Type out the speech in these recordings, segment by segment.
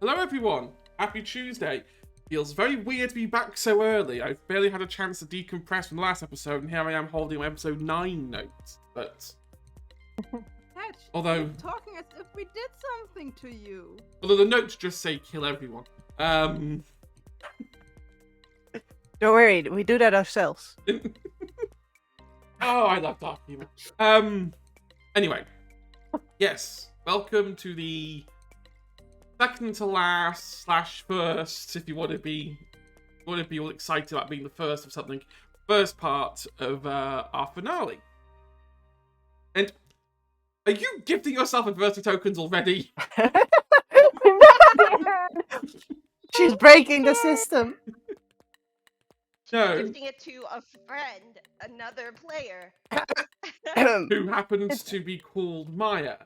Hello everyone, happy Tuesday. Feels very weird to be back so early. I've barely had a chance to decompress from the last episode, and here I am holding my episode 9 notes. But although you're talking as if we did something to you. Although the notes just say kill everyone. Don't worry, we do that ourselves. Oh, I love dark humor. Anyway, yes, welcome to the second to last / first, if you want to be all excited about being the first of something, first part of our finale. And are you gifting yourself adversity tokens already? She's breaking the system. No. Gifting it to a friend, another player. Who happens to be called Maya.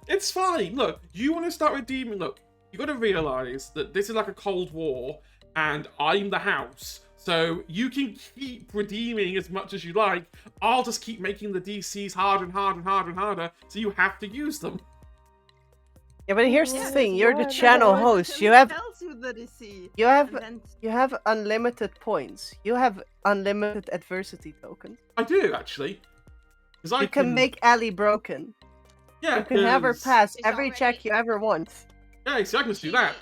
It's fine. Look, you want to start redeeming. Look, you got to realize that this is like a Cold War, and I'm the house. So you can keep redeeming as much as you like. I'll just keep making the DCs harder and harder and harder and harder, so you have to use them. Yeah, but here's the thing: you're the channel host. You have unlimited points. You have unlimited adversity tokens. I do actually. Because you can make Ellie broken. Yeah, you can have her pass every check you ever want. Yeah, so I can just do that.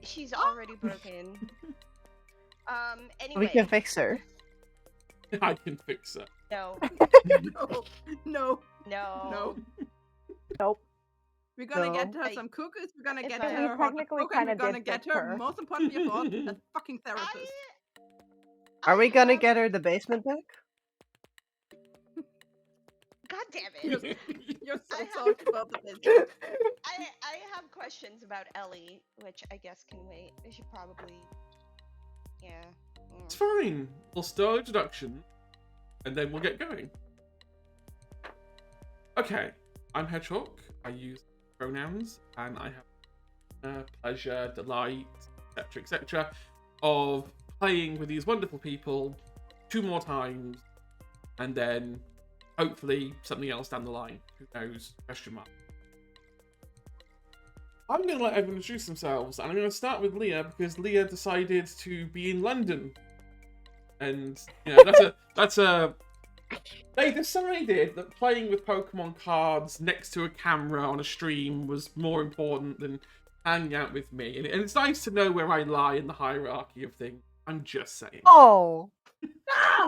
She's already broken. Anyway. We can fix her. I can fix her. No. No. Nope. We're gonna get her some cookies. We're gonna get her hot cocoa. We're gonna get her, most importantly of all, a fucking therapist. Are we gonna get her the basement deck? God damn it! You're so talked about the basement. I have questions about Ellie, which I guess can wait. I should probably. Yeah. It's fine. We'll start introduction, and then we'll get going. Okay. I'm Hedgehog. I use pronouns, and I have pleasure, delight, etc., etc., of playing with these wonderful people 2 more times, and then hopefully something else down the line. Who knows? Question mark. I'm going to let everyone introduce themselves, and I'm going to start with Leah because Leah decided to be in London, and you know that's a. They decided that playing with Pokemon cards next to a camera on a stream was more important than hanging out with me. And it's nice to know where I lie in the hierarchy of things. I'm just saying. Oh!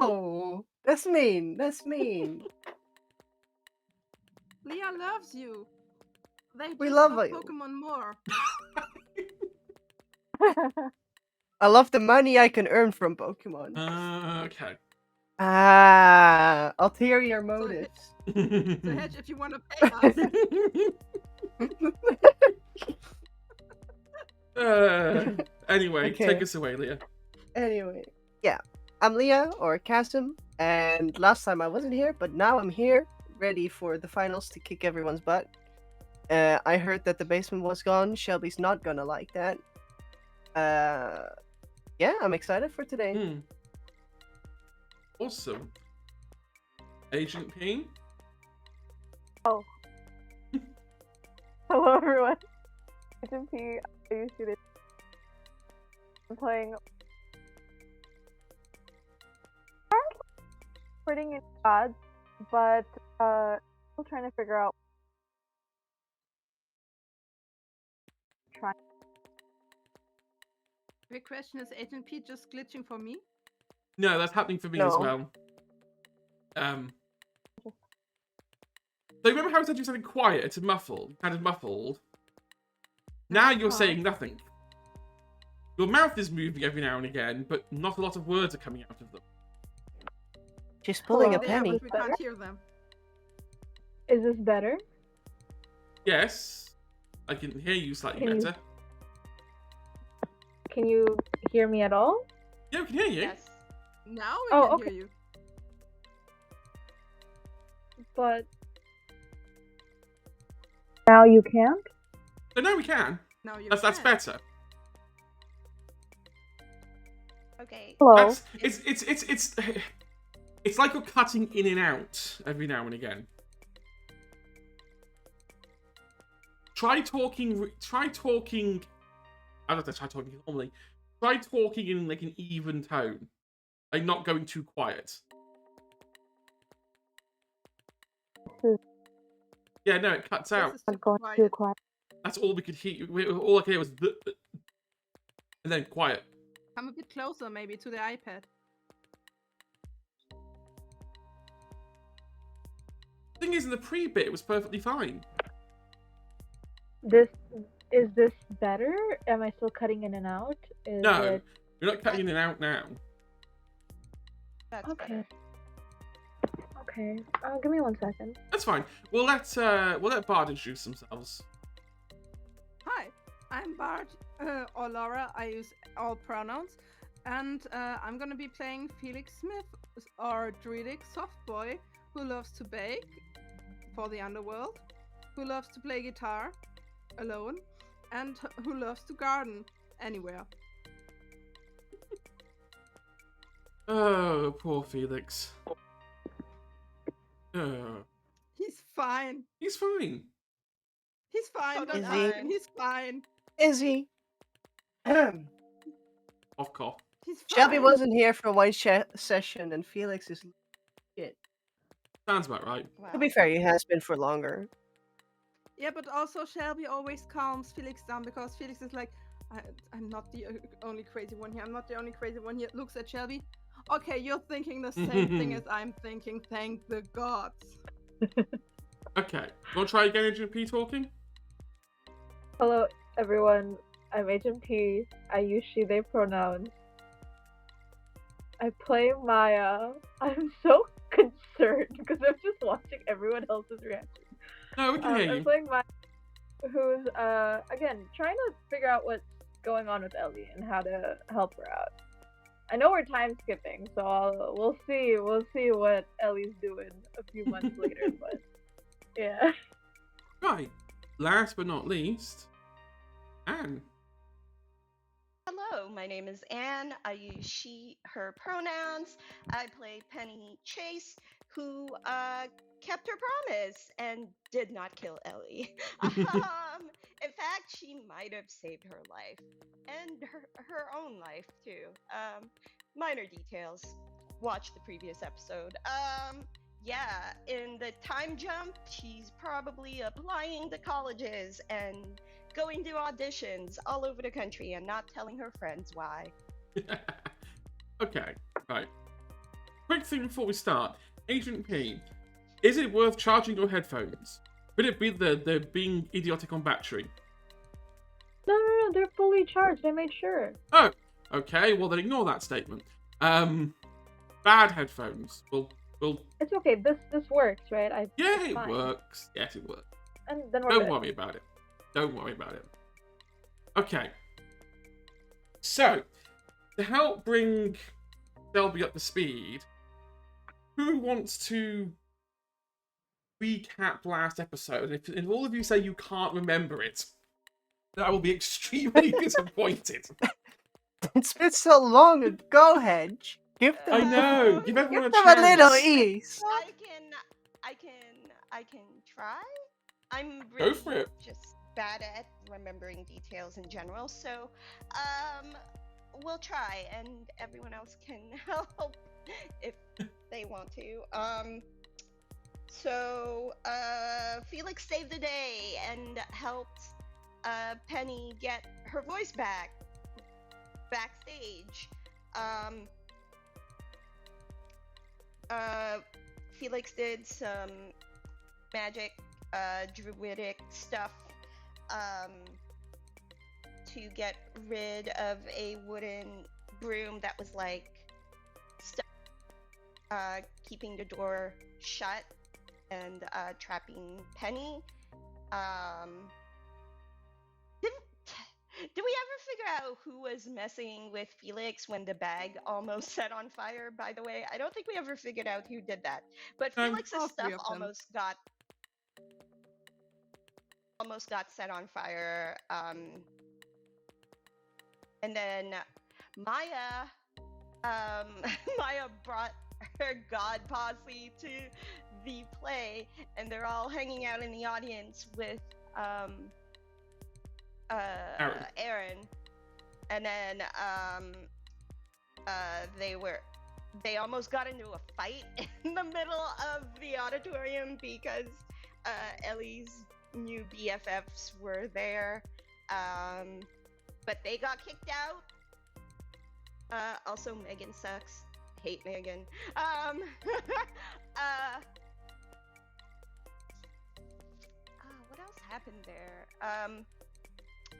No! That's mean. That's mean. Leah loves you. We love you. Pokemon more. I love the money I can earn from Pokemon. Okay. Ulterior motives. So Hedge, if you want to pay us. Anyway, Okay. Take us away, Leah. Anyway, yeah. I'm Leah, or Chasm, and last time I wasn't here, but now I'm here, ready for the finals to kick everyone's butt. I heard that the basement was gone. Shelby's not gonna like that. Yeah, I'm excited for today. Awesome. Agent P. Oh. Hello everyone. Agent P. I used to. I'm playing. Putting in odds, but still trying to figure out. Big question, is Agent P just glitching for me? No, that's happening for me as well. So remember how I said you sounded quiet? It's muffled. You sounded muffled. Now you're saying nothing. Your mouth is moving every now and again, but not a lot of words are coming out of them. She's pulling a But penny. we can't hear them. Is this better? Yes, I can hear you slightly better. Can you hear me at all? Yeah, we can hear you. Yes. Now we can hear you. But now you can't? So now we can. Now you That's better. Okay. Hello. It's like you're cutting in and out every now and again. Try talking. I don't know. Try talking normally. Try talking in like an even tone, like not going too quiet. Yeah, no, it cuts out. I'm going too quiet. That's all we could hear. All I could hear was the, and then quiet. Come a bit closer, maybe, to the iPad. Thing is, in the pre-bit, it was perfectly fine. Is this better? Am I still cutting in and out? No, you're not cutting in and out now. That's Okay. better. Okay. Give me 1 second. That's fine. We'll let Bard introduce themselves. Hi, I'm Bart, or Laura. I use all pronouns. And I'm gonna be playing Felix Smith, or druidic soft boy, who loves to bake for the underworld, who loves to play guitar alone, and who loves to garden anywhere. Oh, poor Felix. He's fine. He's fine. He's fine. Don't Is ask he? him. He's fine. Is he? Off cough. He's fine. Shelby wasn't here for one session, and Felix is shit. Sounds about right. Wow. To be fair, he has been for longer. Yeah, but also Shelby always calms Felix down because Felix is like, I'm not the only crazy one here. I'm not the only crazy one here. Looks at Shelby. Okay, you're thinking the same thing as I'm thinking. Thank the gods. Okay. Want to try again, Agent P talking? Hello, everyone. I'm Agent P. I use she, they pronouns. I play Maya. I'm so concerned because I'm just watching everyone else's reaction. No, we can hear I'm you. playing Maya, who's, again, trying to figure out what's going on with Ellie and how to help her out. I know we're time skipping, so we'll see what Ellie's doing a few months later, but yeah. Right. Last but not least, Anne. Hello, my name is Anne. I use she, her pronouns. I play Penny Chase, who kept her promise and did not kill Ellie. In fact, she might have saved her life and her own life too. Minor details. Watch the previous episode. Yeah, in the time jump, she's probably applying to colleges and going to auditions all over the country and not telling her friends why. Okay, right. Quick thing before we start. Agent P, is it worth charging your headphones? Could it be the being idiotic on battery? No, they're fully charged. I made sure. Oh, okay. Well, then ignore that statement. Bad headphones. We'll. It's okay. This works, right? Yeah, it's it fine. works. Yes, it works. And then we're Don't good. worry about it. Don't worry about it. Okay. So, to help bring Shelby up to speed, who wants to recap last episode? If all of you say you can't remember it, then I will be extremely disappointed. It's been so long. Go ahead. Give them. I know. Give everyone Give a them chance. a little ease. I can try. I'm Go really for it. just bad at remembering details in general, so we'll try, and everyone else can help if they want to. So Felix saved the day and helped Penny get her voice back backstage. Felix did some magic, druidic stuff to get rid of a wooden broom that was like stuck, keeping the door shut and trapping Penny. Did we ever figure out who was messing with Felix when the bag almost set on fire, by the way? I don't think we ever figured out who did that. But Felix's all stuff three of them. almost got set on fire. And then Maya Maya brought her god posse to the play, and they're all hanging out in the audience with Aaron, and then they almost got into a fight in the middle of the auditorium because Ellie's new BFFs were there, but they got kicked out. Also, Megan sucks. Hate Megan. What else happened there?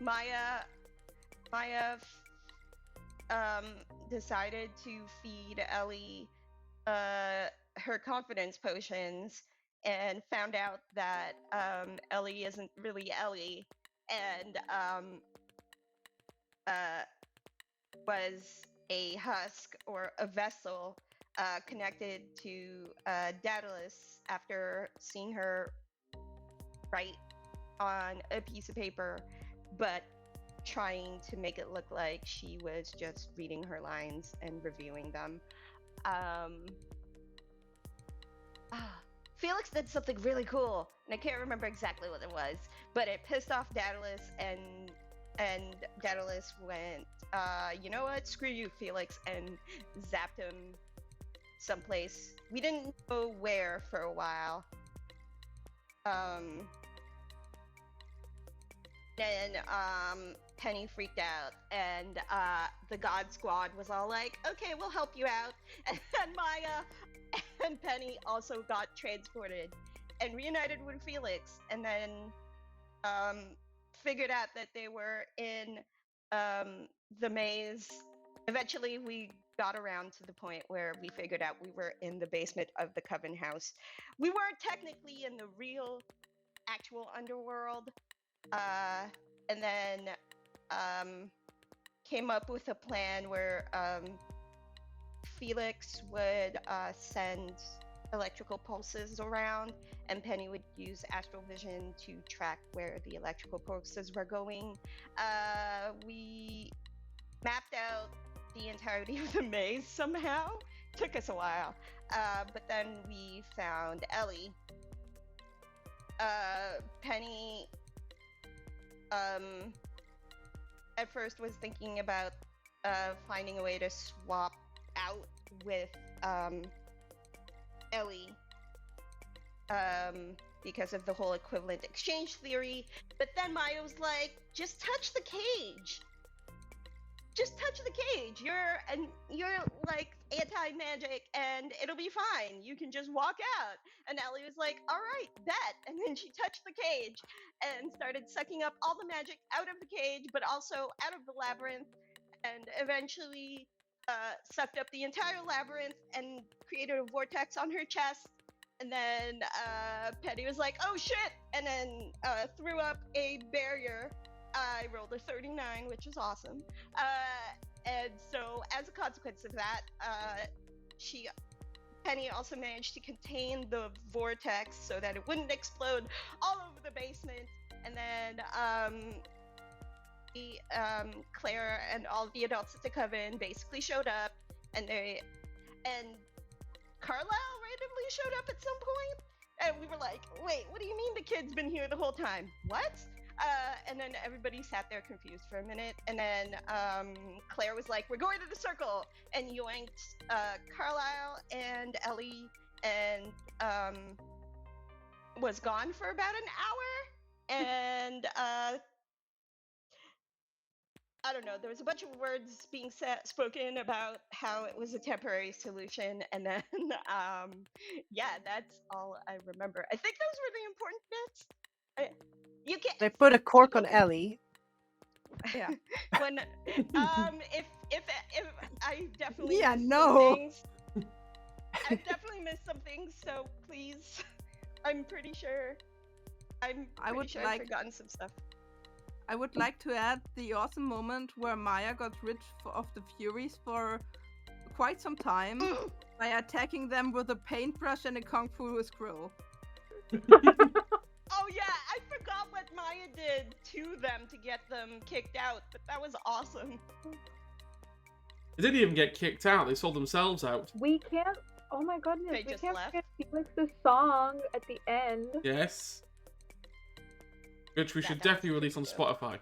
Maya decided to feed Ellie her confidence potions and found out that Ellie isn't really Ellie and was a husk or a vessel connected to Daedalus after seeing her write on a piece of paper, but trying to make it look like she was just reading her lines and reviewing them. Felix did something really cool, and I can't remember exactly what it was, but it pissed off Daedalus, and Daedalus went, you know what, screw you, Felix, and zapped him someplace. We didn't know where for a while. Then Penny freaked out, and the God Squad was all like, okay, we'll help you out. And Maya and Penny also got transported and reunited with Felix, and then figured out that they were in the maze. Eventually we got around to the point where we figured out we were in the basement of the Coven house. We weren't technically in the real actual underworld, and then came up with a plan where Felix would send electrical pulses around, and Penny would use astral vision to track where the electrical pulses were going. We mapped out the entirety of the maze somehow. Took us a while, but then we found Ellie. Penny at first was thinking about finding a way to swap out with Ellie because of the whole equivalent exchange theory, but then Maya was like, just touch the cage. Just touch the cage. You're like anti-magic and it'll be fine. You can just walk out. And Ellie was like, all right, bet. And then she touched the cage and started sucking up all the magic out of the cage, but also out of the labyrinth, and eventually sucked up the entire labyrinth and created a vortex on her chest. And then Penny was like, oh shit, and then threw up a barrier. I rolled a 39, which is awesome. And so as a consequence of that, Penny also managed to contain the vortex so that it wouldn't explode all over the basement. And then Claire and all the adults at the Coven basically showed up, and Carlisle randomly showed up at some point, and we were like, wait, what do you mean the kid's been here the whole time? What? And then everybody sat there confused for a minute, and then Claire was like, we're going to the circle, and yoinked Carlisle and Ellie, and was gone for about an hour, and I don't know, there was a bunch of words being spoken about how it was a temporary solution, and then yeah, that's all I remember. I think those were the important bits. You can't. They put a cork on Ellie. Yeah. When if I definitely Yeah, missed no. some things. I've definitely missed some things, so please. I'm pretty sure I've forgotten some stuff. I would like to add the awesome moment where Maya got rid of the Furies for quite some time by attacking them with a paintbrush and a kung fu scroll. Oh yeah, I forgot what Maya did to them to get them kicked out, but that was awesome. They didn't even get kicked out, they sold themselves out. We can't. Oh my goodness, They we just can't left. forget Felix's song at the end. Yes. Which we should That definitely release on sounds good. Spotify.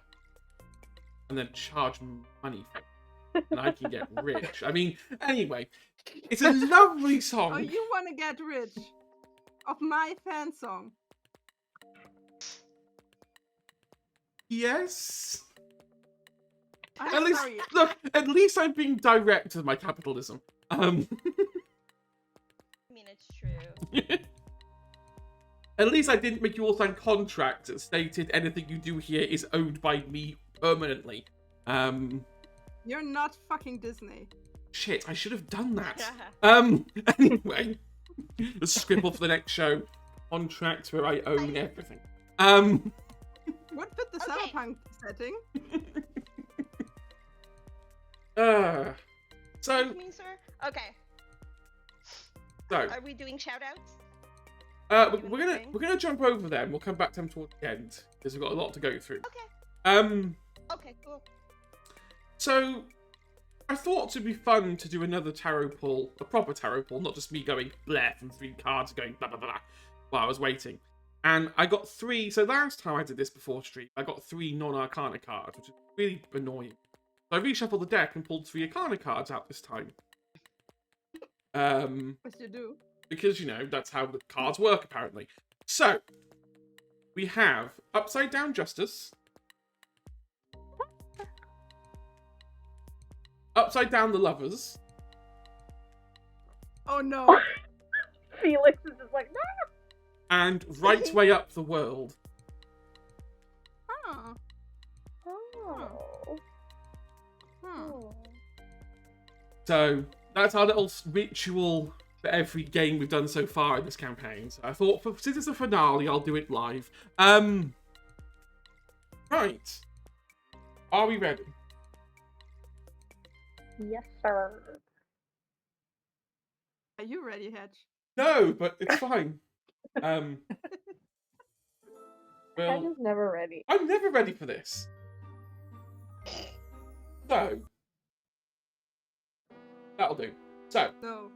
and then charge money for it. And I can get rich. I mean, anyway, it's a lovely song. Oh, you want to get rich of my fan song? Yes. I'm At least, sorry. look, at least I'm being direct with my capitalism. I mean, it's true. At least I didn't make you all sign contracts that stated anything you do here is owned by me permanently. You're not fucking Disney. Shit, I should have done that. Anyway, the scribble for the next show. Contracts where I own everything. What fit the Okay. cyberpunk setting? So, Excuse me, sir? Okay. so Are we doing shoutouts? we're gonna jump over them. We'll come back to them towards the end because we've got a lot to go through. Okay. Okay, cool. So I thought it'd be fun to do another tarot pull, a proper tarot pull, not just me going bleh from 3 cards going blah blah blah while I was waiting. And I got 3. So last time I did this before stream, I got 3 non-arcana cards, which is really annoying. So I reshuffled the deck and pulled 3 arcana cards out this time. As you do. Because, you know, that's how the cards work, apparently. So, we have Upside Down Justice. Upside Down the Lovers. Oh no. Felix is just like, no. And Right Way Up the World. Huh. Oh. Hmm. So, that's our little ritual for every game we've done so far in this campaign. So I thought, since it's a finale, I'll do it live. Right. Are we ready? Yes, sir. Are you ready, Hedge? No, but it's fine. I'm Well, just never ready. I'm never ready for this. So, that'll do. So, No.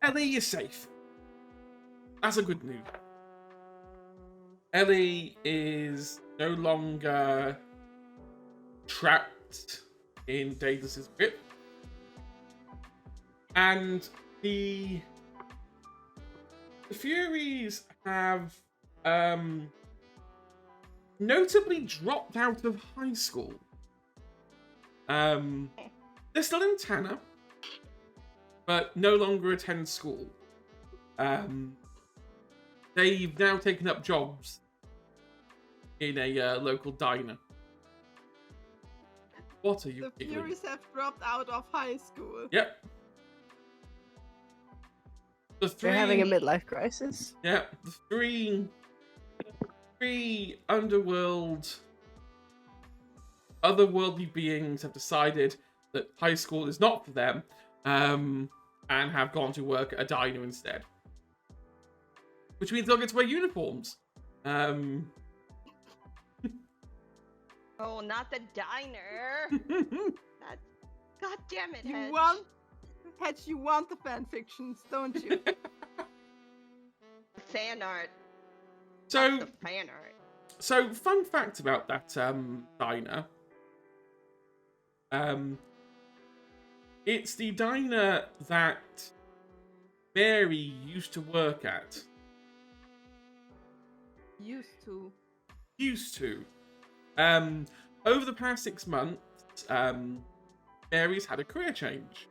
Ellie is safe. That's a good news. Ellie is no longer trapped in Daedalus' grip. And the Furies have notably dropped out of high school. They're still in Tanner, but no longer attend school. They've now taken up jobs in a local diner. What are you The giggling? Furies have dropped out of high school. Yep. The 3... They're having a midlife crisis. Yeah, the three otherworldly beings have decided that high school is not for them, and have gone to work at a diner instead. Which means they'll get to wear uniforms. Oh, not the diner. That's... God damn it, Hedge. You want the fan fictions, don't you? Fan art. So, The fan art. So, fun fact about that diner. It's the diner that Mary used to work at. Used to. Over the past 6 months, Mary's had a career change.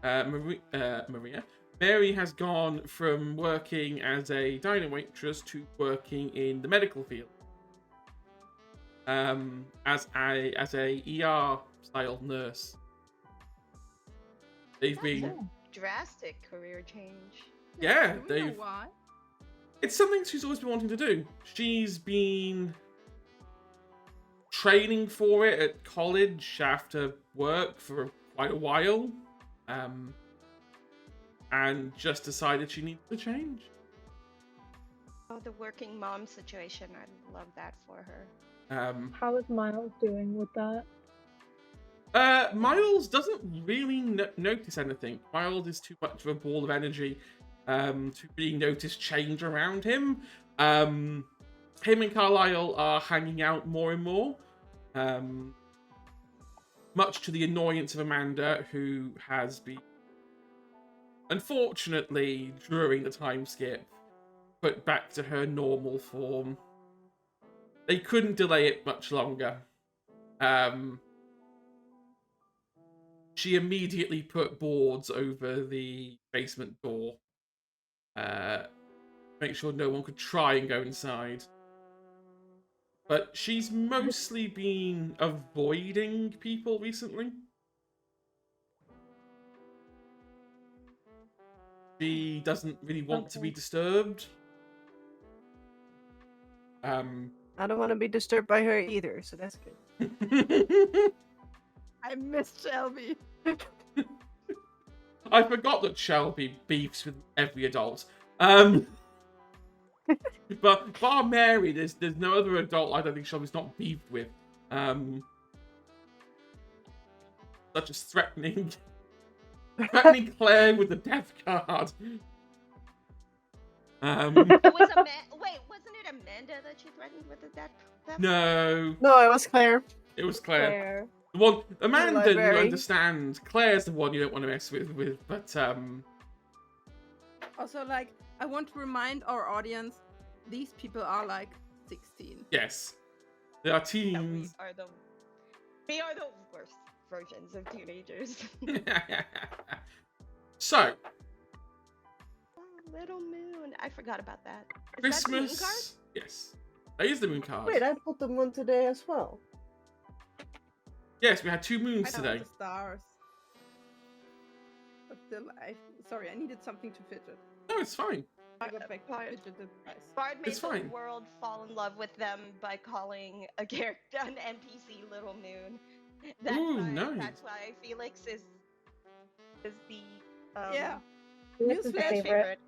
Maria. Mary has gone from working as a diner waitress to working in the medical field. As a ER style nurse. They've That's been a drastic career change. Yeah, Do we know they've why? it's something she's always been wanting to do. She's been training for it at college after work for quite a while. And just decided she needed to change. Oh, the working mom situation. I love that for her. How is Miles doing with that? Miles doesn't really notice anything. Miles is too much of a ball of energy. to really notice change around him. Him and Carlisle are hanging out more and more, much to the annoyance of Amanda, who has been, unfortunately, during the time skip, put back to her normal form. They couldn't delay it much longer. She immediately put boards over the basement door. Make sure no one could try and go inside. But she's mostly been avoiding people recently. She doesn't really want to be disturbed. I don't want to be disturbed by her either, so that's good. I miss Shelby. I forgot that Shelby beefs with every adult. But bar Mary, there's no other adult I don't think Shelby's not beefed with. Such as threatening Claire with the death card. It was Wait, wasn't it Amanda that she threatened with the death? No, No, it was Claire. it was Claire. Claire. The one Amanda, you library. understand. Claire's the one you don't want to mess with. But Also, like, I want to remind our audience, these people are like 16. yes, they are Yeah, teens. we are the worst versions of teenagers. So, Oh, Little Moon. I forgot about that. Is that the moon card? Christmas. Yes, that is the moon card. Wait, I put them on today as well. Yes, we had 2 I moons know today. the stars. But still, sorry, I needed something to fidget. No, it's fine. I got back to Bard. fidgeted twice. Bard made It's fine. the world fall in love with them by calling a character, an NPC, Little Moon. That's why Felix is the Yeah. This is Newsflash. my favorite.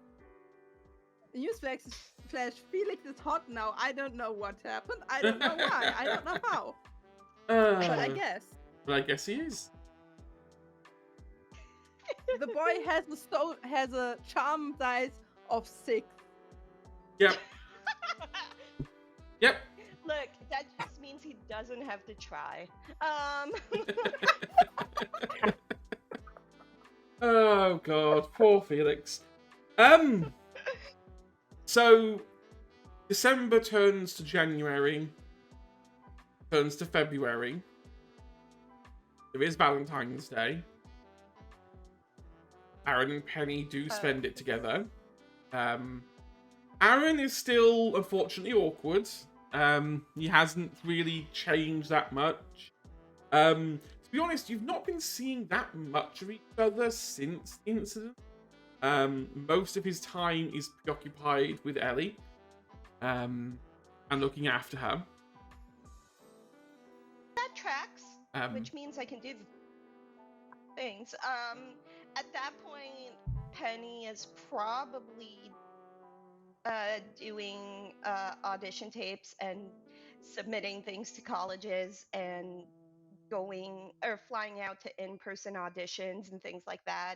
Newsflash, Felix is hot now. I don't know what happened. I don't know why. I don't know how. But I guess. But I guess he is. The boy has a charm dice of 6. Yep. Yep. Look, that just means he doesn't have to try. Oh god, poor Felix. So December turns to January, turns to February. There is Valentine's Day. Aaron and Penny do spend it together. Aaron is still, unfortunately, awkward. He hasn't really changed that much. To be honest, you've not been seeing that much of each other since the incident. Most of his time is preoccupied with Ellie, and looking after her. That tracks, which means I can do things. At that point, Penny is probably doing audition tapes and submitting things to colleges and flying out to in-person auditions and things like that.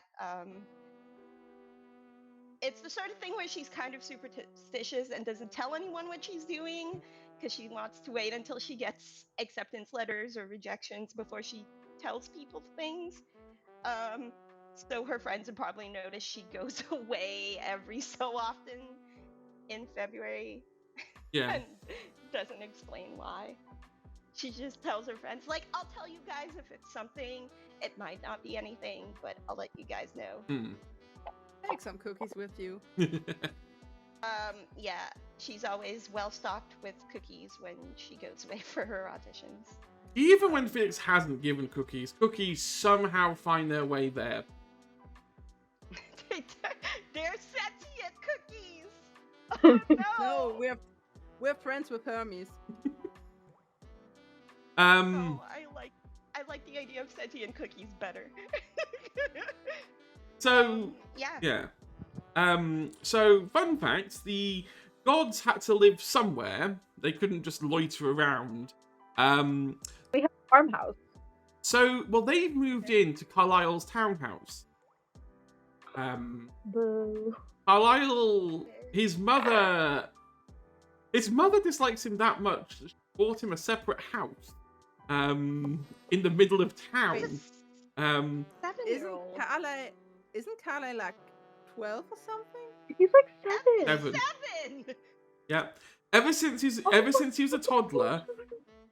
It's the sort of thing where she's kind of superstitious and doesn't tell anyone what she's doing because she wants to wait until she gets acceptance letters or rejections before she tells people things. So her friends would probably notice she goes away every so often in February. Yeah. And doesn't explain why. She just tells her friends, like, I'll tell you guys if it's something. It might not be anything, but I'll let you guys know. Take some cookies with you. Yeah, she's always well stocked with cookies when she goes away for her auditions. Even when Felix hasn't given cookies, cookies somehow find their way there. They're sentient cookies! Oh, No, we're friends with Hermes. Oh, I like the idea of sentient cookies better. So Yeah. So fun fact: the gods had to live somewhere. They couldn't just loiter around. We have a farmhouse. So they've moved into Carlisle's townhouse. Boo. Carlisle, his mother dislikes him that much that she bought him a separate house in the middle of town. Isn't Seven-year-old. Carlisle like 12 or something? He's like 7. Seven. Yeah. Ever since he was a toddler,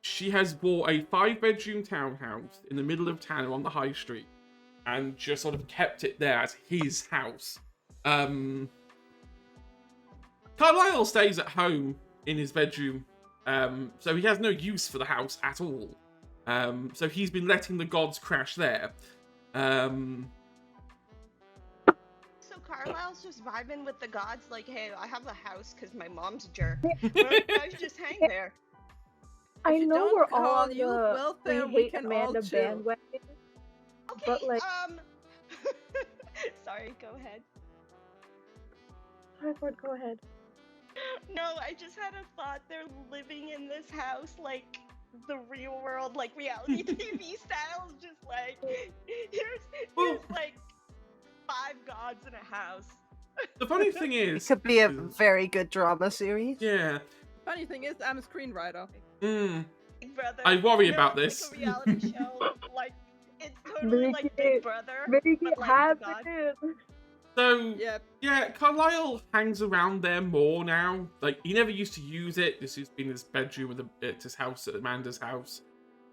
she has bought a 5-bedroom townhouse in the middle of town on the high street and just sort of kept it there as his house. Carlisle stays at home in his bedroom, so he has no use for the house at all. So he's been letting the gods crash there. So Carlisle's just vibing with the gods, like, hey, I have a house because my mom's a jerk. I just hang there. I If you know don't we're all call on youth the welfare, we we hate can all Amanda chill. bandwagon. Okay, But, like- sorry, go ahead. Harford, go ahead. No, I just had a thought. They're living in this house like the real world, like reality TV style. Just like here's like 5 gods in a house. The funny thing It is, could be a very good drama series. yeah. Funny thing is, I'm a screenwriter. Big Brother. I worry No, about it's this. like a reality show. Like it's totally like Big Brother. Make it but, like, the gods. happen. So Yep. yeah, Carlisle hangs around there more now. Like he never used to use it. This has been his bedroom at his house, at Amanda's house.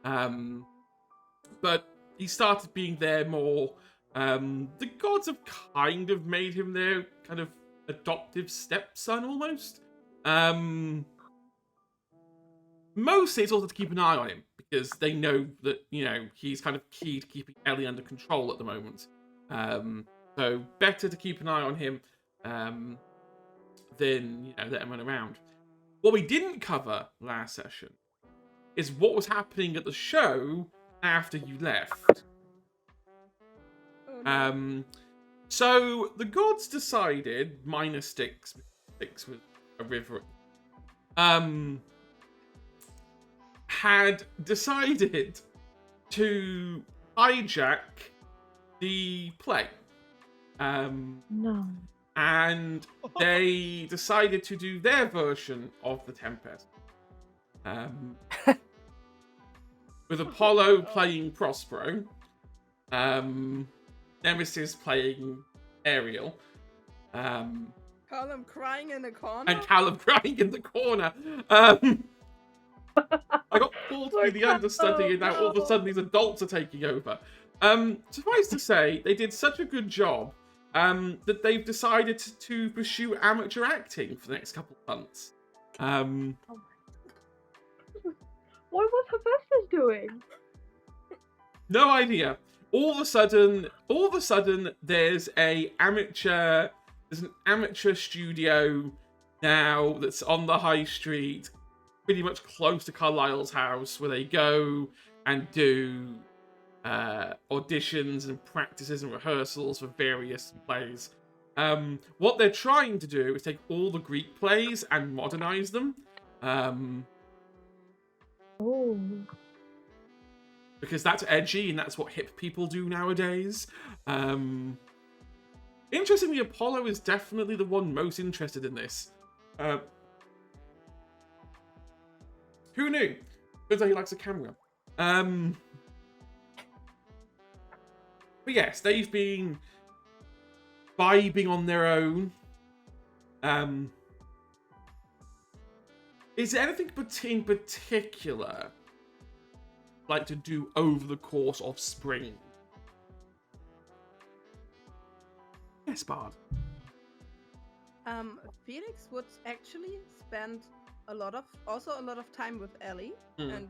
But he started being there more. The gods have kind of made him their kind of adoptive stepson almost. Mostly it's also to keep an eye on him because they know that, you know, he's kind of key to keeping Ellie under control at the moment. So better to keep an eye on him than, you know, let him run around. What we didn't cover last session is what was happening at the show after you left. Oh, no. So the gods decided, minus Styx with a river, had decided to hijack the play. No. And they decided to do their version of the Tempest. With Apollo playing Prospero, Nemesis playing Ariel, Callum crying in the corner. and Callum crying in the corner. I got called to be the understudy, and now all of a sudden these adults are taking over. Suffice to say, they did such a good job that they've decided to pursue amateur acting for the next couple of months. What was Hephaestus doing? No idea. All of a sudden, there's an amateur studio now that's on the high street, pretty much close to Carlisle's house, where they go and do auditions and practices and rehearsals for various plays. What they're trying to do is take all the Greek plays and modernize them. Oh. Because that's edgy and that's what hip people do nowadays. Interestingly, Apollo is definitely the one most interested in this. Who knew? Turns out he likes a camera. But yes, they've been vibing on their own. Is there anything in particular like to do over the course of spring? Yes, Bard. Felix would actually spend a lot of time with Ellie and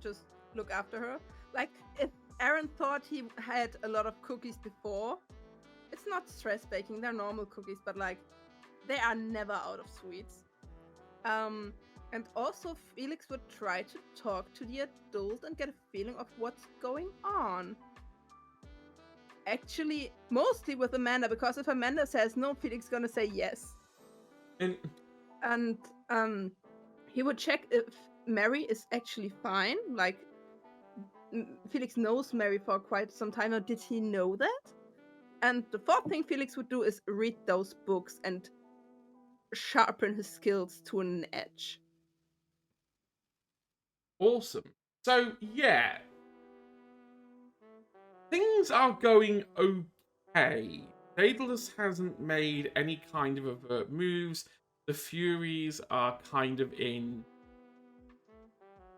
just look after her. Like, if Aaron thought he had a lot of cookies before, it's not stress baking, they're normal cookies, but like, they are never out of sweets. And also Felix would try to talk to the adult and get a feeling of what's going on. Actually, mostly with Amanda, because if Amanda says no, Felix is gonna say yes. And he would check if Mary is actually fine. Like, Felix knows Mary for quite some time, or did he know that? And the fourth thing Felix would do is read those books and sharpen his skills to an edge. Awesome. So, yeah. Things are going okay. Daedalus hasn't made any kind of overt moves. The Furies are kind of in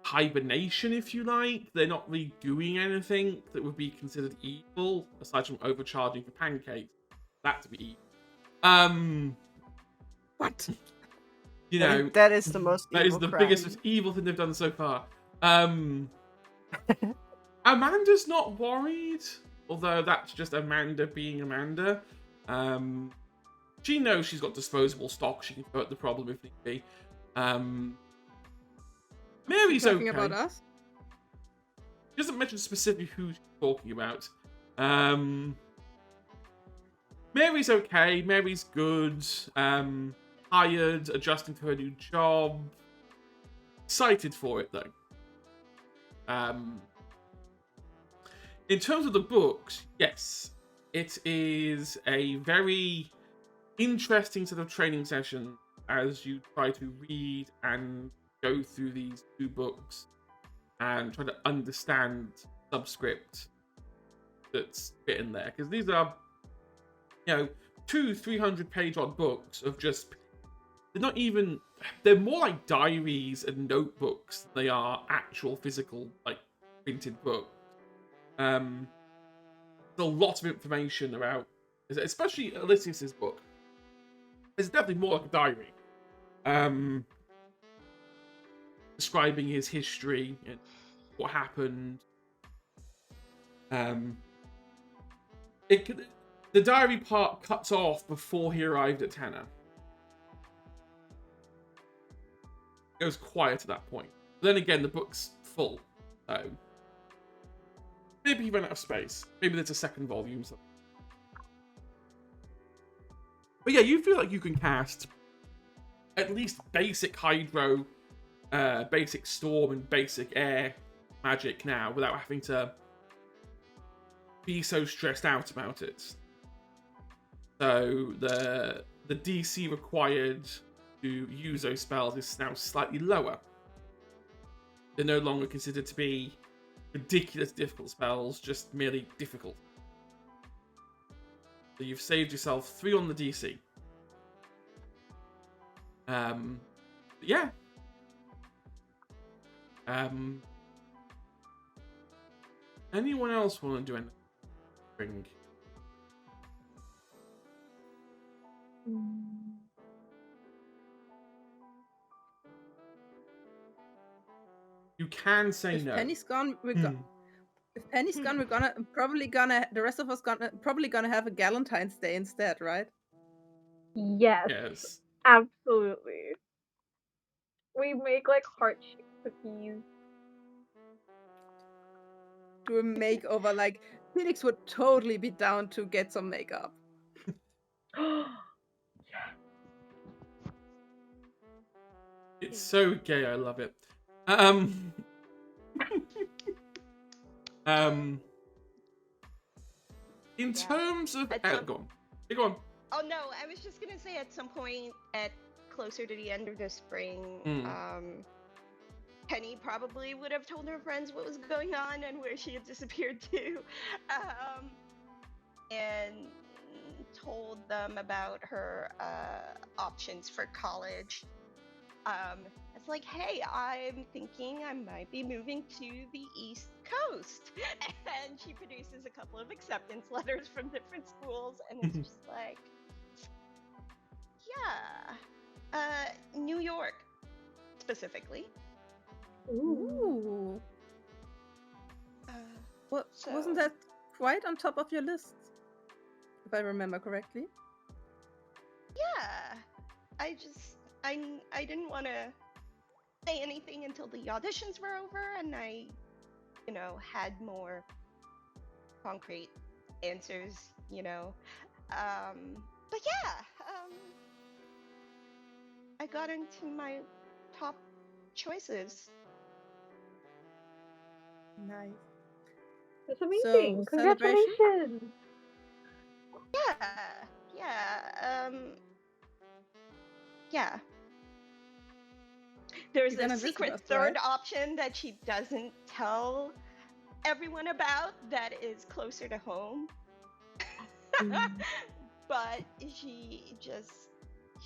hibernation, if you like. They're not really doing anything that would be considered evil, aside from overcharging for pancakes. That to be evil. What? You know, that is the most that evil is the crime. biggest evil thing they've done so far. Amanda's not worried, although that's just Amanda being Amanda. She knows she's got disposable stock. She can throw at the problem if need be. Mary's Talking okay. about us? She doesn't mention specifically who she's talking about. Mary's okay. Mary's good. Tired, adjusting to her new job. Excited for it, though. In terms of the books, yes. It is a very interesting set of training sessions as you try to read and go through these 2 books and try to understand subscript that's fit in there. Because these are, 2 300-page odd books of just... They're more like diaries and notebooks than they are actual physical, printed books. There's a lot of information about, especially Odysseus's book. It's definitely more like a diary. Describing his history and what happened. The diary part cuts off before he arrived at Tanna. It goes quiet at that point. But then again, the book's full, so maybe he ran out of space. Maybe there's a second volume. But yeah, you feel like you can cast at least basic Hydro, basic Storm, and basic Air magic now without having to be so stressed out about it. So the DC required to use those spells is now slightly lower. They're no longer considered to be ridiculous difficult spells, just merely difficult. So you've saved yourself 3 on the DC. Yeah. Anyone else want to do anything? You can say If no. Penny's gone, If Penny's gone, the rest of us probably gonna have a Galentine's Day instead, right? Yes, Yes. absolutely. We make heart-shaped cookies. Do a makeover. Felix would totally be down to get some makeup. It's so gay, I love it. In terms of... Go on. Go on. Oh no, I was just gonna say at some point closer to the end of the spring, Penny probably would have told her friends what was going on and where she had disappeared to, and told them about her options for college. It's like, hey, I'm thinking I might be moving to the East Coast. And she produces a couple of acceptance letters from different schools, and it's just like, yeah, New York, specifically. Ooh. Wasn't that quite on top of your list? If I remember correctly. Yeah. I didn't want to say anything until the auditions were over and I, had more concrete answers, But yeah, I got into my top choices. Nice. That's amazing. So, congratulations. Yeah. There's You're gonna a visit secret us, third right? option that she doesn't tell everyone about that is closer to home. But she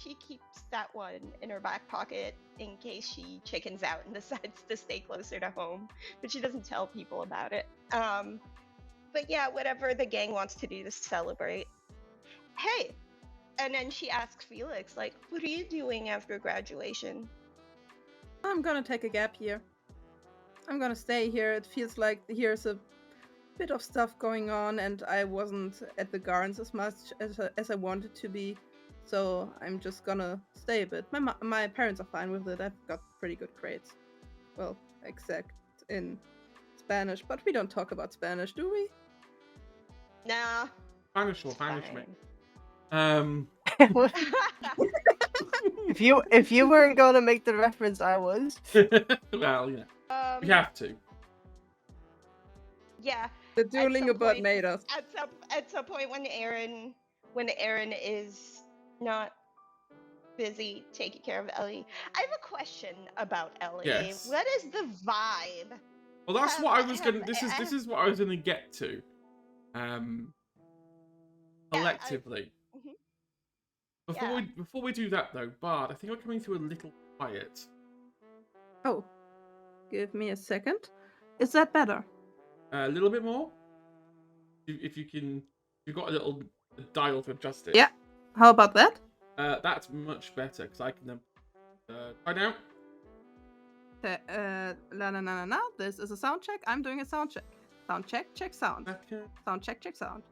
keeps that one in her back pocket in case she chickens out and decides to stay closer to home. But she doesn't tell people about it. But yeah, whatever the gang wants to do to celebrate. Hey, and then she asks Felix, like, what are you doing after graduation? I'm gonna take a gap year. I'm gonna stay here. It feels like here's a bit of stuff going on, and I wasn't at the gardens as much as I wanted to be. So I'm just gonna stay a bit. My parents are fine with it. I've got pretty good grades. Well, except in Spanish, but we don't talk about Spanish, do we? Nah. Spanish or it's Spanish, fine. mate. If you weren't gonna make the reference, I was. Well, yeah, we have to. Yeah. The At Duolingo some bot point- made us. At some point when Aaron is not busy taking care of Ellie, I have a question about Ellie. Yes. What is the vibe? Well, that's what I was Have- gonna. This is what I was gonna get to. Collectively. Mhm. Before we do that though, Bard, I think we're coming through a little quiet. Oh, give me a second. Is that better? A little bit more. If you can, you've got a little dial to adjust it. Yeah. How about that? That's much better because I can try now. La na na na na. This is a sound check. I'm doing a sound check. Sound check. Check sound. Okay. Sound check. Check sound.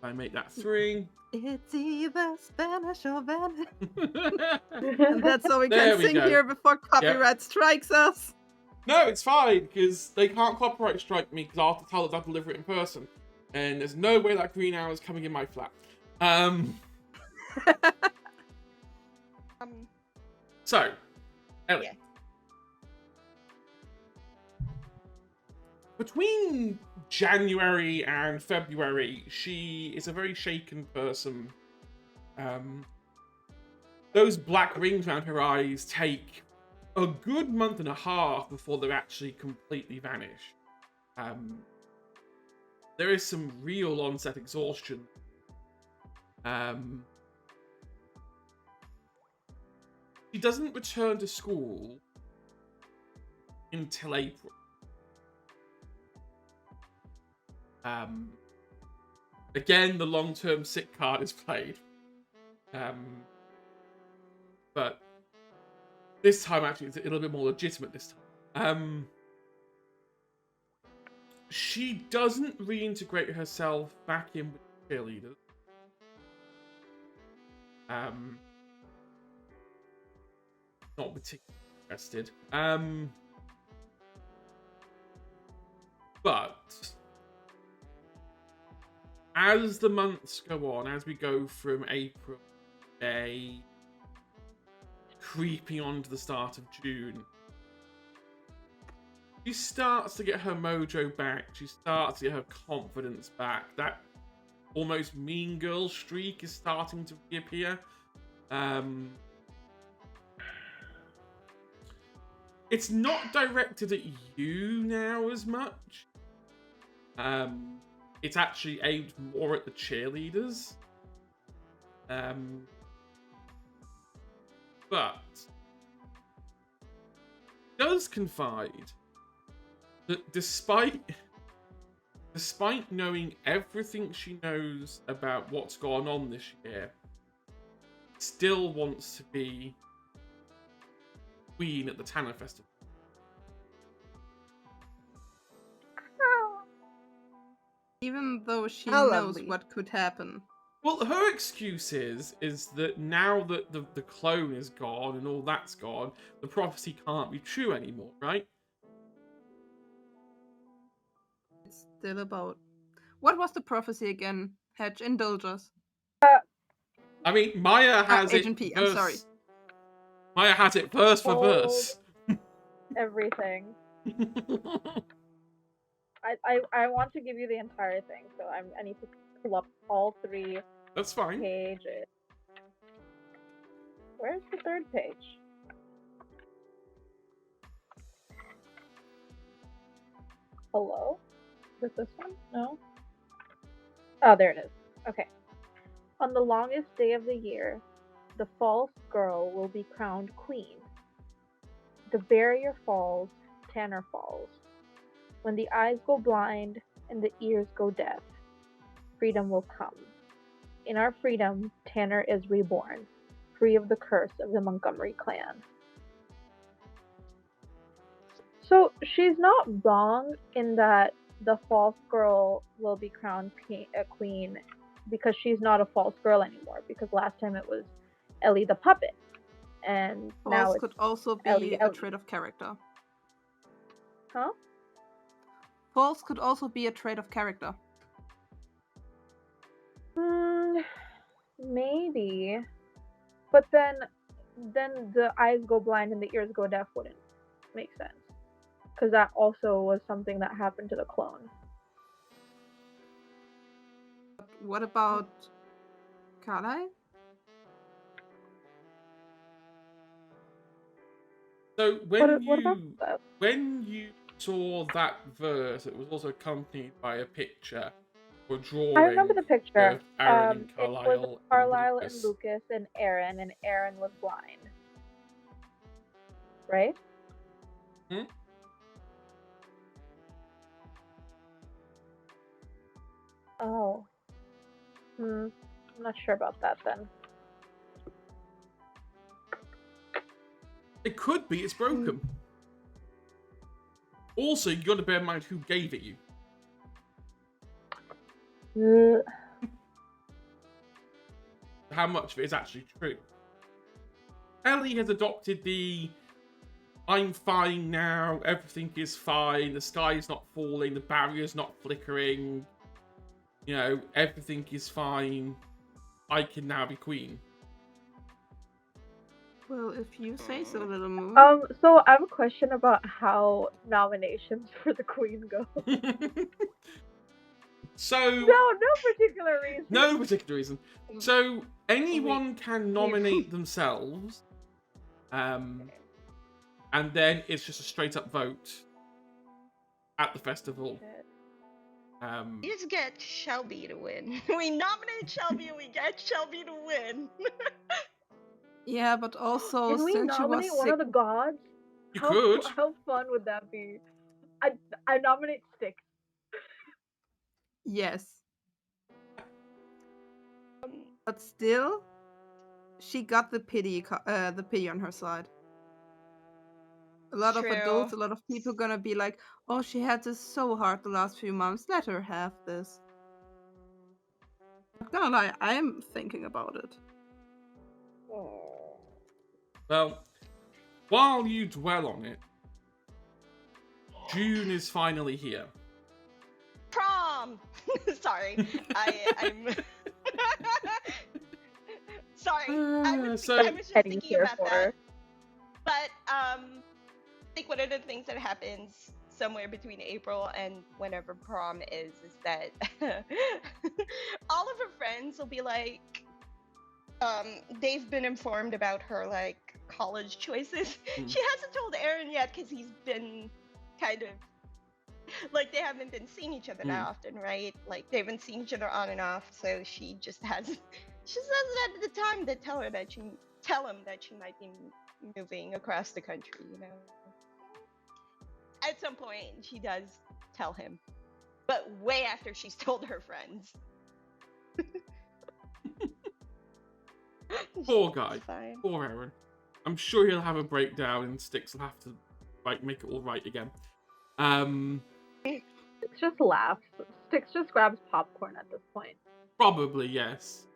I make that 3. It's either Spanish or Spanish. And that's all we There can we sing go. here before copyright strikes us. No, it's fine because they can't copyright strike me because I'll have to tell them I'll deliver it in person, and there's no way that green hour is coming in my flat. So, Ellie. Yeah. Between January and February, she is a very shaken person. Those black rings around her eyes take a good month and a half before they actually completely vanish. There is some real onset exhaustion. She doesn't return to school until April. Again, the long-term sick card is played. But this time, actually, it's a little bit more legitimate this time. She doesn't reintegrate herself back in with the cheerleaders. Not particularly interested. But as the months go on, as we go from April, May, creeping on to the start of June, she starts to get her mojo back. She starts to get her confidence back. That almost mean girl streak is starting to reappear. It's not directed at you now as much. It's actually aimed more at the cheerleaders. But does confide that despite knowing everything she knows about what's gone on this year, still wants to be queen at the Tanner Festival. Even though she How knows lovely. what could happen. Well, her excuse is that now that the clone is gone and all that's gone, the prophecy can't be true anymore, right? It's still about... What was the prophecy again? Hedge, indulge us. I mean, Maya has Agent it P, I'm sorry. Maya has it verse for Hold. verse. Everything. I want to give you the entire thing, so I need to pull up all 3 That's fine. pages. Where's the third page? Hello? Is it this one? No? Oh, there it is. Okay. On the longest day of the year, the false girl will be crowned queen. The barrier falls, Tanner falls. When the eyes go blind and the ears go deaf, freedom will come. In our freedom, Tanner is reborn, free of the curse of the Montgomery clan. So she's not wrong in that the false girl will be crowned a queen because she's not a false girl anymore, because last time it was Ellie the puppet. And now False it's could also be Ellie. a trait of character. Huh? False could also be a trait of character. Maybe. But then the eyes go blind and the ears go deaf wouldn't make sense. Because that also was something that happened to the clone. What about Carly? So when What about you that? when you saw that verse, it was also accompanied by a picture or drawing. I remember the picture. Of Aaron and It Carlisle was Carlisle and Lucas. Lucas and Aaron was blind. Right? Hmm? Oh. I'm not sure about that then. It could be it's broken. Also, you got to bear in mind who gave it you. How much of it is actually true. Ellie has adopted the I'm fine now, everything is fine, the sky is not falling, the barrier's not flickering, you know, everything is fine, I can now be queen. Well, if you say so, little moon. So I have a question about how nominations for the Queen go. So No particular reason. no particular reason. So anyone can nominate themselves, and then it's just a straight up vote at the festival. You just get Shelby to win. We nominate Shelby and we get Shelby to win. Yeah, but also Can we since she was nominate one sick, of the gods? You could. How fun would that be? I nominate Styx. yes. But still, she got the pity on her side. A lot of adults, a lot of people gonna be like, "Oh, she had this so hard the last few months. Let her have this." Not gonna lie, I'm thinking about it. Well, while you dwell on it, June is finally here. Prom! Sorry. I'm sorry. I was just thinking about that. But I think one of the things that happens somewhere between April and whenever prom is that all of her friends will be like, they've been informed about her like college choices. She hasn't told Aaron yet because he's been kind of like, they haven't been seeing each other that often, right? Like they haven't seen each other on and off, so she just hasn't had the time to tell him that she might be moving across the country, you know. At some point she does tell him, but way after she's told her friends. Poor guy. Poor Aaron. I'm sure he'll have a breakdown and Styx will have to like make it all right again. Styx just laughs. Styx just grabs popcorn at this point. Probably, yes.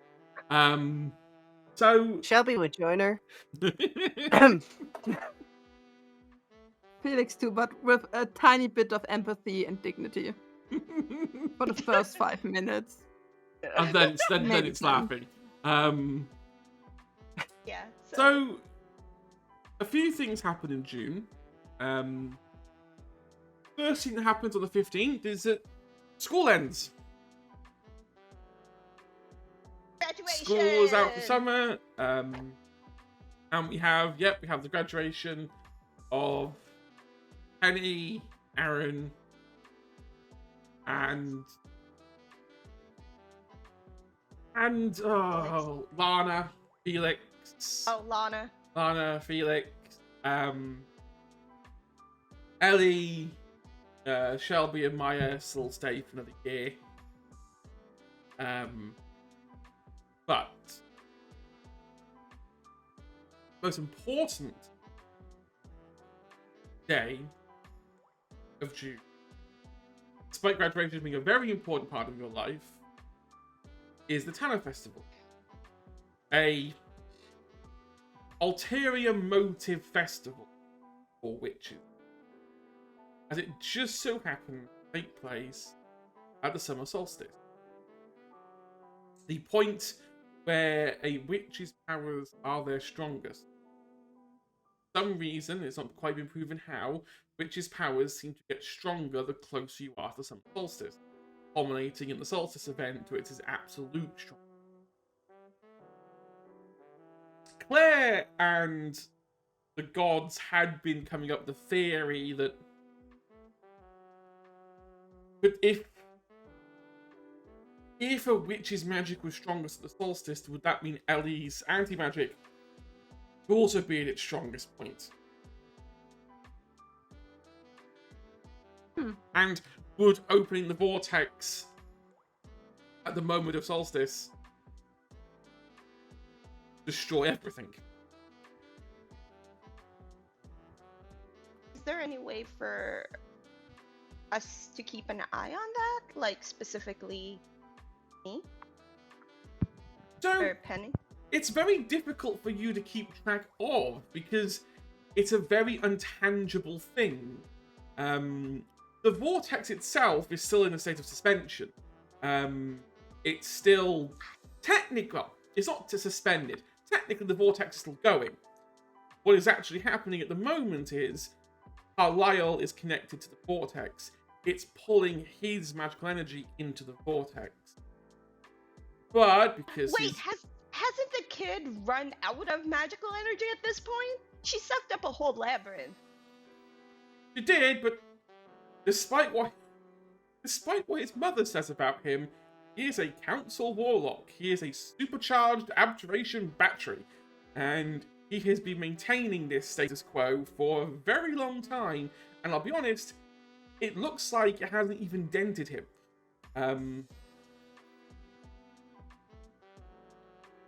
So Shelby would join her. Felix too, but with a tiny bit of empathy and dignity for the first 5 minutes. And then it's laughing. Yeah. So a few things happen in June. First thing that happens on the 15th is that school ends. school is out for summer. And we have the graduation of Penny, Aaron, and Lana, Felix. Oh, Lana. Lana, Felix, Ellie, Shelby, and Maya still stay for another year. But most important day of June, despite graduation being a very important part of your life, is the Tanner Festival. A ulterior motive festival for witches, as it just so happened to take place at the summer solstice. The point where a witch's powers are their strongest. For some reason, it's not quite been proven how, witches' powers seem to get stronger the closer you are to the summer solstice, culminating in the solstice event to its absolute strength. Claire and the gods had been coming up with the theory that if a witch's magic was strongest at the solstice, would that mean Ellie's anti-magic would also be at its strongest point? And would opening the vortex at the moment of solstice destroy everything? Is there any way for us to keep an eye on that? Like, specifically me? So, or Penny? it's very difficult for you to keep track of, because it's a very untangible thing. The vortex itself is still in a state of suspension. It's still well, it's not suspended. Technically, the vortex is still going. What is actually happening at the moment is Carlisle is connected to the vortex. It's pulling his magical energy into the vortex. But because hasn't the kid run out of magical energy at this point? She sucked up a whole labyrinth. She did, but despite what his mother says about him, he is a council warlock. He is a supercharged abjuration battery, and he has been maintaining this status quo for a very long time. And I'll be honest, it looks like it hasn't even dented him.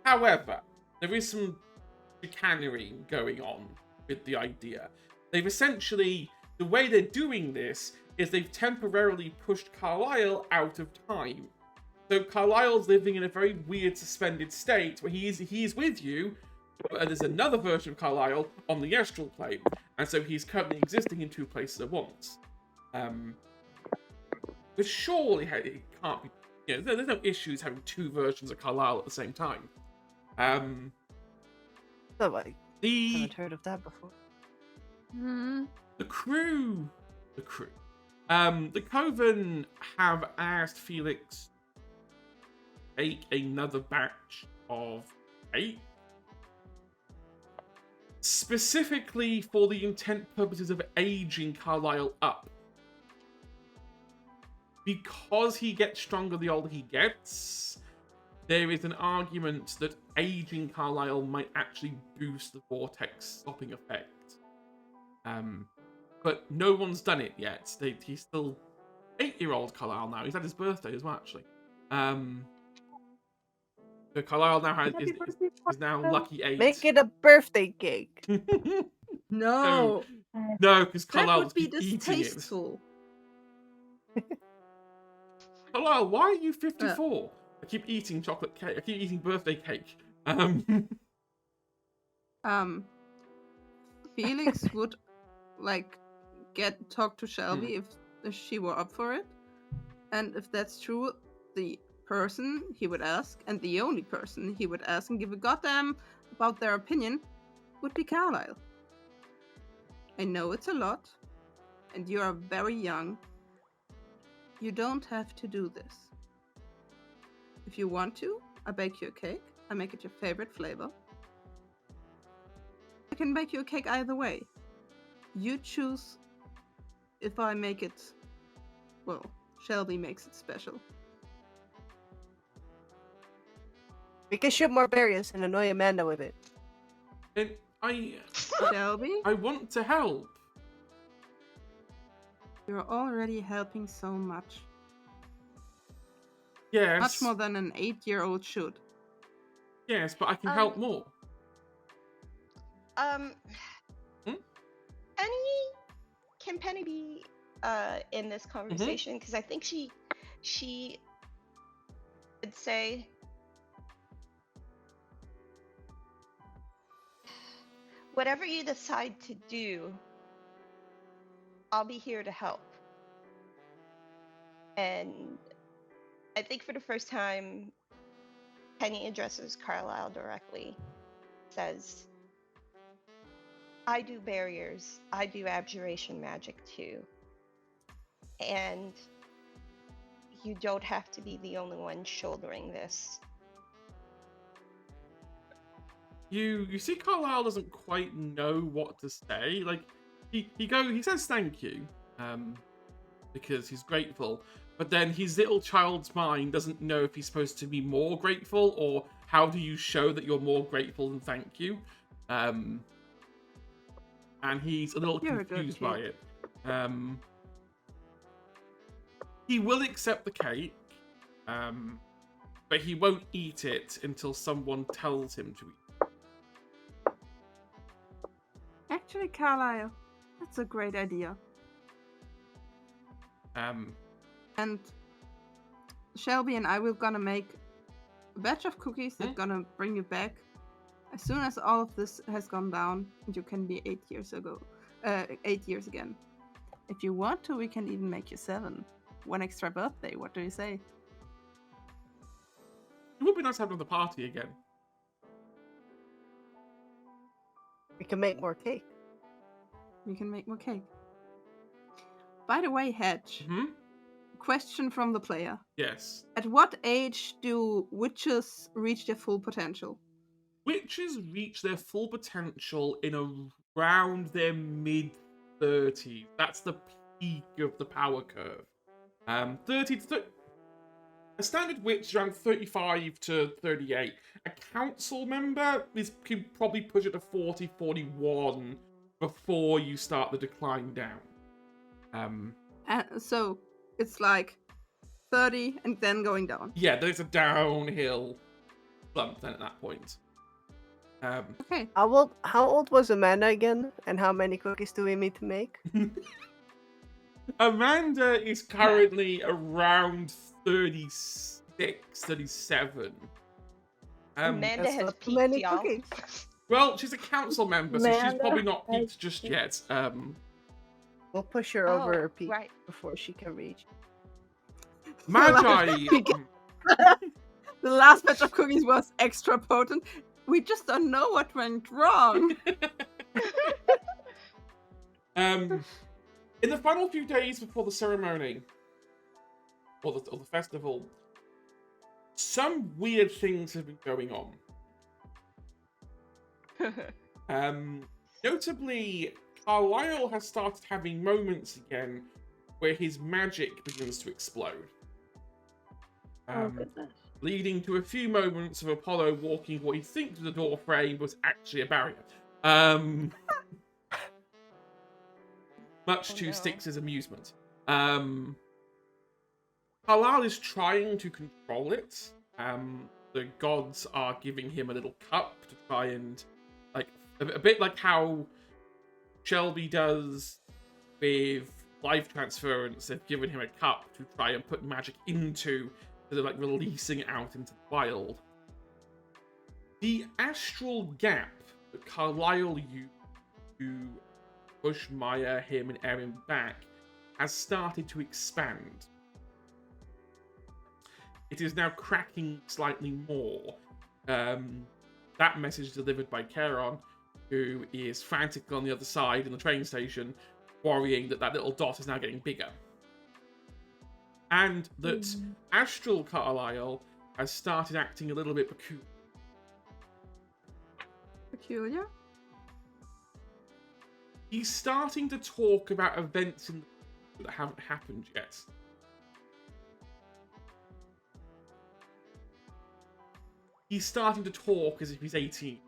However, there is some chicanery going on with the idea. They've essentially, the way they're doing this is they've temporarily pushed Carlisle out of time. So Carlisle's living in a very weird suspended state where he's with you, but there's another version of Carlisle on the astral plane, and so he's currently existing in two places at once. But surely it can't be. There's no issues having two versions of Carlisle at the same time. Oh, I haven't heard of that before. The crew. The Coven have asked Felix to take another batch of cake, specifically for the intent purposes of aging Carlisle up. Because he gets stronger the older he gets, there is an argument that aging Carlisle might actually boost the vortex stopping effect. But no one's done it yet. He's still 8-year-old Carlisle now. He's had his birthday as well, actually. So Carlisle now is now lucky 8. Make it a birthday cake. No. No, because That Carlisle would be eating it. distasteful. Carlisle, why are you 54? I keep eating chocolate cake. I keep eating birthday cake. Felix would talk to Shelby if she were up for it, and if that's true, the person he would ask, and the only person he would ask and give a goddamn about their opinion, would be Carlisle. I know it's a lot, and you are very young. You don't have to do this. If you want to, I bake you a cake. I make it your favorite flavor. I can make you a cake either way. You choose if I make it, well, Shelby makes it special. We can shoot more berries and annoy Amanda with it. And Shelby, I want to help. you're already helping so much. Yes. Much more than an 8-year-old should. Yes, but I can help more. Can Penny be in this conversation? Because I think she would say, whatever you decide to do, I'll be here to help. And I think for the first time, Penny addresses Carlisle directly, says, I do barriers, I do abjuration magic too. And you don't have to be the only one shouldering this. You see Carlisle doesn't quite know what to say. Like he says thank you, because he's grateful, but then his little child's mind doesn't know if he's supposed to be more grateful or how do you show that you're more grateful than thank you. And he's a little confused by it. He will accept the cake, but he won't eat it until someone tells him to eat. Actually, Carlisle, that's a great idea. And Shelby and I, we're gonna make a batch of cookies that's gonna bring you back as soon as all of this has gone down and you can be 8 years again. If you want to, we can even make you 7. One extra birthday, what do you say? It would be nice to have another party again. We can make more cake. We can make more cake. By the way, Hedge, question from the player. Yes. At what age do witches reach their full potential? Witches reach their full potential in around their mid-30s. That's the peak of the power curve. 30 to 30... A standard witch is around 35 to 38. A council member can probably push it to 40, 41 before you start the decline down. So it's like 30 and then going down. Yeah, there's a downhill bump then at that point. Okay. How old was Amanda again? And how many cookies do we need to make? Amanda is currently around 36, 37. Amanda has not too peaked, many y'all. cookies. Well, she's a council member, so she's Amanda probably not has peaked just yet. We'll push her over her peak right. before she can reach. Magi. The last batch of cookies was extra potent. We just don't know what went wrong. In the final few days before the ceremony, or the festival, some weird things have been going on. Notably, Carlisle has started having moments again where his magic begins to explode. Oh goodness. Leading to a few moments of Apollo walking what he thinks was a door frame was actually a barrier. Much to Styx's amusement. Carlisle is trying to control it. The gods are giving him a little cup to try and, like, a bit like how Shelby does with life transference. They've given him a cup to try and put magic into, so they're like releasing it out into the wild. The astral gap that Carlisle used to push Maya, him, and Erin back has started to expand. It is now cracking slightly more. That message delivered by Charon, who is frantic on the other side in the train station, worrying that that little dot is now getting bigger. And that Astral Carlisle has started acting a little bit peculiar. peculiar? He's starting to talk about events that haven't happened yet. He's starting to talk as if he's 18.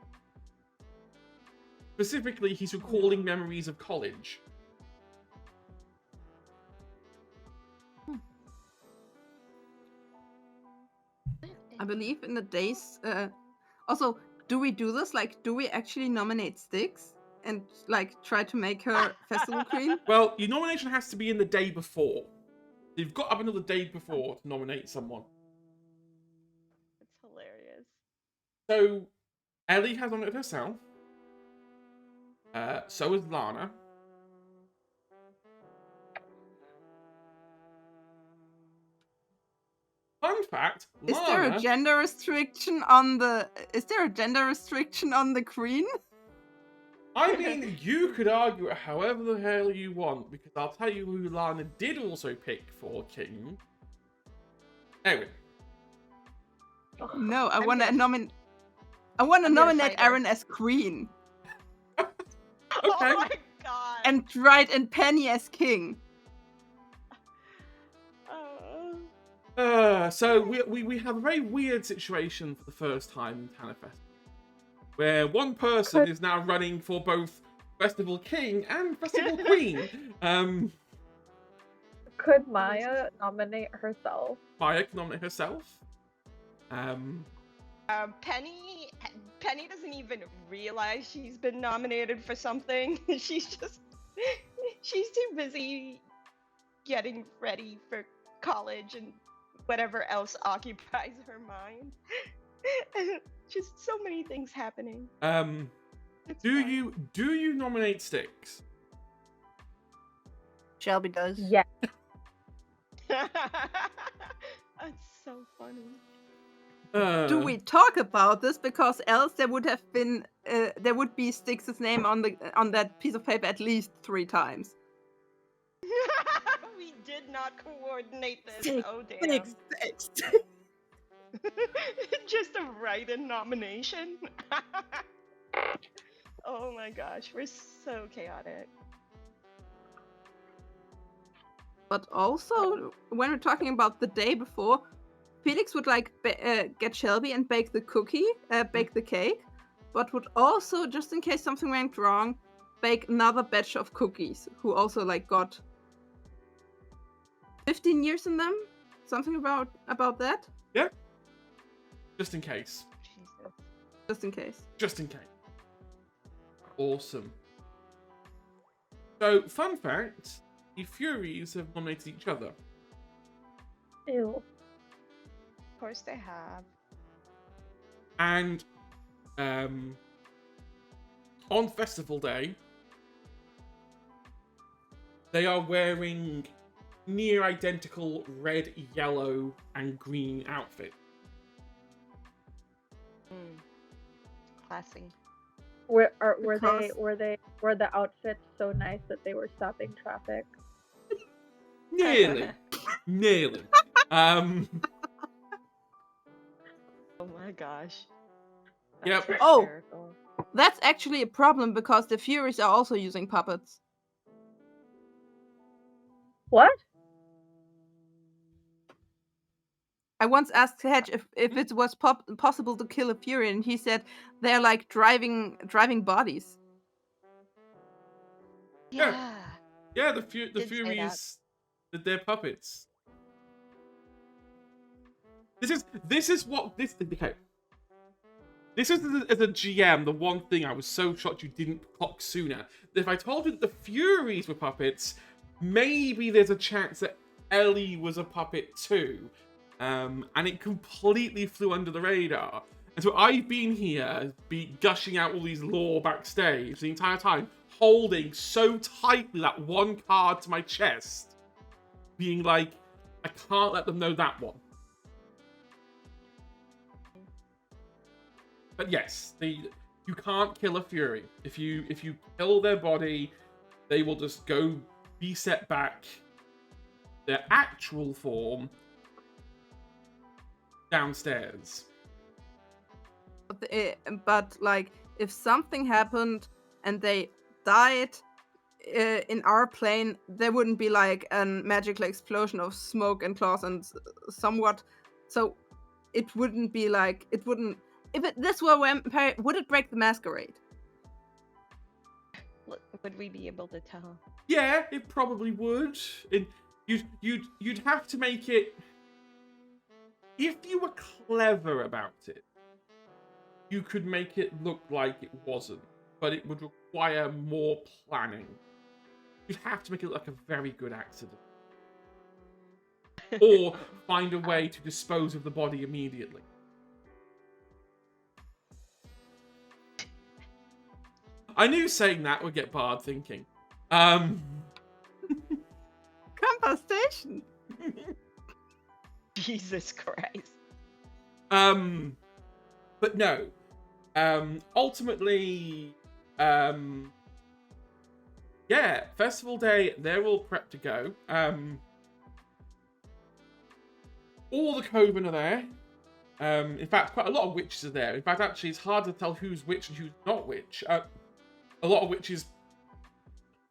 Specifically, he's recalling memories of college. I believe in the days. Also, do we do this? Like, do we actually nominate Styx and like try to make her festival queen? Well, your nomination has to be in the day before. You've got up until the day before to nominate someone. It's hilarious. So, Ellie has nominated herself. So has Lana. Fun fact, Is there a gender restriction on the? Is there a gender restriction on the queen? I mean, you could argue it however the hell you want, because I'll tell you who Lana did also pick for king. Anyway. No, I want to gonna- nominate. I want to I'm gonna nominate fight her. Aaron as queen Oh Okay. my god. and Wright and Penny as king. So we have a very weird situation for the first time in Tanafest, where one person is now running for both Festival King and Festival Queen. Could Maya nominate herself? Maya can nominate herself. Penny doesn't even realize she's been nominated for something. she's too busy getting ready for college and whatever else occupies her mind. Just so many things happening. It's Do fine. you nominate Styx? Shelby does. Yeah. That's so funny. Do we talk about this? Because else there would have been there would be Styx's name on that piece of paper at least 3 times. We did not coordinate this. Styx, Oh damn. Styx. Just a write-in nomination. Oh my gosh, we're so chaotic. But also, when we're talking about the day before, Felix would like get Shelby and bake the cake, but would also, just in case something went wrong, bake another batch of cookies. Who also like got 15 years in them, something about that. Yeah. Just in case. Jesus. Just in case. Just in case. Awesome. So, fun fact, the Furies have nominated each other. Ew. Of course they have. And on festival day, they are wearing near identical red, yellow, and green outfits. Classy. Were Because- the outfits so nice that they were stopping traffic? Nearly. Nearly. Oh my gosh. Yep. That's Oh. hysterical. That's actually a problem because the Furies are also using puppets. What? I once asked Hedge if it was possible to kill a Fury, and he said they're like driving bodies. Yeah. Yeah, the Did say that. Furies, they're puppets. This is what this okay. This is as a GM the one thing I was so shocked you didn't clock sooner. If I told you that the Furies were puppets, maybe there's a chance that Ellie was a puppet too. And it completely flew under the radar. And so I've been here, gushing out all these lore backstage the entire time, holding so tightly that one card to my chest, being like, I can't let them know that one. But yes, you can't kill a Fury. If you kill their body, they will just go be set back their actual form downstairs. But like if something happened and they died in our plane, there wouldn't be like a magical explosion of smoke and claws and somewhat. So it wouldn't be like, it wouldn't. If this were vampire, would it break the masquerade? Would we be able to tell? Yeah, it probably would. You'd have to make it. If you were clever about it, you could make it look like it wasn't, but it would require more planning. You'd have to make it look like a very good accident. Or find a way to dispose of the body immediately. I knew saying that would get Bard thinking. Compensation. Jesus Christ. But no. Ultimately, yeah, festival day, they're all prepped to go. All the Coven are there. In fact, quite a lot of witches are there. In fact, actually, it's hard to tell who's witch and who's not witch. A lot of witches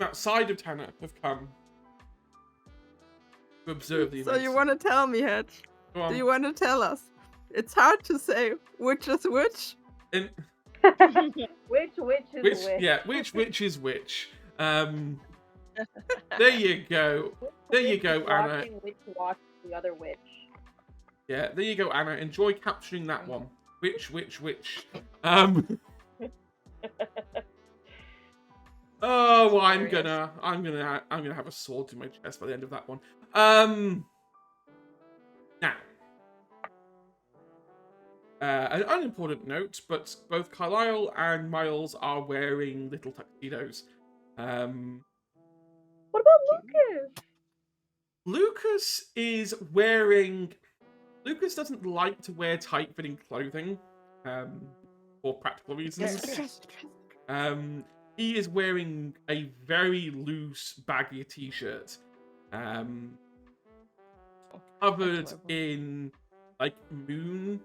outside of Tanner have come to observe the events. So you want to tell me, Hedge? Go on. Do you want to tell us? It's hard to say which is which. And Which is which? yeah, which is which. There you go. There you go, Anna. Which watched the other witch. Yeah, there you go, Anna. Enjoy capturing that one. Which. Oh, well, I'm gonna have a sword to my chest by the end of that one. Now, an unimportant note, but both Carlisle and Miles are wearing little tuxedos. What about Lucas? Lucas is wearing. Lucas doesn't like to wear tight-fitting clothing, for practical reasons. He is wearing a very loose, baggy t-shirt, covered in like moon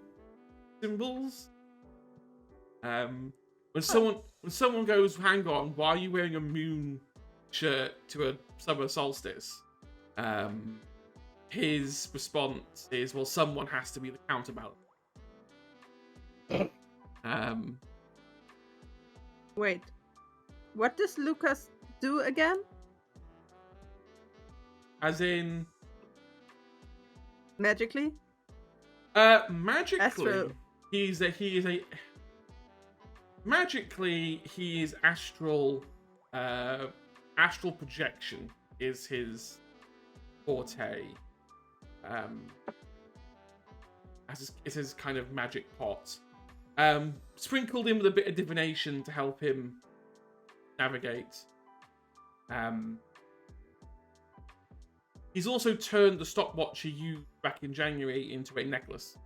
symbols. When someone goes, "Hang on, why are you wearing a moon shirt to a summer solstice?" His response is, "Well, someone has to be the counterbalance." Wait, what does Lucas do again? As in, Magically? magically, Astral. he is astral. Astral projection is his forte. It's his kind of magic pot. Sprinkled in with a bit of divination to help him navigate. He's also turned the stopwatch he used back in January into a necklace.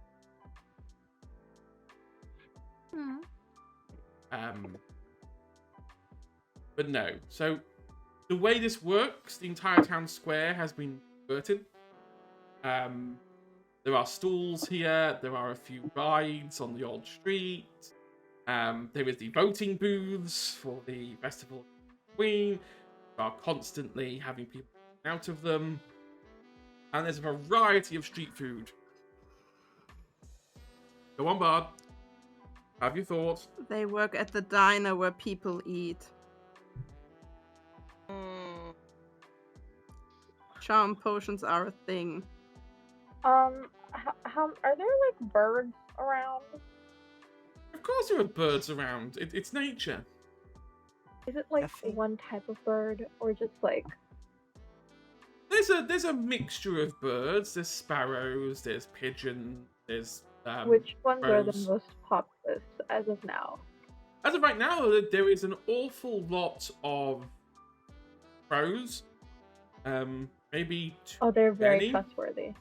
But no. So the way this works, the entire town square has been converted. There are stalls here. There are a few rides on the old street. There is the voting booths for the Festival of the Queen. We are constantly having people out of them. And there's a variety of street food. Go on, Bard. Have your thoughts. They work at the diner where people eat. Charm potions are a thing. How are there like birds around? Of course there are birds around. It's nature. Is it like Effie. one type of bird or just like? There's a mixture of birds. There's sparrows. There's pigeons. There's Which ones are the crows. most populous as of now? As of right now, there is an awful lot of crows. Maybe too Oh, they're very many. trustworthy.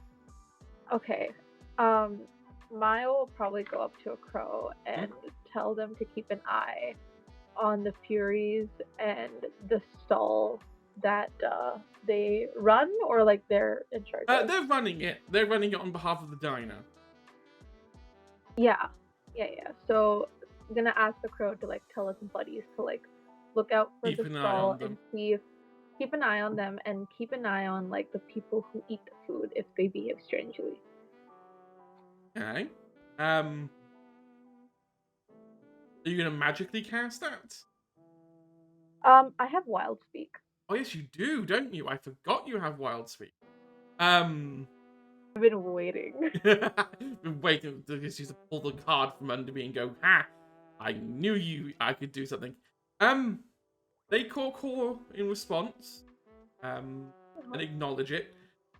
Okay. Maya will probably go up to a crow and tell them to keep an eye on the Furies and the stall that they run, or like they're in charge of. They're running it. They're running it on behalf of the diner. Yeah. So gonna ask the crow to like tell its buddies to like look out for Keep the an eye stall on them. and see if keep an eye on them and keep an eye on like the people who eat the food if they behave strangely. Okay. Are you gonna magically cast that? I have wild speak. Oh yes, you do, don't you? I forgot you have wild speak. I've been waiting. Been waiting to just use to pull the card from under me and go, ha! I knew I could do something. They call in response, and acknowledge it.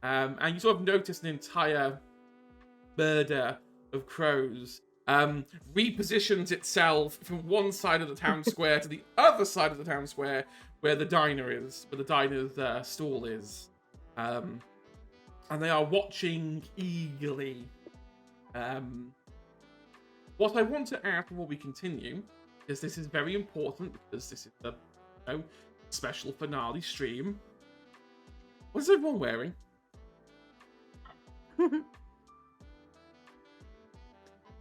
And you sort of notice an entire murder of crows repositions itself from one side of the town square to the other side of the town square where the diner is, where the diner's stall is. And they are watching eagerly. What I want to add before we continue, because this is very important, because this is the special finale stream. What is everyone wearing?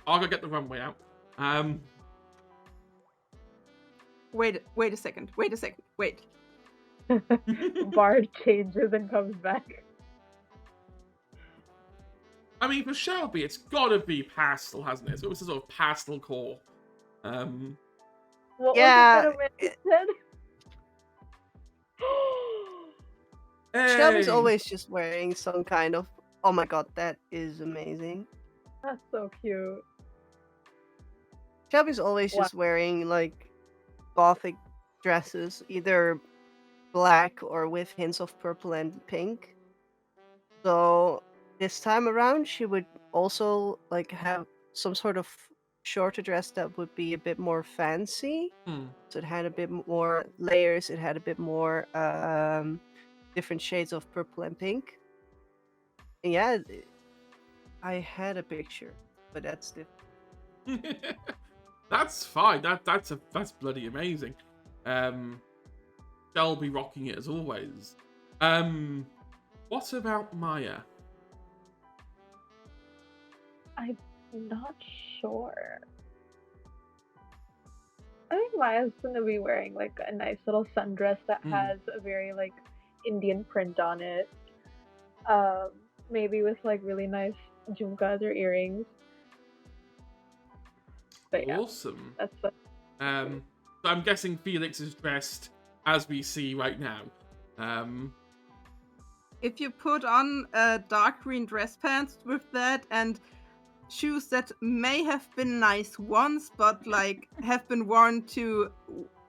I'll go get the runway out. Wait a second. Wait. Bard changes and comes back. I mean, for Shelby, it's gotta be pastel, hasn't it? So it's a sort of pastel core. What Yeah, was it that Amanda said? Shelby's Hey! always just wearing some kind of. Oh my god, that is amazing. That's so cute. Shelby's always Wow. just wearing like gothic dresses, either black or with hints of purple and pink. So this time around, she would also like have some sort of shorter dress that would be a bit more fancy. So it had a bit more layers. It had a bit more different shades of purple and pink. And yeah, I had a picture, but that's different. That's fine. That's bloody amazing. Shelby rocking it as always. What about Maya? I'm not sure. I think Maya's gonna be wearing like a nice little sundress that has a very like Indian print on it. Maybe with like really nice jhumkas or earrings. But yeah, Awesome. that's So I'm guessing Felix is dressed as we see right now. If you put on dark green dress pants with that and shoes that may have been nice once, but like have been worn to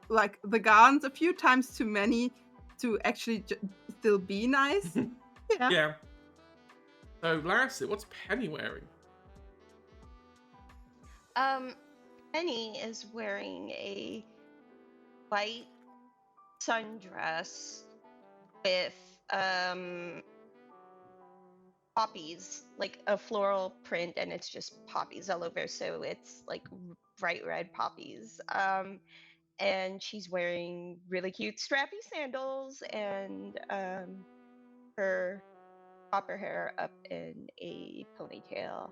like the gardens a few times too many to actually still be nice. Yeah. Yeah. So lastly, what's Penny wearing? Penny is wearing a white sundress with poppies, like a floral print, and it's just poppies all over, so it's like bright red poppies. And she's wearing really cute strappy sandals and her copper hair up in a ponytail.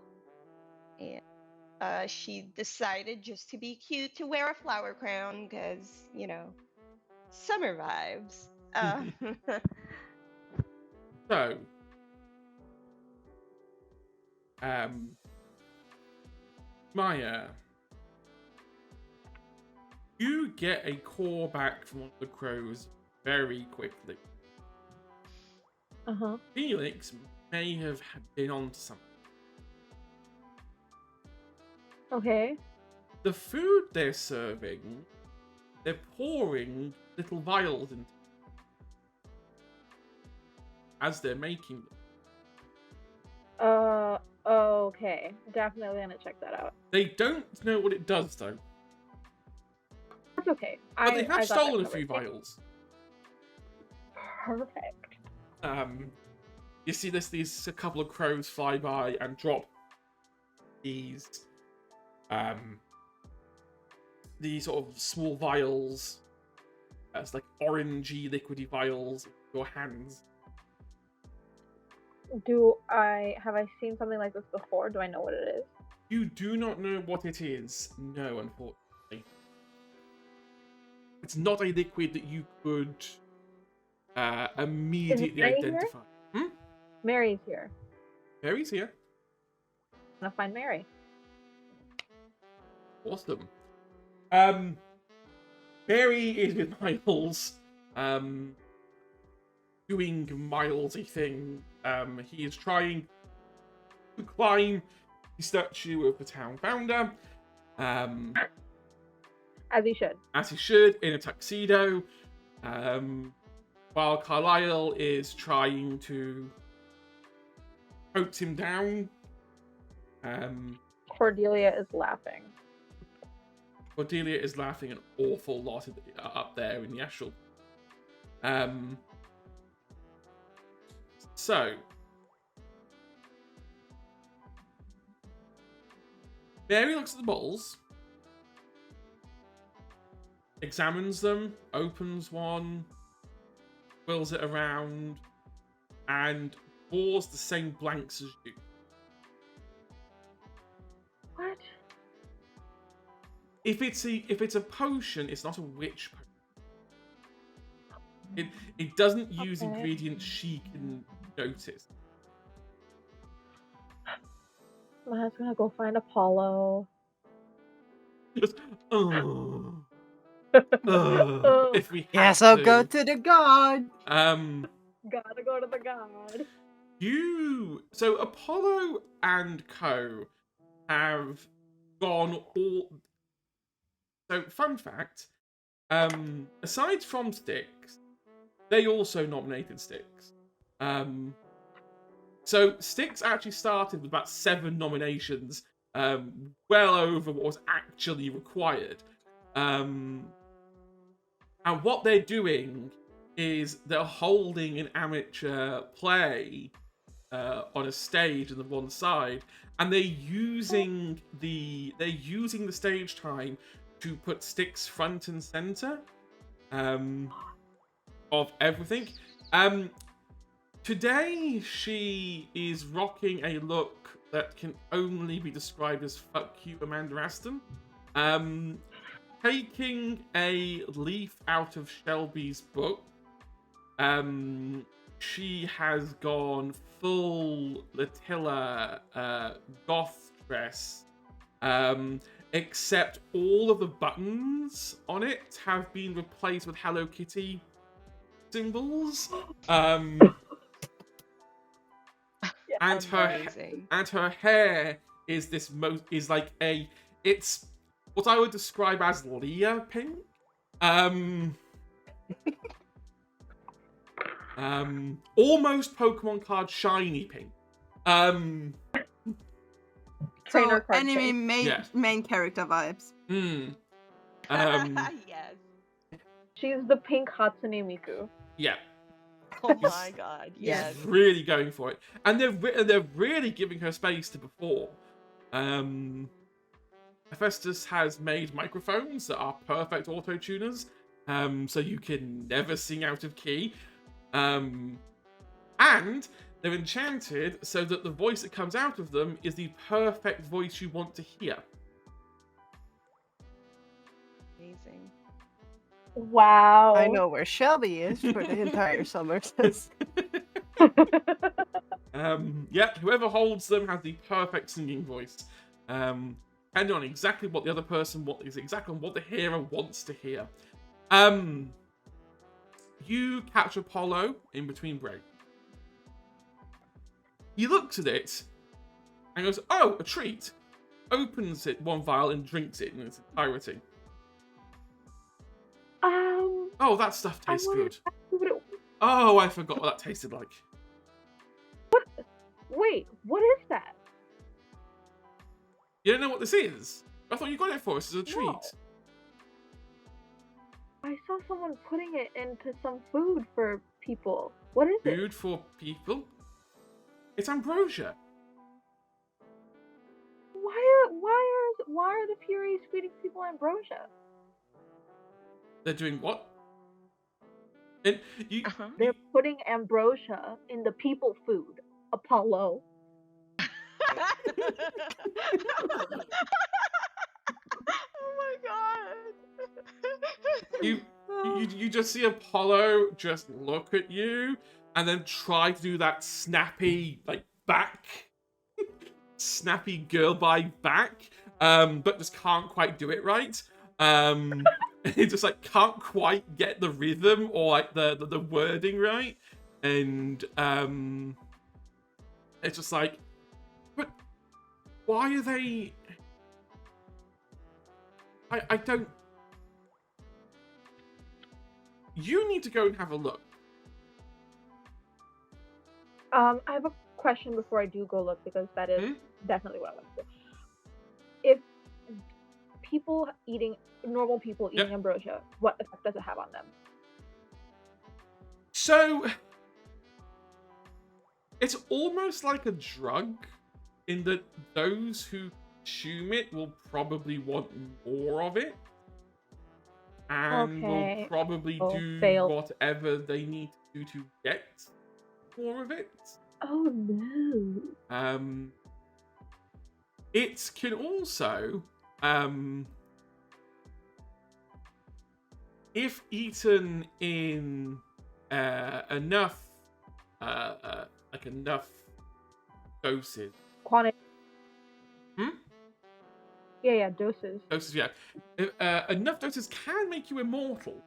And she decided just to be cute to wear a flower crown because, summer vibes. So, Maya, you get a call back from one of the crows very quickly. Felix may have been onto something. Okay. The food they're serving, they're pouring little vials into as they're making them. Okay. Definitely gonna check that out. They don't know what it does, though. That's okay. But they I have got that stolen a covered. few vials. Perfect. You see a couple of crows fly by and drop these sort of small vials. It's like orangey, liquidy vials in your hands. Have I seen something like this before? Do I know what it is? You do not know what it is. No, unfortunately. it's not a liquid that you could immediately Mary here? identify. Mary's here. Mary's here. I'm gonna find Mary. Awesome. Mary is with Miles, doing Milesy thing. He is trying to climb the statue of the town founder, As he should. as he should, in a tuxedo, while Carlisle is trying to coax him down. Cordelia is laughing. Cordelia is laughing an awful lot up there in the astral. So, Mary looks at the bottles, examines them, opens one, whirls it around, and pours the same blanks as you. What? If it's a potion, it's not a witch potion. It doesn't use Okay. ingredients she can notice. Matt's gonna go find Apollo. Just, if we Yes, have I'll go to the god. Gotta go to the god. So Apollo and co have gone all. So fun fact, aside from Styx, they also nominated Styx. So Styx actually started with about 7 nominations, well over what was actually required. And what they're doing is they're holding an amateur play on a stage on the one side, and they're using the stage time to put Styx front and center of everything. Today she is rocking a look that can only be described as "fuck you, Amanda Aston." Taking a leaf out of Shelby's book, she has gone full Latilla goth dress, except all of the buttons on it have been replaced with Hello Kitty symbols. And her hair is it's what I would describe as Leah pink. Almost Pokemon card shiny pink. Trainer So card anime shape. main character vibes. Yes. She's the pink Hatsune Miku. Yeah. Oh my god. Yes. She's really going for it, and they're really giving her space to perform. Hephaestus has made microphones that are perfect auto tuners, so you can never sing out of key. And they're enchanted so that the voice that comes out of them is the perfect voice you want to hear. Amazing. Wow. I know where Shelby is for the entire summer. Yeah, whoever holds them has the perfect singing voice. Depending on exactly what the other person exactly what the hearer wants to hear. You catch Apollo in between break. He looks at it and goes, "Oh, a treat." Opens it one vial and drinks it in its entirety. Oh, that stuff tastes good. Oh, I forgot what that tasted like. Wait, what is that? You don't know what this is? I thought you got it for us as a treat. No. I saw someone putting it into some food for people. What is it? Food for people? It's ambrosia. Why are the Furies feeding people ambrosia? They're doing what? And They're putting ambrosia in the people food. Apollo. Oh my god. you just see Apollo just look at you and then try to do that snappy like back, snappy girl bye back, but just can't quite do it right. It just like can't quite get the rhythm or like the wording right, and it's just like, but why are they? I don't. You need to go and have a look. I have a question before I do go look, because that is definitely what I want to do. If normal people eating ambrosia, what effect does it have on them? So, it's almost like a drug, in that those who consume it will probably want more of it, and will probably do whatever they need to do to get more of it. Oh no. It can also, if eaten in enough doses. Quantity. Yeah, doses. Doses, yeah. Enough doses can make you immortal.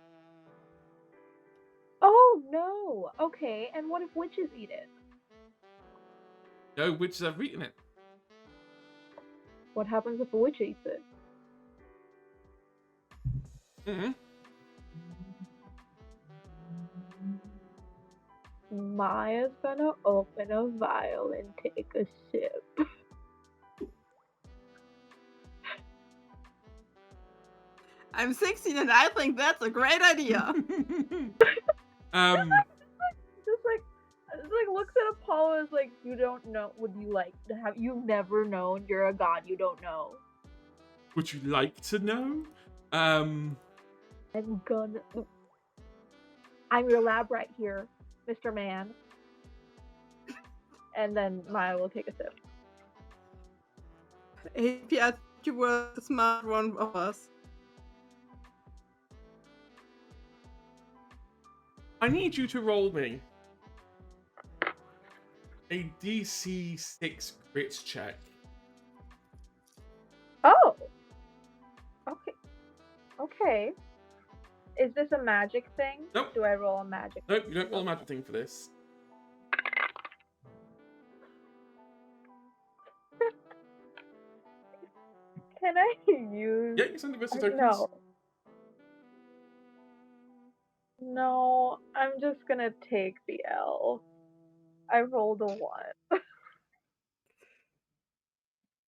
Oh no. Okay, and what if witches eat it? No witches have eaten it. What happens if a witch eats it? Maya's gonna open a vial and take a sip. I'm 16 and I think that's a great idea. Just like looks at Apollo as like, you don't know. Would you like to have? You've never known. You're a god. You don't know. Would you like to know? I'm your lab right here, Mr. Man. And then Maya will take a sip. AP, I think you were the smart one of us. I need you to roll me a DC 6 grits check. Oh. Okay. Is this a magic thing? Nope. Do I roll a magic? Nope, you don't roll a magic thing for this. Can I use? Yeah, you send the rest of tokens. No, I'm just gonna take the L. I rolled a 1.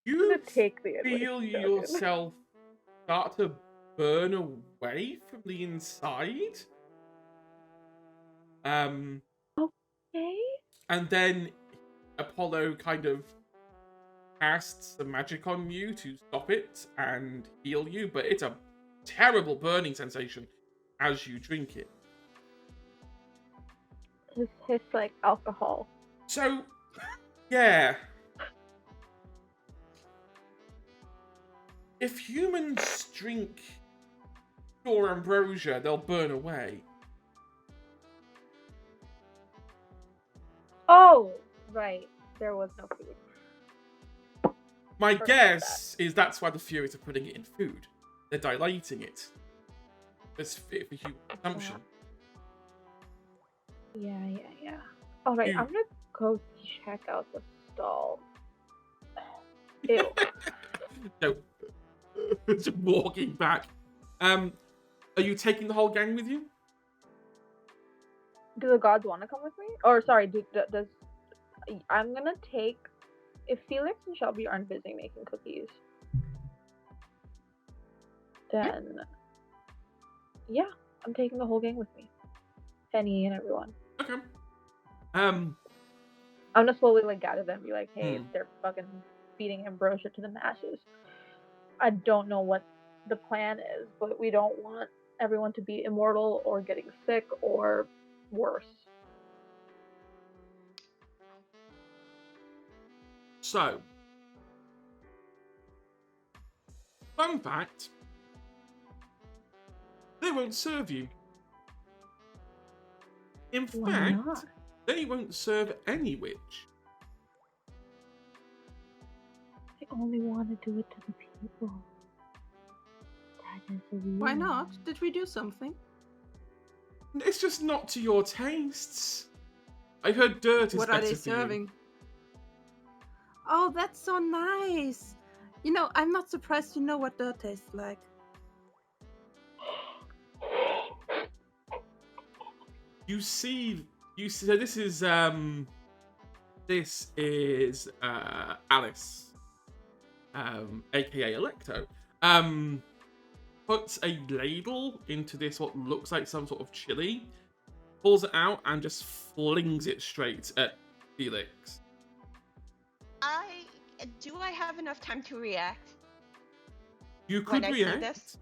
You take the feel yourself start to burn away from the inside. Okay. And then Apollo kind of casts the magic on you to stop it and heal you, but it's a terrible burning sensation as you drink it. It's like alcohol. So, yeah. If humans drink pure ambrosia, they'll burn away. Oh, right. There was no food. My guess is that's why the Furies are putting it in food. They're dilating it. It's fit for human consumption. Yeah. Alright, I'm gonna go check out the stall. Ew. No. Just walking back. Are you taking the whole gang with you? Do the gods want to come with me? Or sorry, does I'm gonna take, if Felix and Shelby aren't busy making cookies, then yeah, I'm taking the whole gang with me. Penny and everyone. Okay. I'm gonna slowly like gather them, be like, hey, they're fucking feeding ambrosia to the masses. I don't know what the plan is, but we don't want everyone to be immortal or getting sick or worse. So, fun fact, they won't serve you. In Why fact, not? they won't serve any witch. I only want to do it to the people. That is the reason. Why not? Did we do something? It's just not to your tastes. I heard dirt is What better are they for you. serving? Oh, that's so nice. You know, I'm not surprised you know what dirt tastes like. You see, so this is Alice, aka Electo, puts a ladle into this what looks like some sort of chili, pulls it out and just flings it straight at Felix. Do I have enough time to react You could when I see react. this?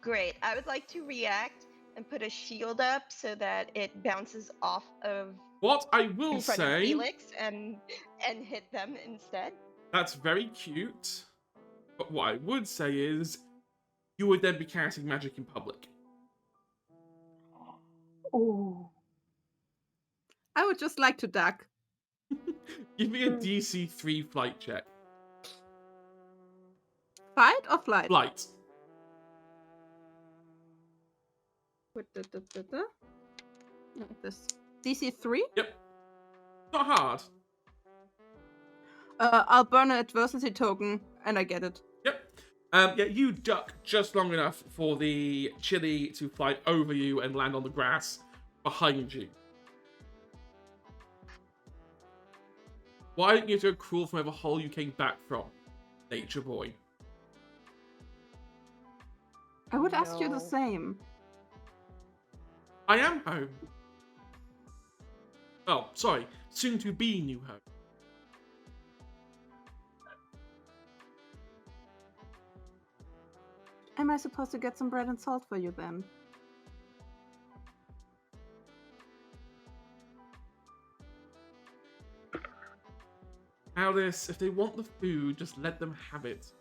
Great. I would like to react and put a shield up so that it bounces off of What I will in front of say, Felix and hit them instead. that's very cute. But what I would say is, you would then be casting magic in public. Oh. I would just like to duck. Give me a DC 3 flight check. Fight or flight? Flight. This DC 3? Yep. Not hard. I'll burn an adversity token and I get it. Yep. Yeah, you duck just long enough for the chili to fly over you and land on the grass behind you. Why didn't you go crawl from whatever hole you came back from, nature boy? I would ask you the No. same. I am home. Oh, sorry. Soon to be new home. Am I supposed to get some bread and salt for you then? Alice, if they want the food, just let them have it.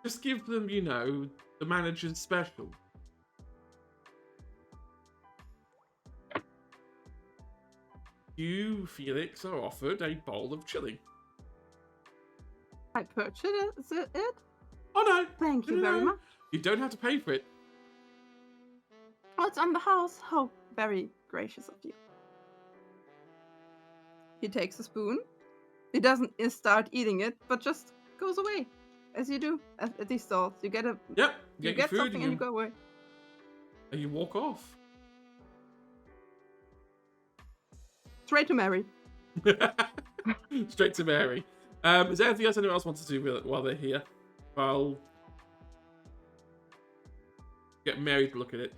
Just give them, you know, the manager's special. You, Felix, are offered a bowl of chili. I purchased it? Is it? Oh no! Thank you No, very no. much. You don't have to pay for it. Oh, it's on the house. How very gracious of you. He takes a spoon. He doesn't start eating it, but just goes away. As you do at these stalls. You get a Yep, you your get food something and you go away. and you walk off. Straight to Mary. Straight to Mary. Is there anything else anyone else wants to do with it while they're here? I'll get Mary to look at it.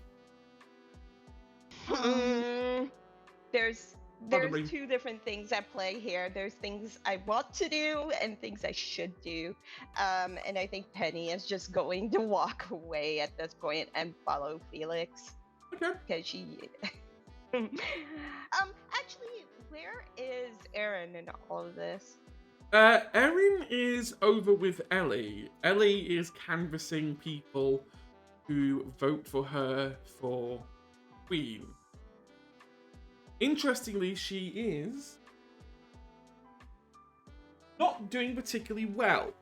There's Pardon me. two different things at play here. There's things I want to do and things I should do. And I think Penny is just going to walk away at this point and follow Felix. Okay. Because she actually, where is Aaron in all of this? Erin is over with Ellie. Ellie is canvassing people who vote for her for Queen. Interestingly, she is not doing particularly well.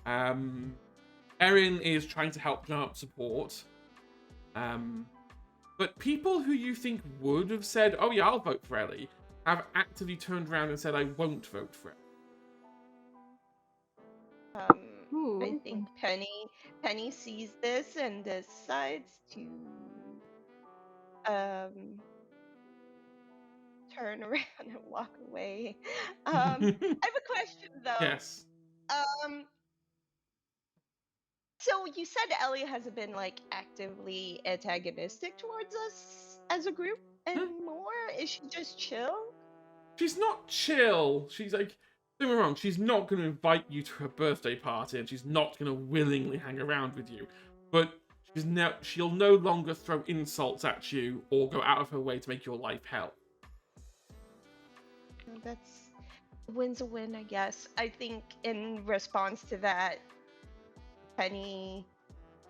Erin is trying to help drum up support. But people who you think would have said, oh yeah, I'll vote for Ellie, have actively turned around and said, I won't vote for it. Ooh. I think Penny sees this and decides to turn around and walk away. I have a question though. Yes. So you said Ellie hasn't been like actively antagonistic towards us as a group anymore? Is she just chill? She's not chill. She's like, don't get me wrong, she's not going to invite you to her birthday party and she's not going to willingly hang around with you. But she'll no longer throw insults at you or go out of her way to make your life hell. That's a win's a win, I guess. I think in response to that, Penny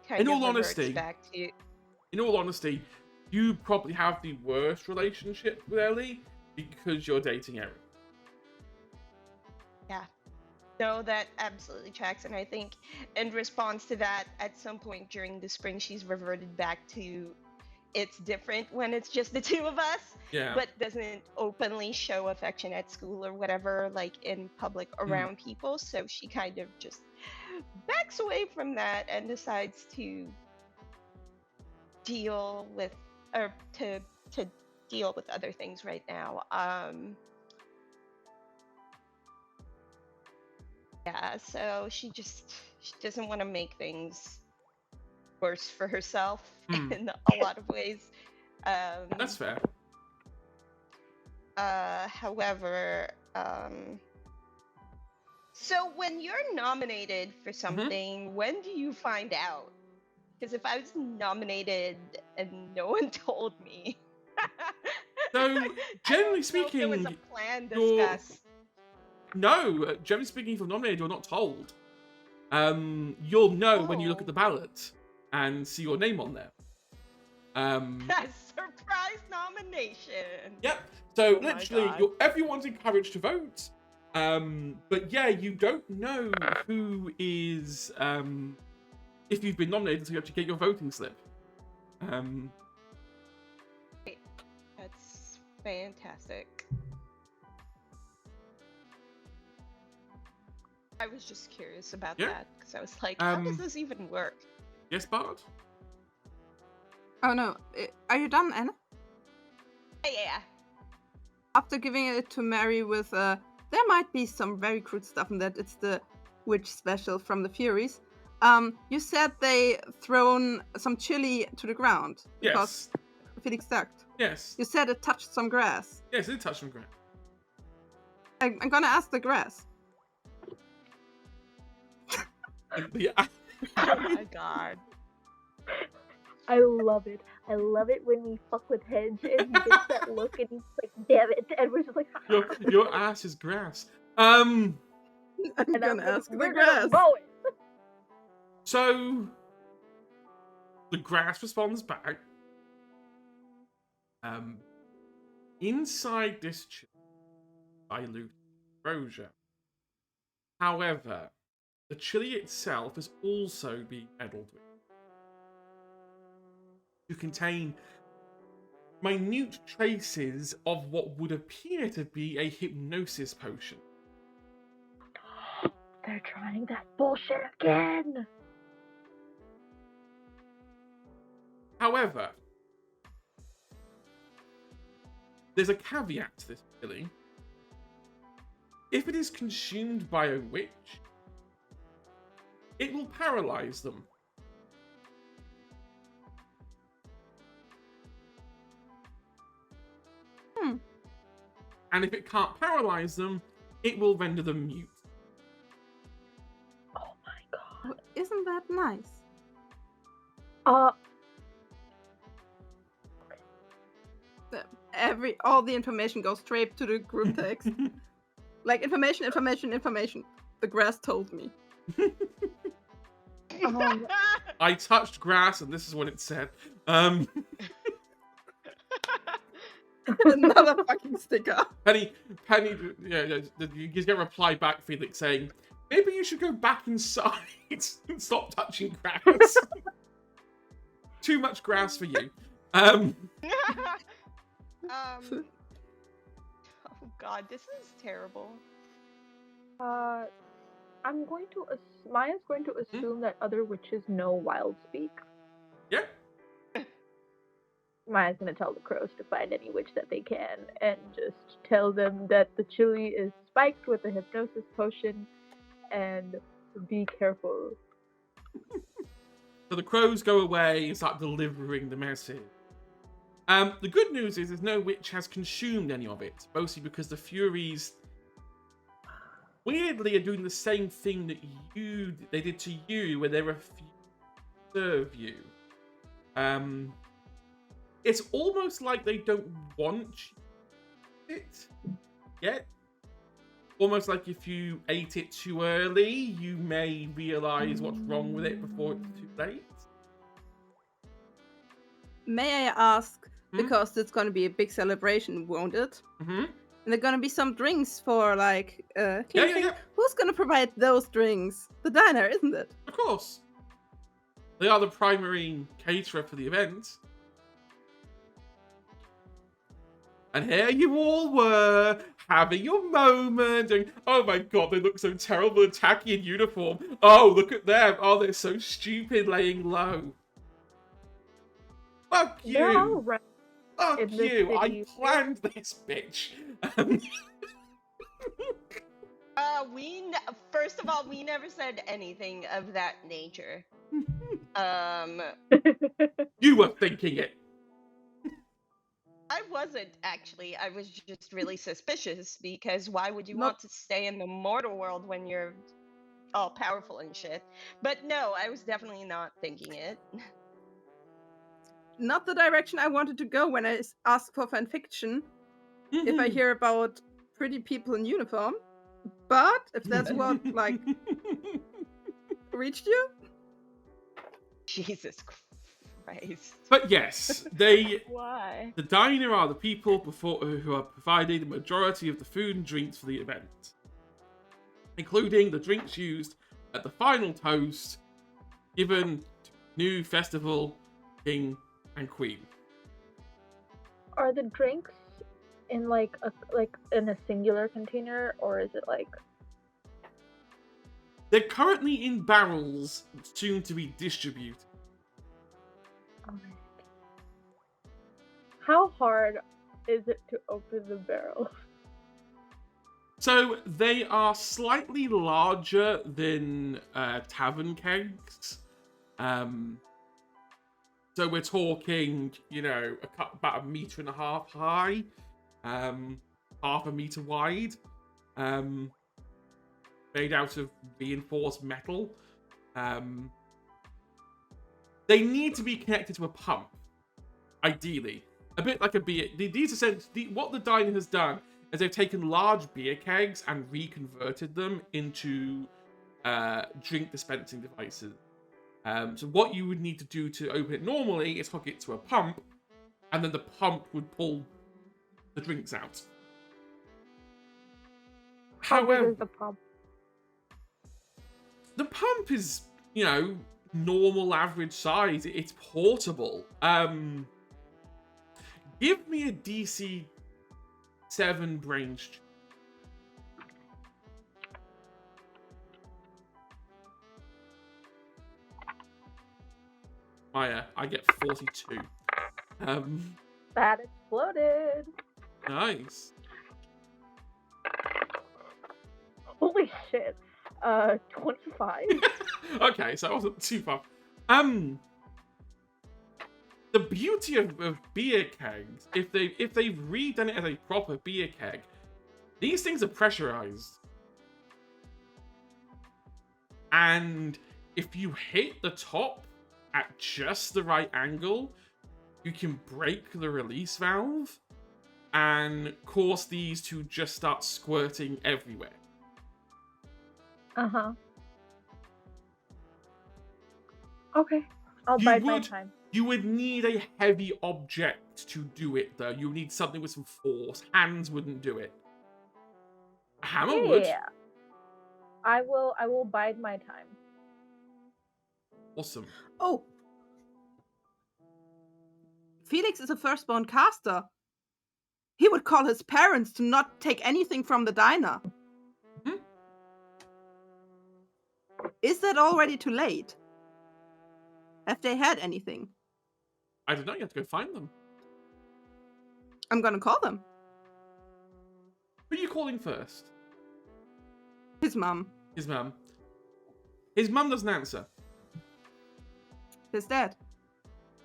kind In of all reverts honesty, back to. in all honesty, you probably have the worst relationship with Ellie because you're dating Eric. Yeah. No, that absolutely tracks. And I think in response to that, at some point during the spring, she's reverted back to it's different when it's just the two of us, Yeah. but doesn't openly show affection at school or whatever, like in public around people. So she kind of just backs away from that and decides to deal with, or to deal with other things right now. Yeah, so she doesn't want to make things worse for herself in a lot of ways. That's fair. However, so when you're nominated for something, when do you find out? Because if I was nominated and no one told me, So, generally I don't know if there was speaking, a plan you're- discussed. No, generally speaking, if you're nominated, you're not told. You'll know when you look at the ballot and see your name on there. Surprise nomination. Yep. So Oh my literally, God. everyone's encouraged to vote. But yeah, you don't know who is if you've been nominated until you actually get your voting slip. That's fantastic. I was just curious about that because I was like, how does this even work? Yes, Bart? Oh no, are you done, Anna? Yeah. After giving it to Mary with there might be some very crude stuff in that. It's the witch special from the Furies. You said they thrown some chili to the ground because Felix ducked. Yes. You said it touched some grass. Yes, it touched some grass. I'm gonna ask the grass. Yeah. Oh my God. I love it. I love it when we fuck with Hedge and he gets that look and he's like, damn it. And we're just like, Your ass is grass. I'm and gonna ask the we're grass. gonna mow it. So the grass responds back. Inside this dilute ambrosia. However, the chili itself is also being meddled with to contain minute traces of what would appear to be a hypnosis potion. They're trying that bullshit again. However, there's a caveat to this chili. If it is consumed by a witch, it will paralyze them. And if it can't paralyze them, it will render them mute. Oh my God. Isn't that nice? All the information goes straight to the group text. Like information. The grass told me. I touched grass, and this is what it said. Another fucking sticker. Penny, you get a reply back, Felix, saying, maybe you should go back inside and stop touching grass. Too much grass for you. Oh God, this is terrible. I'm going to Maya's going to assume that other witches know wild speak. Yeah. Maya's going to tell the crows to find any witch that they can and just tell them that the chili is spiked with a hypnosis potion and be careful. So the crows go away and start delivering the message. The good news is no witch has consumed any of it, mostly because the Furies weirdly are doing the same thing that they did to you, where they refuse to serve you. It's almost like they don't want it yet. almost like if you ate it too early, you may realize what's wrong with it before it's too late. May I ask, Hmm? because it's going to be a big celebration, won't it? Mm-hmm. And there are going to be some drinks for, like, Yeah. Who's going to provide those drinks? The diner, isn't it? Of course. They are the primary caterer for the event. And here you all were, having your moment, and oh my god, they look so terrible and tacky in uniform. Oh, look at them. Oh, they're so stupid laying low. Fuck you. They're all right. Fuck in this you. I city. planned this, bitch. First of all, we never said anything of that nature. You were thinking it. I wasn't actually. I was just really suspicious because why would you Not- want to stay in the mortal world when you're all powerful and shit? But no, I was definitely not thinking it. Not the direction I wanted to go when I asked for fanfiction, if I hear about pretty people in uniform. But if that's what, like, reached you? Jesus Christ. But yes, Why? the diner are the people who are providing the majority of the food and drinks for the event, including the drinks used at the final toast given to new festival king and queen. Are the drinks in like in a singular container, or is it like? They're currently in barrels, soon to be distributed. Alright. How hard is it to open the barrel? So they are slightly larger than tavern kegs. So we're talking, about 1.5 meters high, half a meter wide, made out of reinforced metal. They need to be connected to a pump, ideally. A bit like a beer. What the diner has done is they've taken large beer kegs and reconverted them into drink dispensing devices. So what you would need to do to open it normally is hook it to a pump, and then the pump would pull the drinks out. How big However, is the pump? the pump is, normal average size. It's portable. Give me a DC 7 brains. I get 42. That exploded. Nice. Holy shit. 25. Okay, so I wasn't too far. The beauty of beer kegs, if they've redone it as a proper beer keg, these things are pressurized. And if you hit the top at just the right angle, you can break the release valve and cause these to just start squirting everywhere. Uh-huh. Okay. I'll You bide my would- time. You would need a heavy object to do it, though. You would need something with some force. Hands wouldn't do it. A hammer would. Yeah. I will bide my time. Awesome. Oh. Felix is a firstborn caster. He would call his parents to not take anything from the diner. Hmm? Is that already too late? Have they had anything? I don't know. You have to go find them. I'm gonna call them. Who are you calling first? His mom. His mum. His mum doesn't answer. His dad.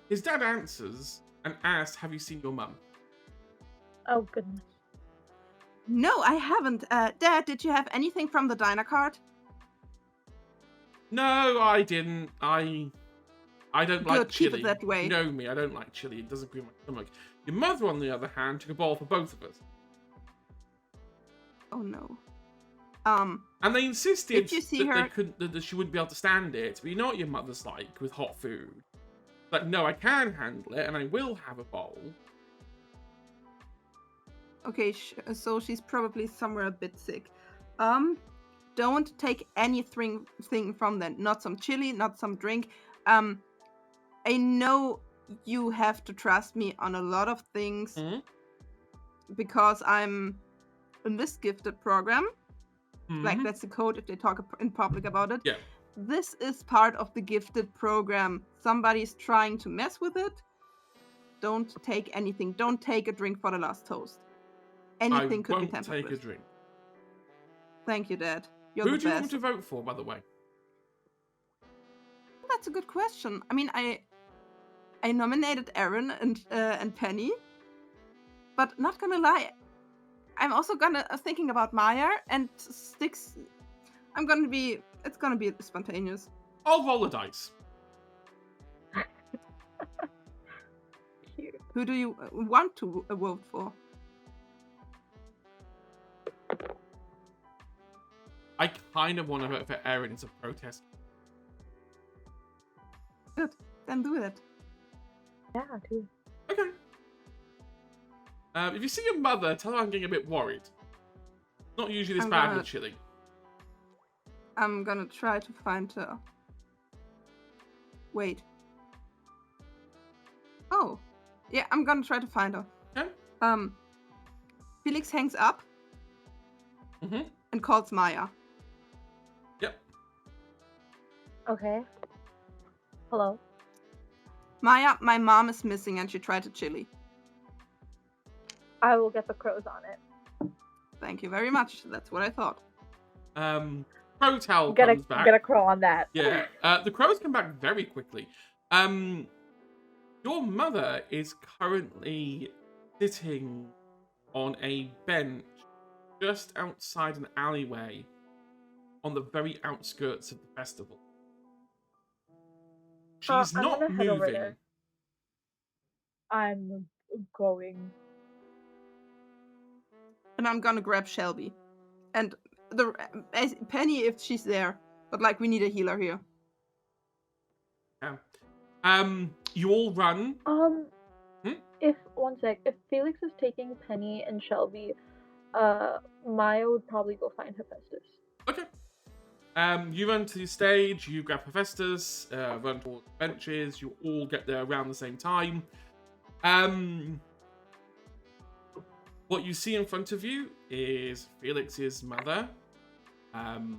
His dad answers and asks, "Have you seen your mum?" Oh goodness. No, I haven't. Dad, did you have anything from the diner cart? No, I didn't. I don't like Good, keep chili. it that way. You know me. I don't like chili. It doesn't agree with my stomach. Your mother, on the other hand, took a bowl for both of us. Oh no. And they insisted If you see that her- they couldn't, that she wouldn't be able to stand it. But you know what your mother's like with hot food. Like, no, I can handle it, and I will have a bowl. Okay, so she's probably somewhere a bit sick. Don't take anything from them. Not some chili, not some drink. I know you have to trust me on a lot of things because I'm in this gifted program. Like, that's the code if they talk in public about it. Yeah. This is part of the gifted program. Somebody's trying to mess with it. Don't take anything. Don't take a drink for the last toast. Anything could be I won't tampered take with. a drink. Thank you, Dad. You're Who the do you want best. me to vote for, by the way? That's a good question. I mean, I nominated Aaron and Penny, but not gonna lie, I'm also thinking about Maya and Styx. It's gonna be spontaneous. I'll roll the dice. Cute. Who do you want to vote for? I kind of want to vote for Aaron as a protest. Good, then do it. Yeah, dude. Okay. If you see your mother, tell her I'm getting a bit worried. Not usually this I'm bad gonna- with chili. I'm gonna try to find her. Wait. Oh, yeah, I'm gonna try to find her. Okay. Felix hangs up Mm-hmm. and calls Maya. Yep. Okay. Hello. Maya, my mom is missing and she tried to chili. I will get the crows on it. Thank you very much. That's what I thought. Crow Get comes back. a crow on that. Yeah. The crows come back very quickly. Your mother is currently sitting on a bench just outside an alleyway on the very outskirts of the festival. She's I'm not gonna head over moving. there. I'm going. And I'm gonna grab Shelby. And Penny if she's there. But like, we need a healer here. Yeah. You all run. If if Felix is taking Penny and Shelby, Maya would probably go find Hephaestus. Okay. You run to the stage, you grab Hephaestus, run towards the benches, you all get there around the same time. What you see in front of you is Felix's mother, 100%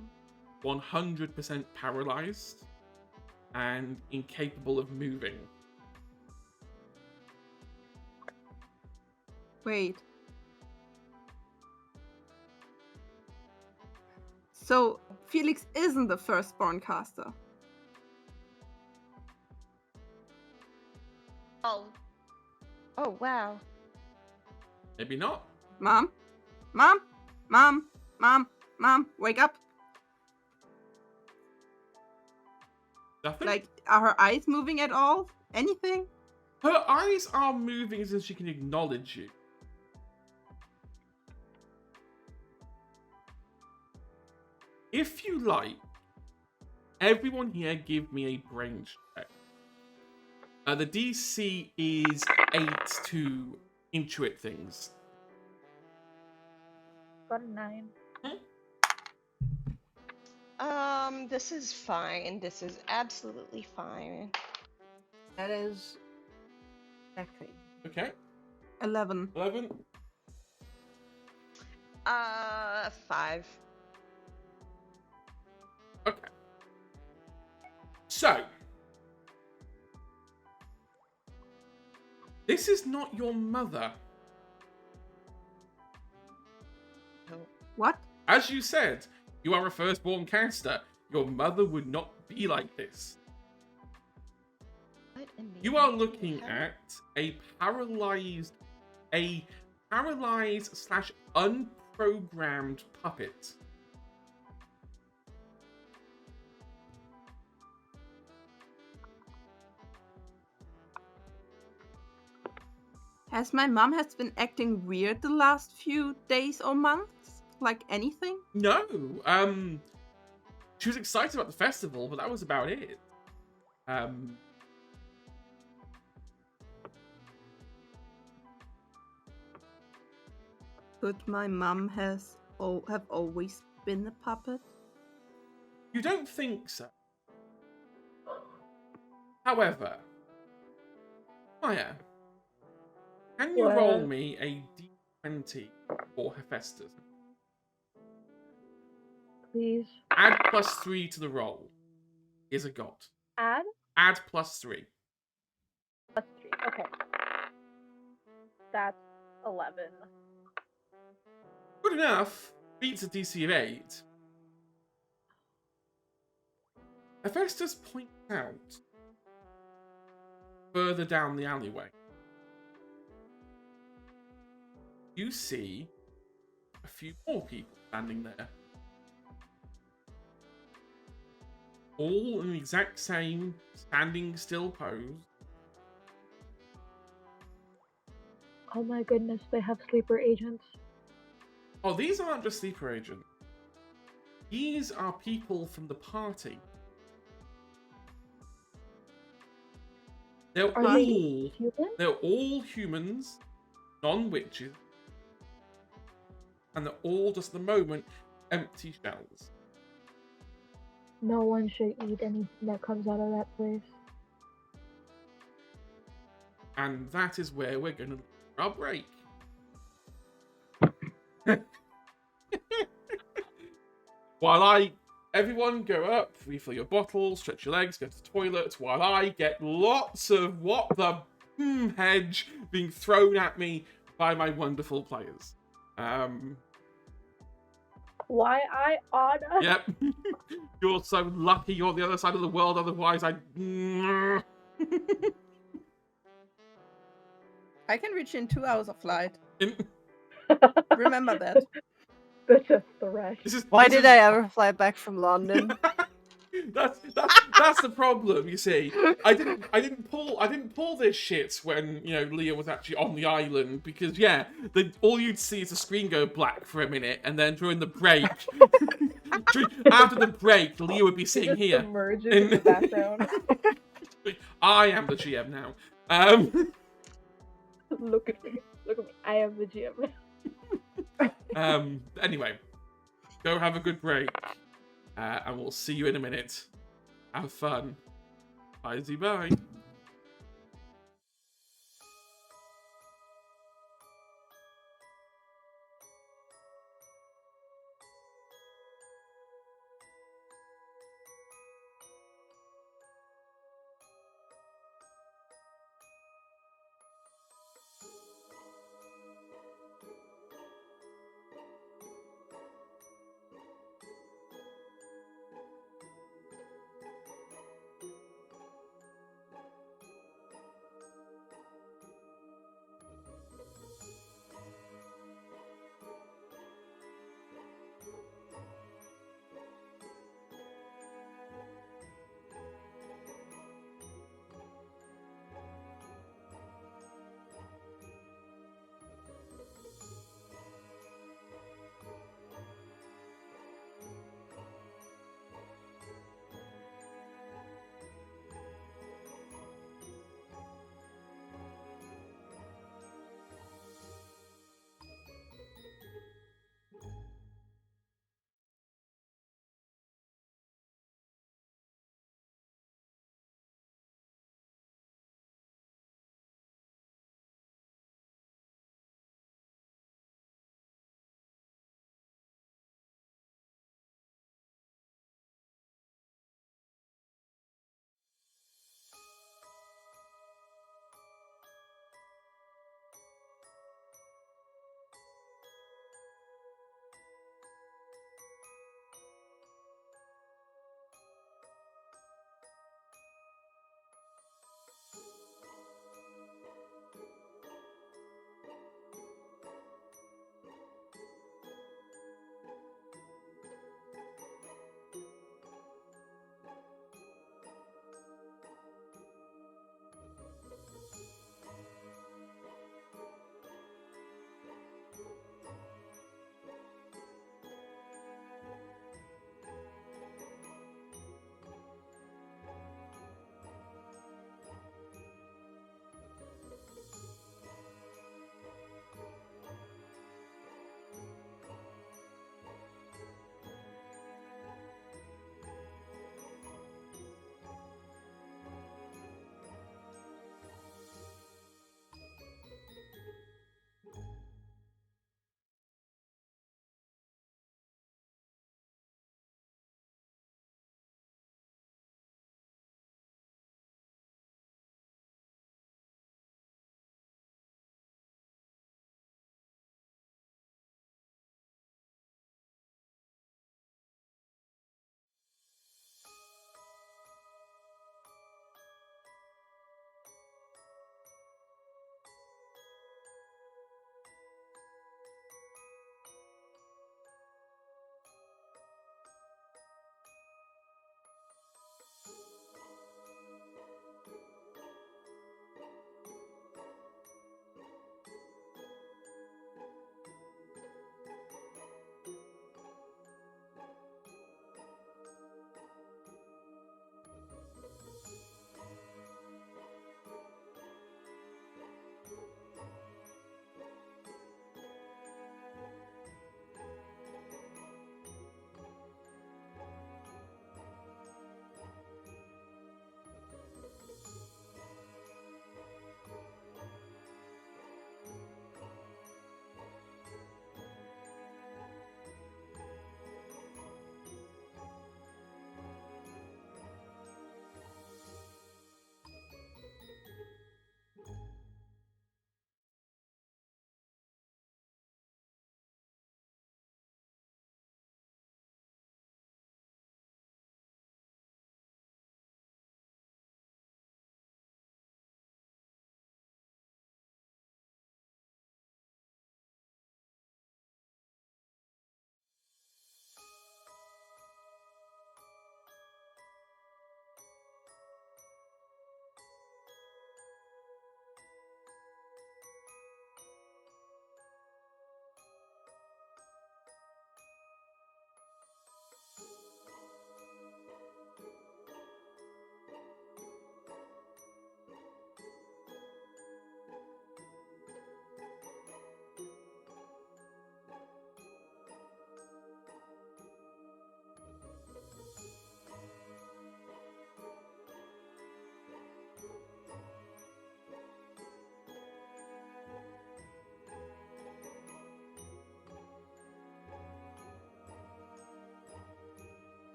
paralyzed and incapable of moving. Wait. So, Felix isn't the firstborn caster. Oh, wow. Maybe not. Mom? Mom? Mom? Mom? Mom? Wake up. Nothing? Like, are her eyes moving at all? Anything? Her eyes are moving as if she can acknowledge you. If you like, everyone here give me a brain check. The DC is 8 to intuit things. Got a 9. This is fine. This is absolutely fine. That is exactly. Okay, 11. 11. 5. Okay. So, this is not your mother. What? As you said, you are a firstborn caster. Your mother would not be like this. What in the You are actual looking hell? at a paralyzed slash unprogrammed puppet. Has my mom been acting weird the last few days or months? Like anything? No. She was excited about the festival, but that was about it. Could my mum have always been a puppet? You don't think so. However, Maya, can you roll Well- me a d20 for Hephaestus? Please. Add +3 to the roll. Is a god. Add Add +3. +3. Okay. That's 11. Good enough. Beats a DC of 8. Hephaestus points out further down the alleyway. You see a few more people standing there. All in the exact same standing still pose. Oh my goodness, they have sleeper agents. Oh, these aren't just sleeper agents. These are people from the party. They're Are all they human? they're all humans, non-witches, and they're all just at the moment empty shells. No one should eat anything that comes out of that place. And that is where we're going to our break. While everyone go up, refill your bottles, stretch your legs, go to the toilet, while I get lots of what the hedge being thrown at me by my wonderful players. Why I oughta? Yep. You're so lucky you're on the other side of the world, otherwise I can reach in 2 hours of flight. Remember that. Such a threat. Why did I ever fly back from London? That's the problem, you see. I didn't pull this shit when, you know, Leah was actually on the island, because all you'd see is the screen go black for a minute, and then during the break after the break, Leah would be sitting Just here. emerges in the background. I am the GM now. Look at me. Look at me. I am the GM. Anyway, go have a good break. And we'll see you in a minute. Have fun. Bye.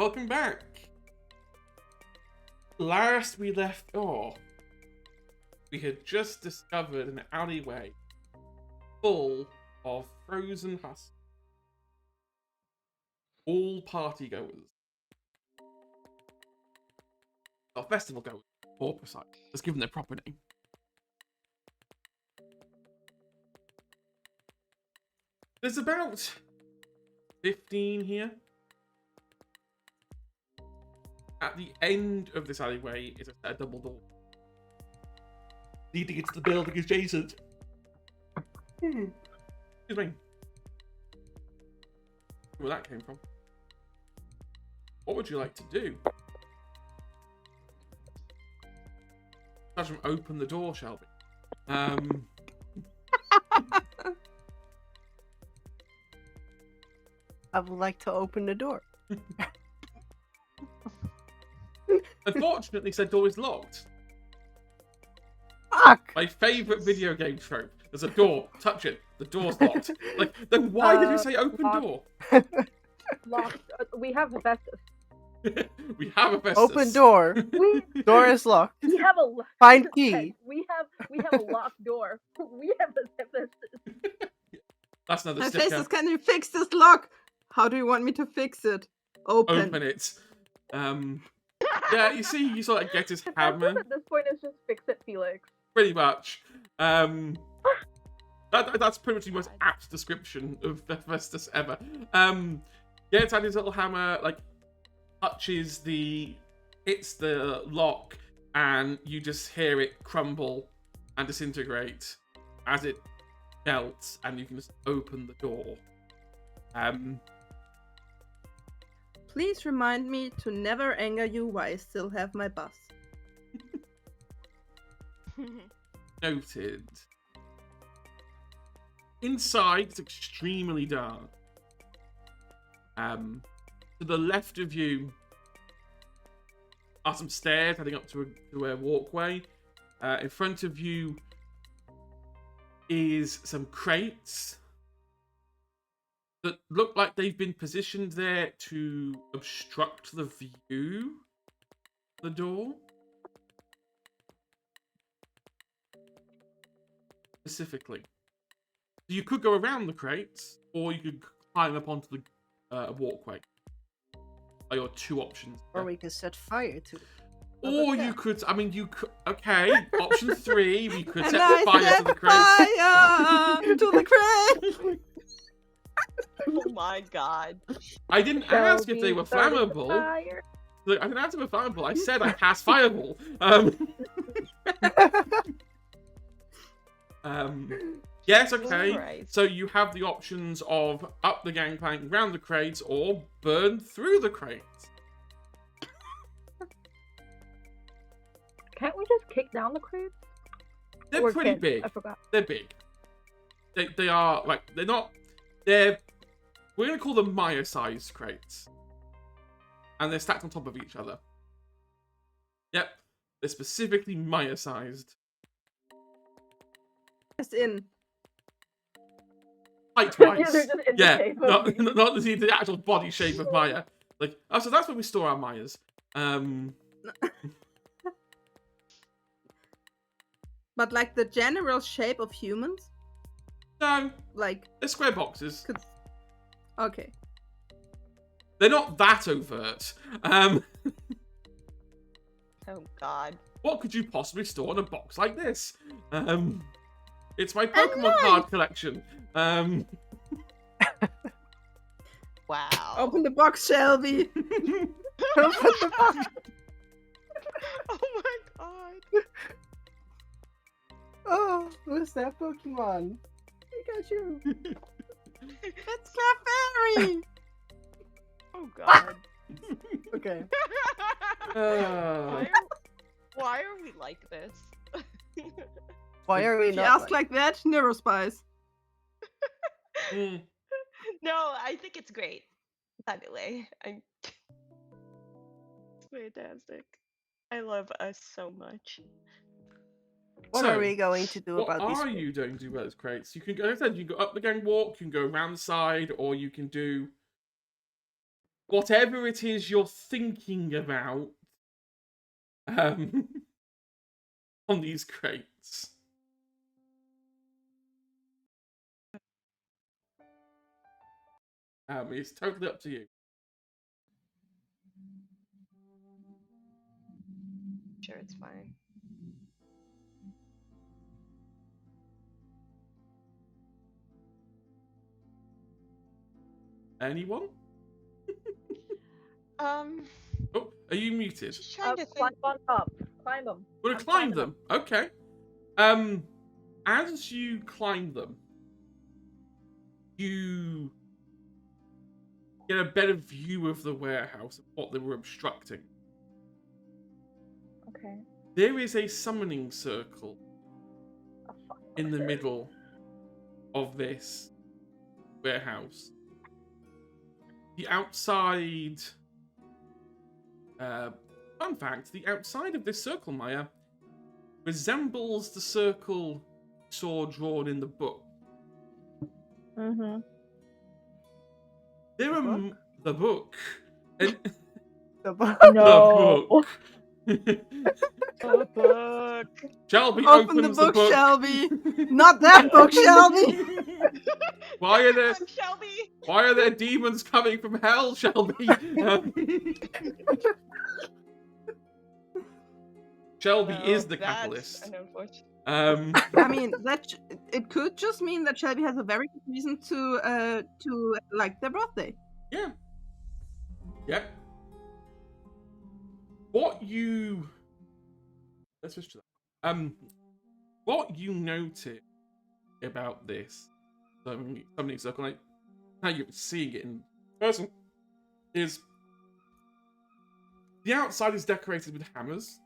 Welcome back. Last we left off, we had just discovered an alleyway full of frozen husks. All party goers. Or festival goers, more precise. Let's give them their proper name. There's about 15 here. At the end of this alleyway is a double door. Leading into the building adjacent. Excuse me. Where that came from. What would you like to do? Touch them open the door, Shelby. I would like to open the door. Unfortunately, said door is locked. Fuck! My favourite video game trope. There's a door. Touch it. The door's locked. Like, then why did you say open locked. door? Locked. We have asbestos. We have a Festus. Open door. Door is locked. We have a Find key. We have a locked door. We have asbestos. That's another My sticker. faces, can you fix this lock? How do you want me to fix it? Open it. Yeah, you see, you sort of get his hammer. At this point, it's just fix it, Felix. Pretty much. That's pretty much the most apt description of the Festus ever. Yeah, it's had his little hammer, like, touches hits the lock, and you just hear it crumble and disintegrate as it melts, and you can just open the door. Please remind me to never anger you while I still have my bus. Noted. Inside, it's extremely dark. To the left of you are some stairs heading up to a walkway. In front of you is some crates that look like they've been positioned there to obstruct the view of the door. Specifically. You could go around the crates, or you could climb up onto the walkway. Are your two options. Or we could set fire to it. Or you could, I mean, you could, okay, option 3, we could And set I fire set to the crates. fire to the crate! Oh my god. I didn't ask if they were Shelby, flammable. fire. Look, I didn't ask if they were flammable. I said I cast fireball. Yes, okay. Alright. So you have the options of up the gangplank, round the crates, or burn through the crates. Can't we just kick down the crates? They're Or pretty kids? big. I forgot. They're big. They are, like, they're not, we're going to call them Maya-sized crates. And they're stacked on top of each other. Yep. They're specifically Maya-sized. It's in. Height-wise. Yeah, they're just in the Yeah, shape of not, me. not the actual body shape of Maya. Like, oh, so that's where we store our Mayas. But like the general shape of humans? No, Like, they're square boxes. okay. They're not that overt. Oh god. What could you possibly store in a box like this? It's my Pokemon card collection. Wow. Open the box, Shelby! Oh my god. Oh, who's that Pokemon? Pikachu. It's Clefairy! Oh god. Okay. Why are we like this? Why are we If you not? ask like that, Neurospice. Mm. No, I think it's great. By the way, it's fantastic. I love us so much. What So, are we going to do What about these? are you doing to those crates? You can go, as I said, you can go up the gang walk, you can go around the side, or you can do whatever it is you're thinking about on these crates. It's totally up to you. Sure, it's fine. Anyone? Oh, are you muted? just trying to Climb think. on top. Climb them. We're gonna climb them. Okay. As you climb them, you get a better view of the warehouse and what they were obstructing. Okay. There is a summoning circle Oh, fuck. in the middle of this warehouse. The outside... fun fact, the outside of this circle, Maya, resembles the circle you saw drawn in the book. Mm-hmm. There are the book. And The book. No. Oh, book. Shelby Open the opens book, the book. Shelby. Not that book, Shelby. Why are there? Come, Shelby. Why are there demons coming from hell, Shelby? Shelby is the That's catalyst. an unfortunate. I mean, it could just mean that Shelby has a very good reason to like their birthday. Yeah. Yep. What you... Let's switch to that. What you notice about this summoning circle, like how you're seeing it in person, is the outside is decorated with hammers.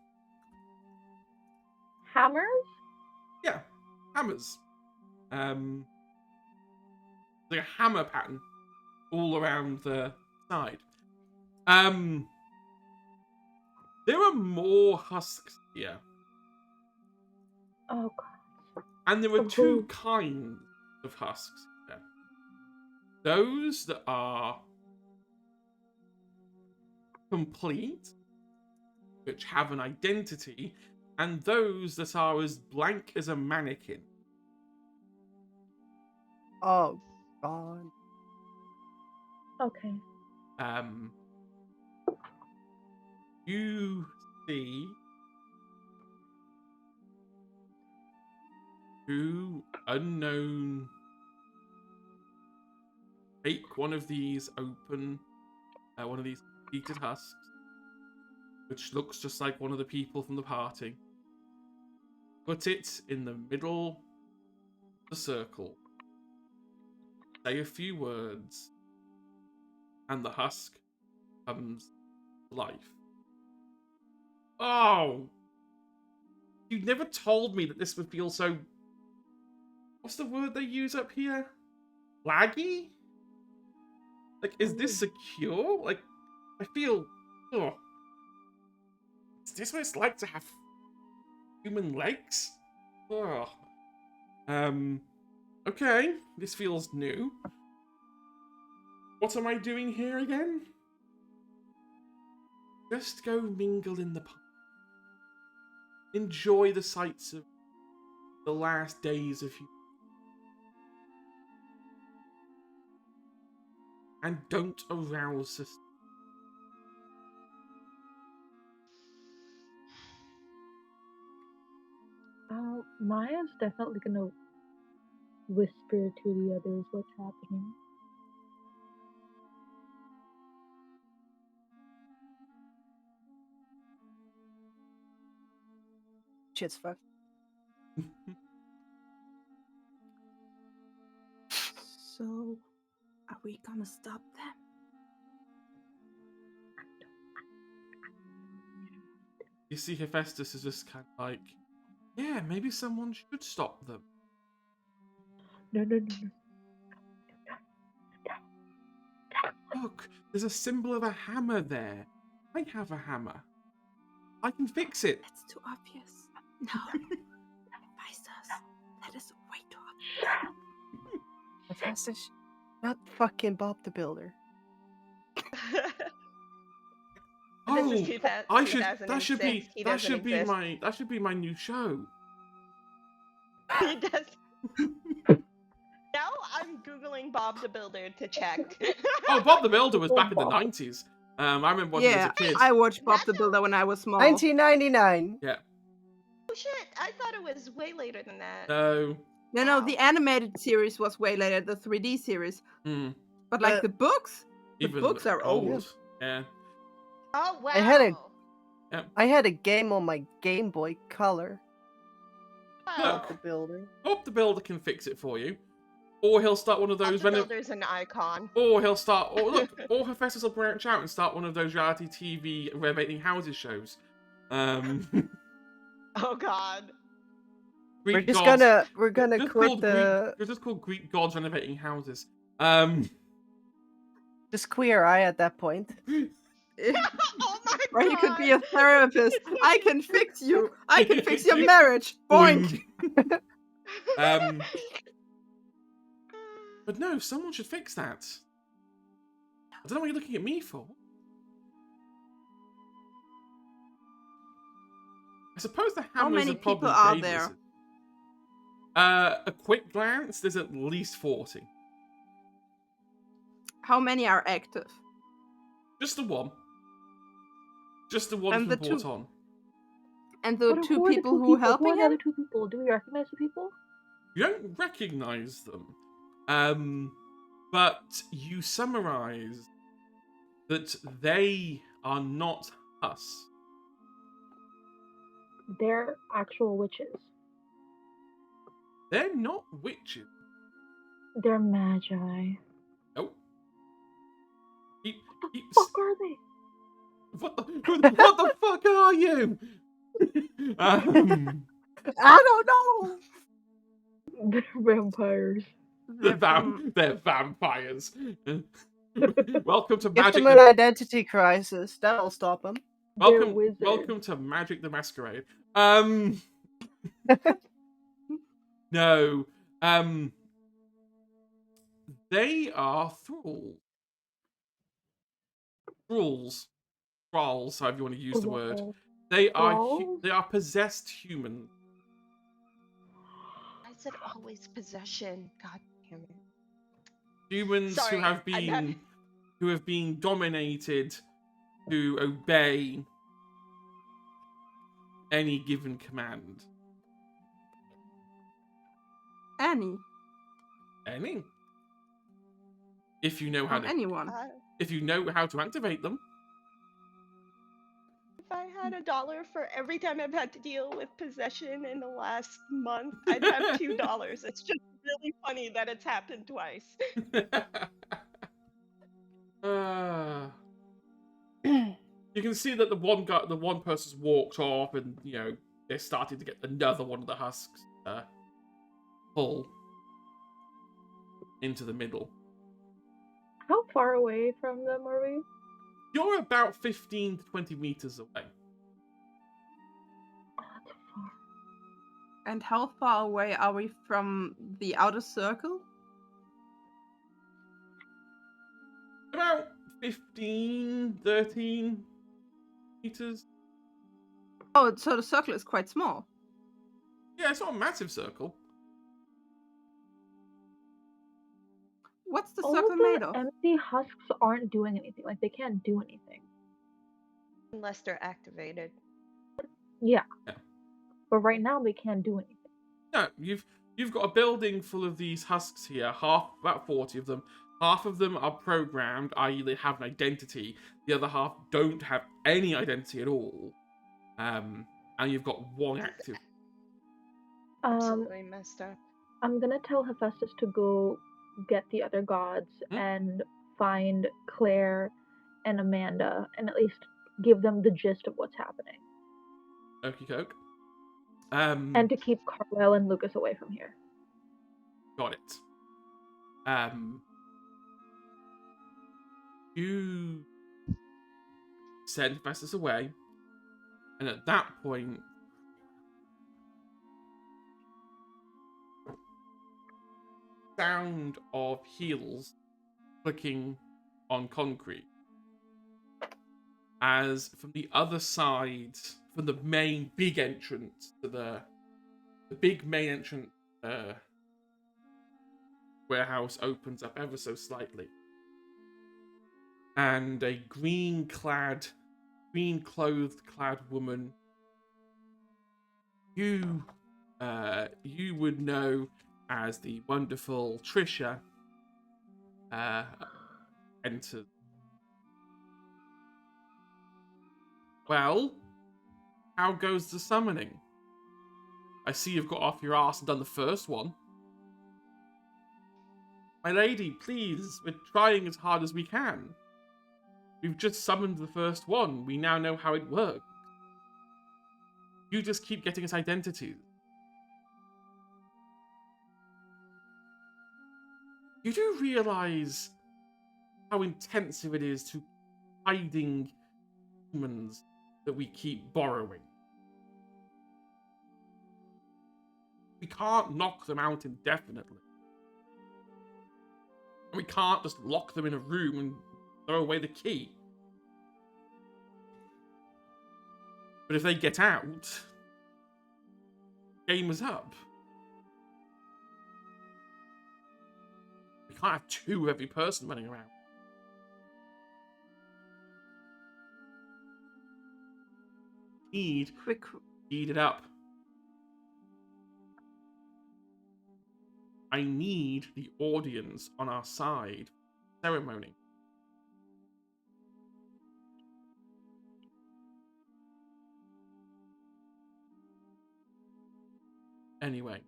Hammers? Yeah, hammers. Like a hammer pattern all around the side. There are more husks here. Oh god. And there are two kinds of husks here. Those that are complete, which have an identity, and those that are as blank as a mannequin. Oh, God. Okay. You see two unknown take one of these open, one of these completed husks, which looks just like one of the people from the party. Put it in the middle of the circle. Say a few words, and the husk comes to life. Oh! You never told me that this would feel so... What's the word they use up here? Laggy? Like, is this secure? Like, I feel... Oh. Is this what it's like to have human legs? Oh. Okay, this feels new. What am I doing here again? Just go mingle in the park. Enjoy the sights of the last days of you. And don't arouse suspicion. Maya's definitely gonna whisper to the others what's happening. Shit's fucked. So, are we gonna stop them? You see Hephaestus is just kind of like, yeah, maybe someone should stop them. No. Look, there's a symbol of a hammer there. I have a hammer. I can fix it. That's too obvious. No. Hephaestus, that is way too obvious. Hephaestus, not fucking Bob the Builder. This is Oh, 2000, I should. 2006. That should be. He That doesn't should be exist. my. That should be my new show. He does. Now I'm googling Bob the Builder to check. Oh, Bob the Builder was back in the 90s. I remember watching it as Yeah, a kid. I watched Bob the That's Builder when I was small. 1999. Yeah. Oh shit! I thought it was way later than that. No. No, Wow. the animated series was way later, the 3D series. Hmm. But like Uh, the books, the Even books are old. Yeah. Oh wow! I had a game on my Game Boy Color. Wow. The Builder. Bob the Builder can fix it for you, or he'll start one of Bob those. the Builder's an icon. Or he'll start. Or look, or Hephaestus will branch out and start one of those reality TV renovating houses shows. Oh god. We're Greek just gods. we're gonna Just quit called the Greek, just called Greek gods renovating houses. just queer eye at that point. Oh my god. Or he could be a therapist. I can fix you. I can fix your marriage. Boink. But no, someone should fix that. I don't know what you're looking at me for. I suppose the How hammers many are probably people are daily, there? isn't it? A quick glance, there's at least 40. How many are active? Just the one. Just the one And who the brought two- on. And the But two who are the people two who Who helping are the other him? two people? Do we recognize the people? You don't recognize them. But you summarize that they are not us. They're actual witches. They're not witches. They're magi. Nope. Keep, keep, Fuck are they? what the fuck are you? I don't know. They're vampires. They're vampires. Welcome to Give Magic. them an identity crisis. That'll stop them. They're wizards. Welcome to Magic the Masquerade. No. They are thralls. Thralls, however you want to use the word. They are Thralls? they are possessed humans. I said always possession. God damn it. Humans Sorry, who have been dominated to obey any given command. Annie. Any. If you know how From to anyone. if you know how to activate them. If I had $1 for every time I've had to deal with possession in the last month, I'd have $2. It's just really funny that it's happened twice. You can see that the one person's walked off, and they're starting to get another one of the husks pull into the middle. How far away from them are we? You're about 15 to 20 meters away. Oh, that's far. And how far away are we from the outer circle? About 15, 13 meters. Oh, so the circle is quite small. Yeah, it's not a massive circle. What's the All circle the made of? empty husks aren't doing anything. Like, they can't do anything. Unless they're activated. Yeah. Yeah. But right now, they can't do anything. No, you've got a building full of these husks here. About 40 of them. Half of them are programmed, i.e. they have an identity. The other half don't have any identity at all. And you've got one active. Absolutely messed up. I'm gonna tell Hephaestus to go get the other gods and find Claire and Amanda and at least give them the gist of what's happening. Okie doke. And to keep Carlisle and Lucas away from here. Got it. You send Hephaestus away, and at that point, sound of heels clicking on concrete as from the other side, from the main big entrance to the big main entrance warehouse opens up ever so slightly, and a green clothed clad woman you would know as the wonderful Trisha enters. Well, how goes the summoning? I see you've got off your ass and done the first one. My lady, please, we're trying as hard as we can. We've just summoned the first one. We now know how it works. You just keep getting us identities. You do realize how intensive it is to hiding humans that we keep borrowing. We can't knock them out indefinitely. And we can't just lock them in a room and throw away the key. But if they get out, game is up. We can't have two of every person running around. Speed it up. I need the audience on our side. Ceremony. Anyway.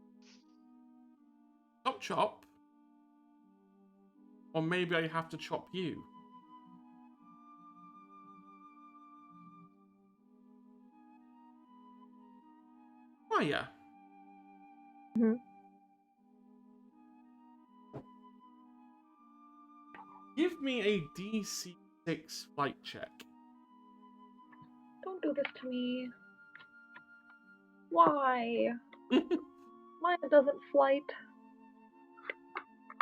Chop. Or maybe I have to chop you. Hiya. Mm-hmm. Give me a DC 6 flight check. Don't do this to me. Why? Mine doesn't flight.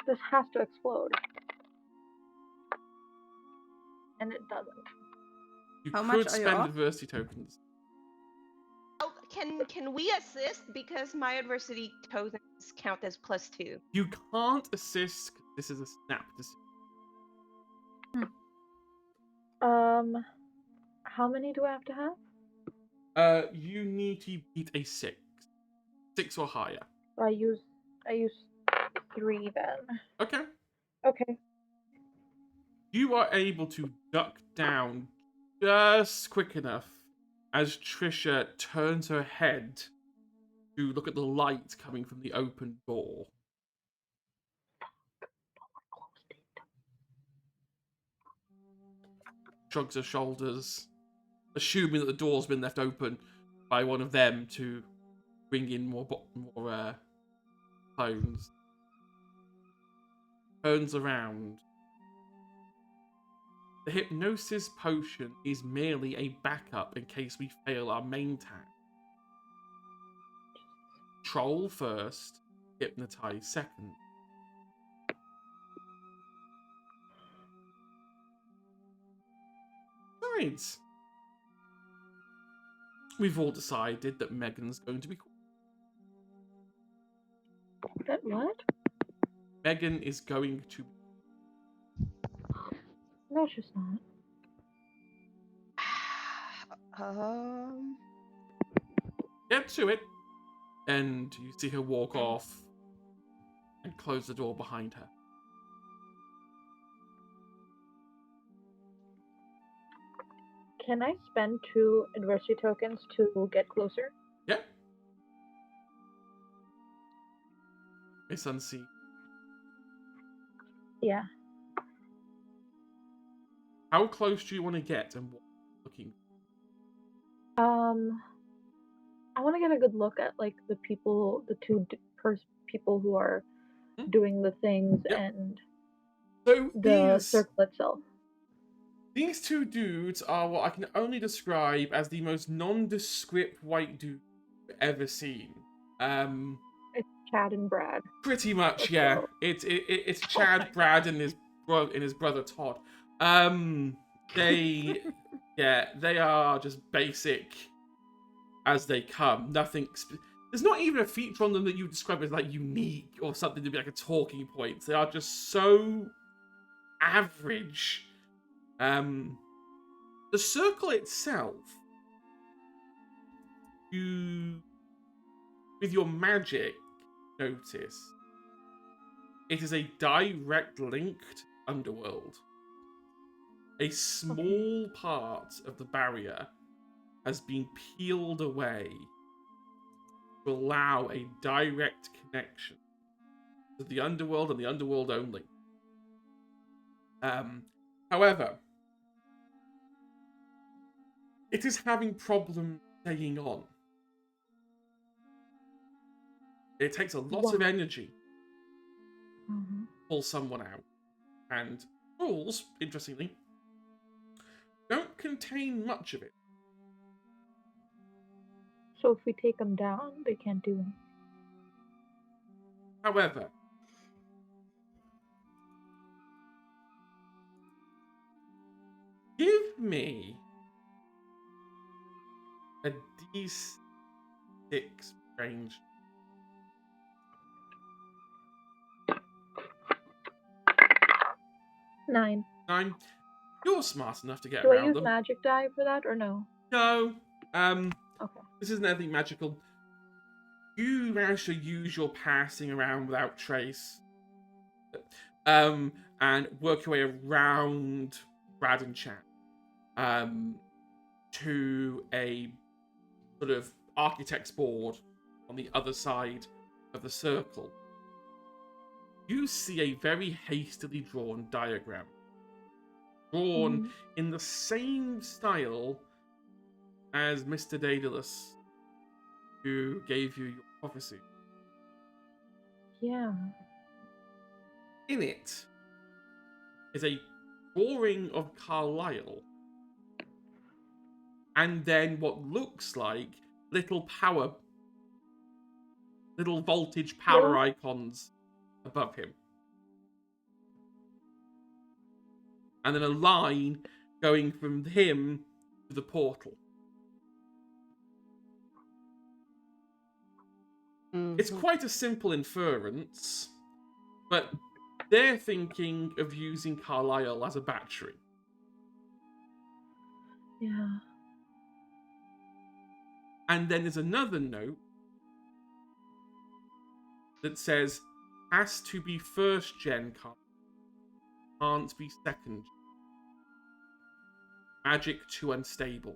This has to explode. And it doesn't. You How could much are you spend off? adversity tokens. Oh, can we assist? Because my adversity tokens count as +2. You can't assist. This is a snap decision. How many do I have to have? You need to beat a 6. 6 or higher. I use 3 then. Okay. Okay. You are able to duck down just quick enough as Trisha turns her head to look at the light coming from the open door. Shrugs her shoulders, assuming that the door's been left open by one of them to bring in more clones. Turns around. The hypnosis potion is merely a backup in case we fail our main task. Troll first, hypnotize second. Besides, we've all decided that Megan's going to be cool. That what? Megan is going to. No, she's not. Get to it. And you see her walk off and close the door behind her. Can I spend 2 adversity tokens to get closer? Yeah. Miss Unseen. Yeah. How close do you want to get and what are you looking? I want to get a good look at like the people, the two people who are doing the things and So the circle itself. These two dudes are what I can only describe as the most nondescript white dude I've ever seen. It's Chad and Brad. Pretty much, yeah. It's Chad, Brad, and his brother Todd. They Yeah, they are just basic as they come. Nothing. There's not even a feature on them that you describe as like unique or something to be like a talking point. They are just so average. The circle itself, you with your magic notice, it is a direct link to Underworld. A small part of the barrier has been peeled away to allow a direct connection to the Underworld and the Underworld only. However, it is having problems staying on. It takes a lot of energy to pull someone out. And rules, interestingly, don't contain much of it. So if we take them down, they can't do anything. However, give me a D6 range. 9. 9. You're smart enough to get Do I around use them. magic die for that or no? No. Okay. This isn't anything magical. You managed to use your passing around without trace. And work your way around Brad and Chan. To a sort of architect's board on the other side of the circle. You see a very hastily drawn diagram. Drawn in the same style as Mr. Daedalus, who gave you your prophecy. Yeah. In it is a drawing of Carlisle, and then what looks like little voltage power icons above him. And then a line going from him to the portal. It's quite a simple inference, but they're thinking of using Carlisle as a battery. Yeah. And then there's another note that says, has to be first gen card, can't be second gen. Magic too unstable.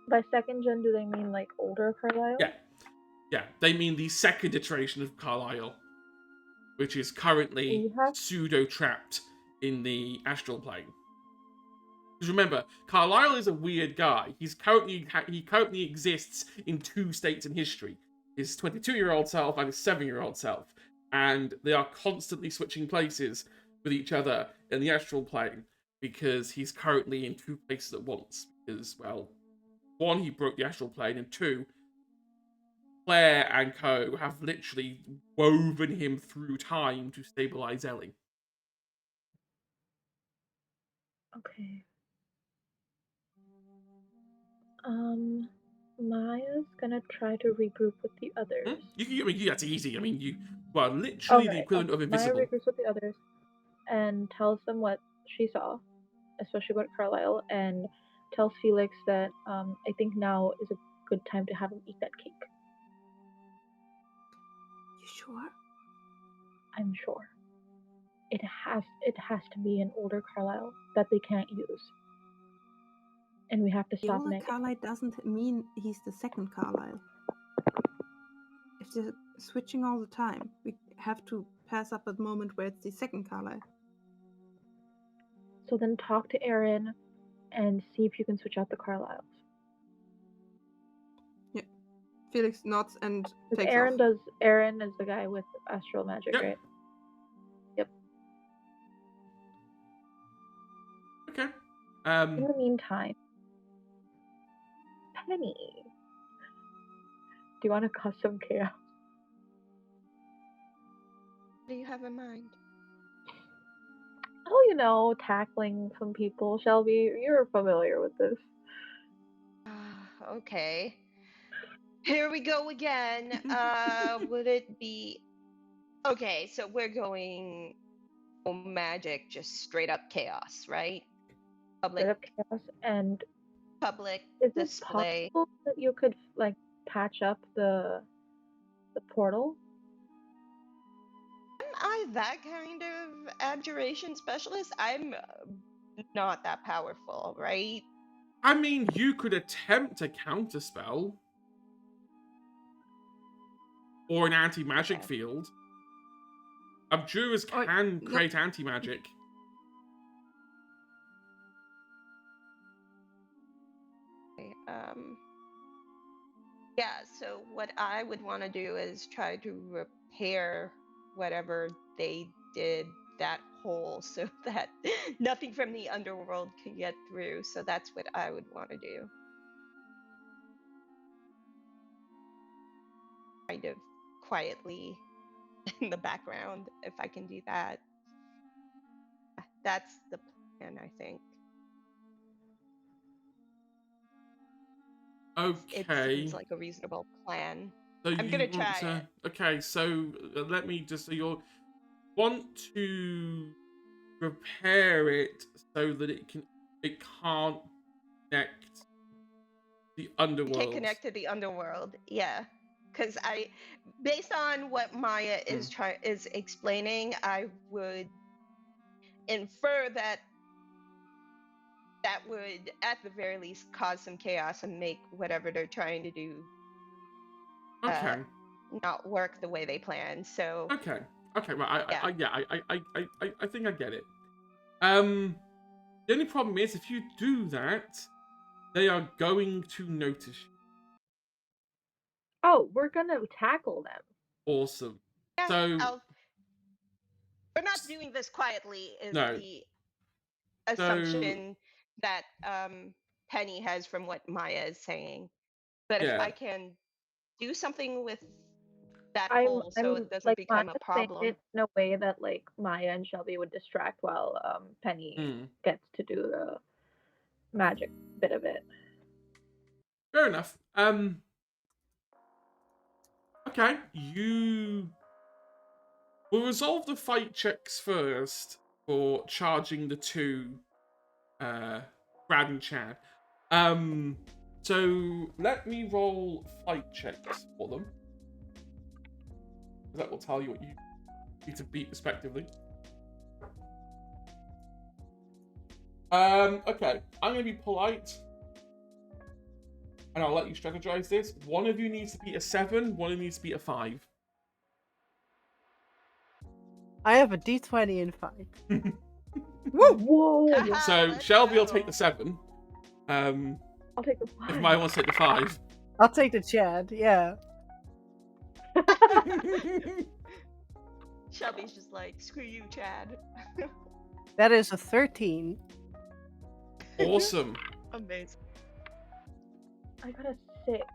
By second gen, do they mean like older Carlisle? Yeah. They mean the second iteration of Carlisle, which is currently pseudo-trapped in the astral plane. Because remember, Carlisle is a weird guy. He currently exists in 2 states in history. His 22-year-old self and his 7-year-old self. And they are constantly switching places with each other in the astral plane because he's currently in 2 places at once. Because, well, 1, he broke the astral plane, and 2, Claire and co have literally woven him through time to stabilize Ellie. Okay. Maya's gonna try to regroup with the others. That's easy. I mean, you are literally the equivalent of invisible. Maya regroups with the others and tells them what she saw, especially about Carlisle, and tells Felix that I think now is a good time to have him eat that cake. You sure? I'm sure. It has to be an older Carlisle that they can't use. And we have to The stop older Megan. Carlisle doesn't mean he's the second Carlisle. If they're switching all the time, we have to pass up a moment where it's the second Carlisle. So then talk to Aaron and see if you can switch out the Carlisles. Yeah. Felix nods and takes Aaron off. Aaron is the guy with astral magic, Yep. right? Yep. Okay. In the meantime, Penny, do you want to cause some chaos? What do you have in mind? Oh, tackling some people. Shelby, you're familiar with this. Okay. Here we go again. Would it be okay? So we're going magic, just straight up chaos, right? Straight up chaos. And Public is it display. possible that you could patch up the portal? Am I that kind of abjuration specialist? I'm not that powerful, right? I mean, you could attempt a counterspell. Or an anti-magic field. Abjurers can create anti-magic. Yeah, so what I would want to do is try to repair whatever they did that hole so that nothing from the underworld can get through. So that's what I would want to do. Kind of quietly in the background, if I can do that. That's the plan, I think. Okay. It seems like a reasonable plan. So I'm gonna try it. Okay, so let me just. So you want to repair it so that it can't connect the underworld. It can connect to the underworld, yeah. Because based on what Maya is explaining, I would infer that would, at the very least, cause some chaos and make whatever they're trying to do not work the way they planned. So okay, right. I think I get it. The only problem is if you do that, they are going to notice you. Oh, we're gonna tackle them. Awesome. Yeah, so we're not doing this quietly. Is no. The assumption that Penny has from what Maya is saying. But if I can do something with that hole so it doesn't become a problem. It in a way that Maya and Shelby would distract while Penny gets to do the magic bit of it. Fair enough. Okay, we'll resolve the fight checks first for charging the two Brad and Chad. So let me roll fight checks for them. That will tell you what you need to beat respectively. Okay, I'm gonna be polite. And I'll let you strategize this. One of you needs to beat a 7, one of you needs to beat a 5. I have a D20 in 5. Whoa! So Shelby will take the 7. I'll take the 5. If Maya wants to take the 5. I'll take the Chad, yeah. Shelby's just like, screw you, Chad. That is a 13. Awesome. Amazing. I got a 6.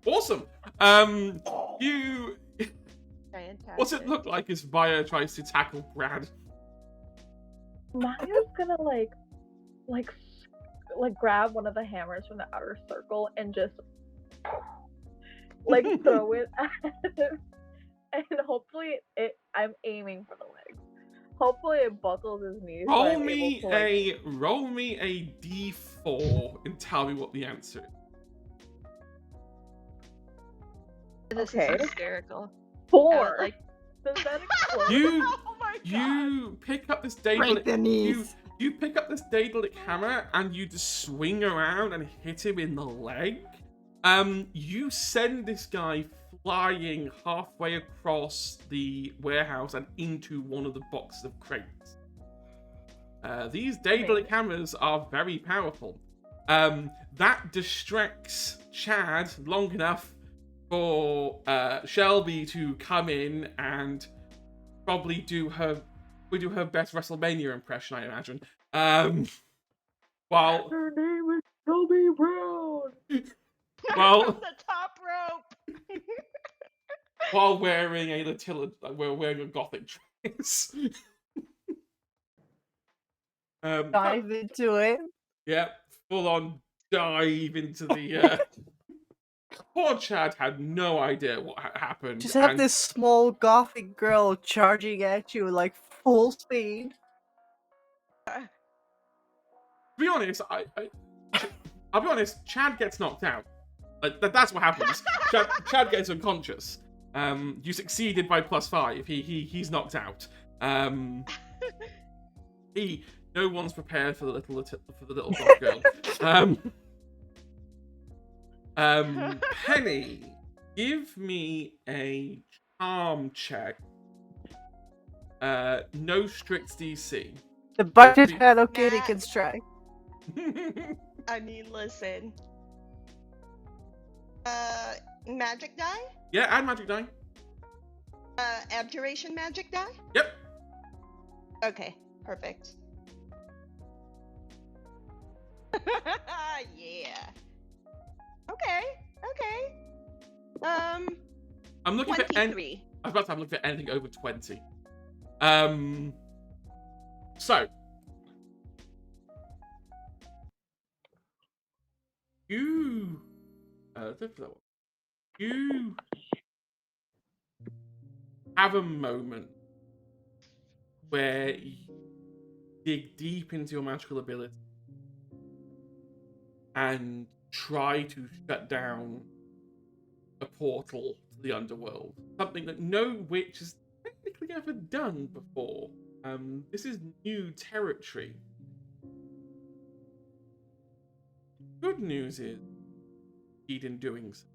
Awesome. You. Fantastic. What's it look like as Maya tries to tackle Brad? Maya's gonna grab one of the hammers from the outer circle and just throw it at him, and hopefully I'm aiming for the legs. Hopefully it buckles his knees. Roll me a D4 and tell me what the answer is. This is hysterical. 4. Does that explode? You pick up this Daedalic. You pick up this Daedalic hammer and you just swing around and hit him in the leg. You send this guy flying halfway across the warehouse and into one of the boxes of crates. These Daedalic hammers are very powerful. That distracts Chad long enough for Shelby to come in and probably do her best WrestleMania impression, I imagine. While her name is Shelby Brown. Well, the top rope. while wearing a gothic is. Dive into it. Yeah, full on dive into the. Poor Chad had no idea what happened. Just have and this small gothic girl charging at you like full speed. To be honest, I'll be honest. Chad gets knocked out. Like that's what happens. Chad gets unconscious. You succeeded by +5. He's knocked out. No one's prepared for the little dog girl. Penny, give me a charm check. No strict DC. The budget Hello Kitty can strike. I mean, listen. Magic die? Yeah, add magic die. Abjuration magic die? Yep. Okay, perfect. Yeah. Okay. I'm looking for 23. I was about to have a look for anything over 20. So you have a moment where you dig deep into your magical ability and try to shut down a portal to the underworld. Something that no witch has technically ever done before. This is new territory. Good news is, in doing so,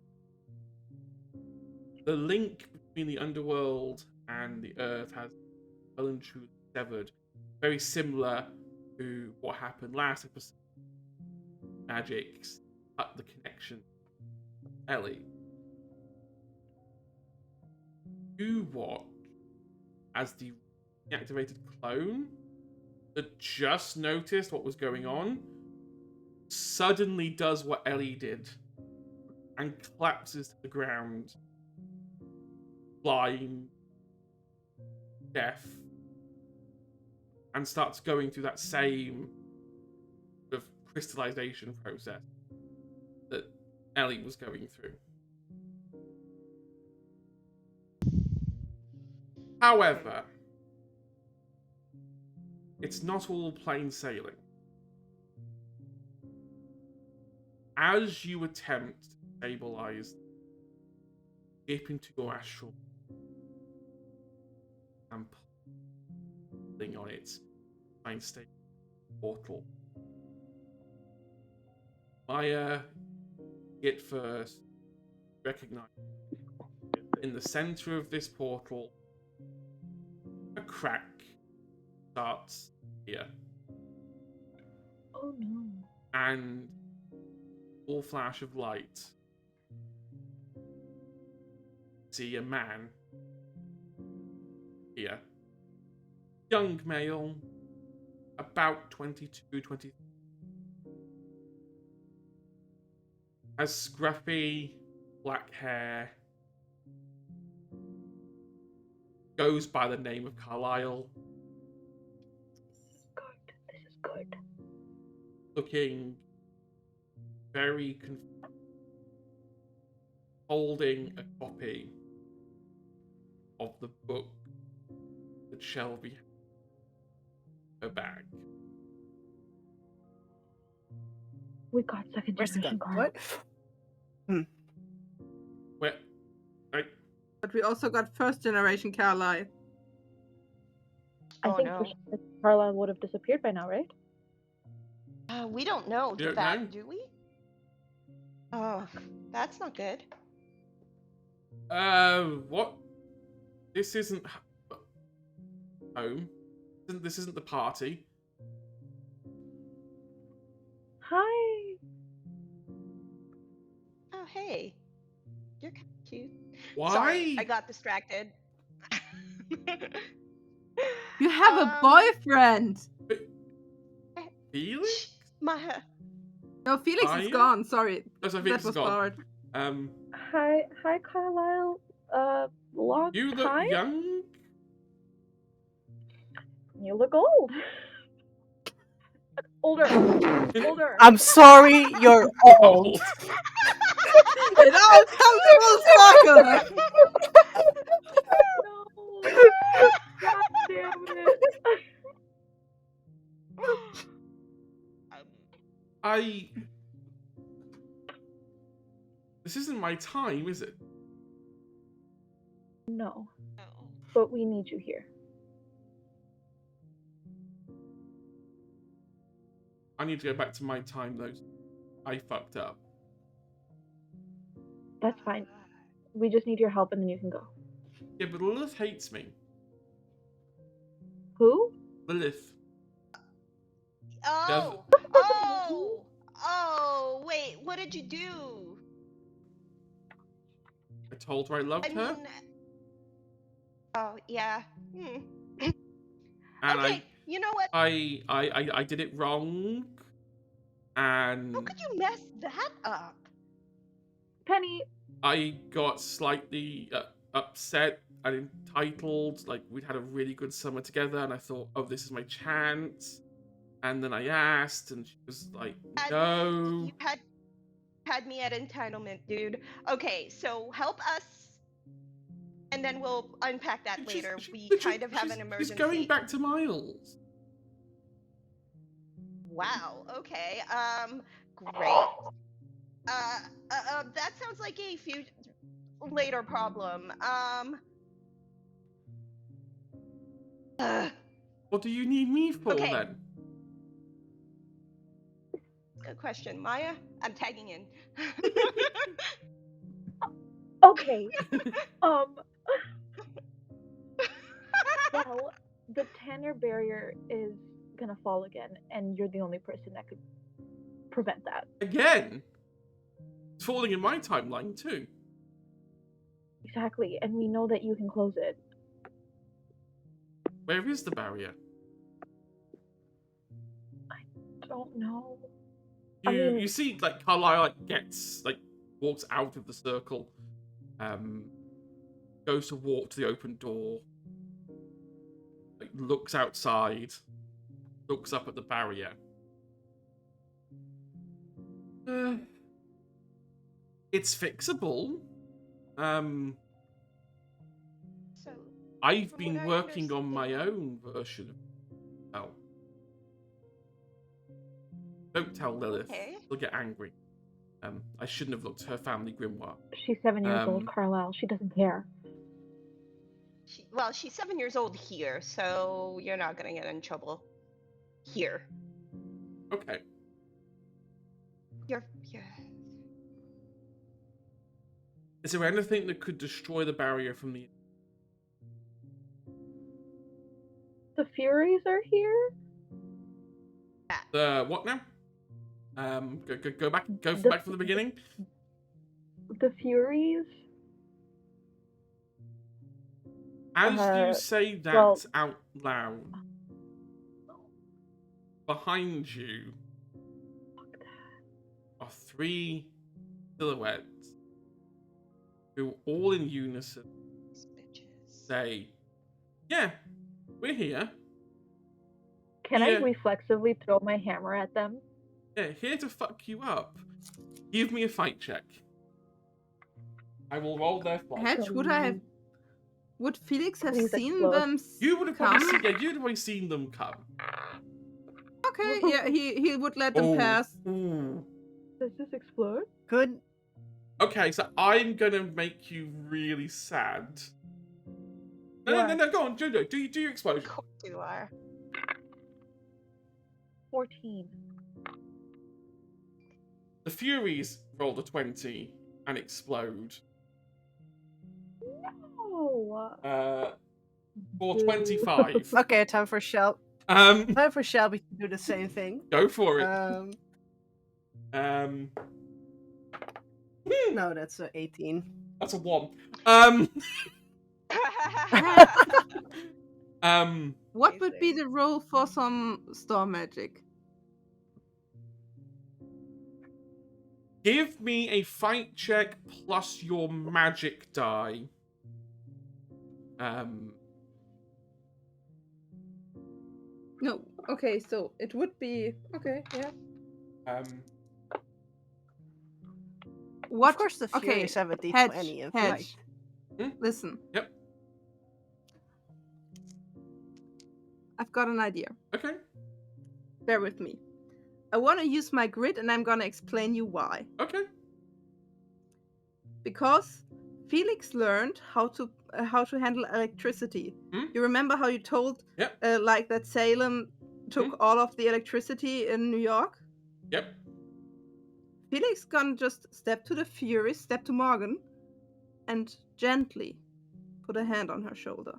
the link between the underworld and the earth has well and truly severed. Very similar to what happened last episode. Magics cut the connection. Ellie, you watch as the reactivated clone that just noticed what was going on suddenly does what Ellie did and collapses to the ground, blind, deaf, and starts going through that same sort of crystallization process that Ellie was going through. However, it's not all plain sailing. As you attempt to stabilize, dip into your astral and pulling on it, trying to stay portal. Maya, it first recognize in the center of this portal, a crack starts here. Oh no. And all flash of light, see a man here. Young male, about 22, 23. Has scruffy black hair. Goes by the name of Carlisle. This is good. This is good. Looking very confused. Holding a copy of the book that Shelby had in her bag. We got second Where's the generation gun? Carl. What? Where? But we also got first generation Carlisle. I Oh, think no. for sure Carlisle would have disappeared by now, right? We don't know You don't that, know? do we? Oh, that's not good. What? This isn't home. This isn't the party. Hi. Oh, hey. You're kind of cute. Why? Sorry, I got distracted. You have a boyfriend! Felix? No, Felix Are is you? gone. Sorry. Oh, so That Felix is was gone. hard. Hi, Carlisle. Long You look time. young. You look old. Older. Older. I'm sorry, you're old. It all comes full circle. No. God damn it. This isn't my time, is it? No. But we need you here. I need to go back to my time, though. I fucked up. That's fine. We just need your help and then you can go. Yeah, but Lilith hates me. Who? Lilith. Oh, wait, what did you do? I told her I loved I her. mean, oh, yeah. And Okay, you know what? I did it wrong. And How could you mess that up? Penny. I got slightly upset and entitled. Like, we'd had a really good summer together, and I thought, oh, this is my chance. And then I asked, and she was like, no. You had me at entitlement, dude. Okay, so help us, and then we'll unpack that later. We kind of have an emergency. She's going back to Miles. Wow. Okay. Great. That sounds like a later problem. What do you need me for Okay. then? Good question, Maya. I'm tagging in. Okay. Well, the tenor barrier is gonna fall again, and you're the only person that could prevent that. Again? It's falling in my timeline too. Exactly, and we know that you can close it. Where is the barrier? Don't know. You see, like, Carlisle walks out of the circle, goes to walk to the open door, like, looks outside, looks up at the barrier. It's fixable. So, I've from been what I working on my understand- own version of hell. Don't tell Lilith. Okay. She'll get angry. I shouldn't have looked at her family grimoire. She's 7 years old, Um, Carlisle. She doesn't care. she's 7 years old here, so you're not gonna get in trouble here. Okay. You're. Is there anything that could destroy the barrier from the... The Furies are here? What now? Go back back from the beginning. The Furies? As you say that well- out loud, behind you are 3 silhouettes who, all in unison, These bitches. say, "Yeah, we're here. Can Yeah. I reflexively throw my hammer at them? Yeah, here to fuck you up. Give me a fight check. I will roll their fight. Hedge, would Felix have Please seen explode. them You would have probably come? seen, you'd have probably seen them come. Okay, yeah, he would let them Oh. pass. Ooh. Does this explode? Good. Okay, so I'm gonna make you really sad. No, go on, Judo. Do your explosion. Of course you are. 14. The Furies roll a 20 and explode. No. For Boo. 25. Okay, time for Shelby to do the same thing. Go for it. No, that's a 18. That's a 1. What would be the role for some storm magic? Give me a fight check plus your magic die. No. Okay, so it would be okay. Yeah. What? Of course, the Furies have a D20 of like. Hedge. Listen. Yep. I've got an idea. Okay. Bear with me. I want to use my grid, and I'm gonna explain you why. Okay. Because Felix learned how to handle electricity. You remember how you told Yep. like that Salem took all of the electricity in New York? Yep. Felix gonna just step to the Fury, step to Morgan, and gently put a hand on her shoulder.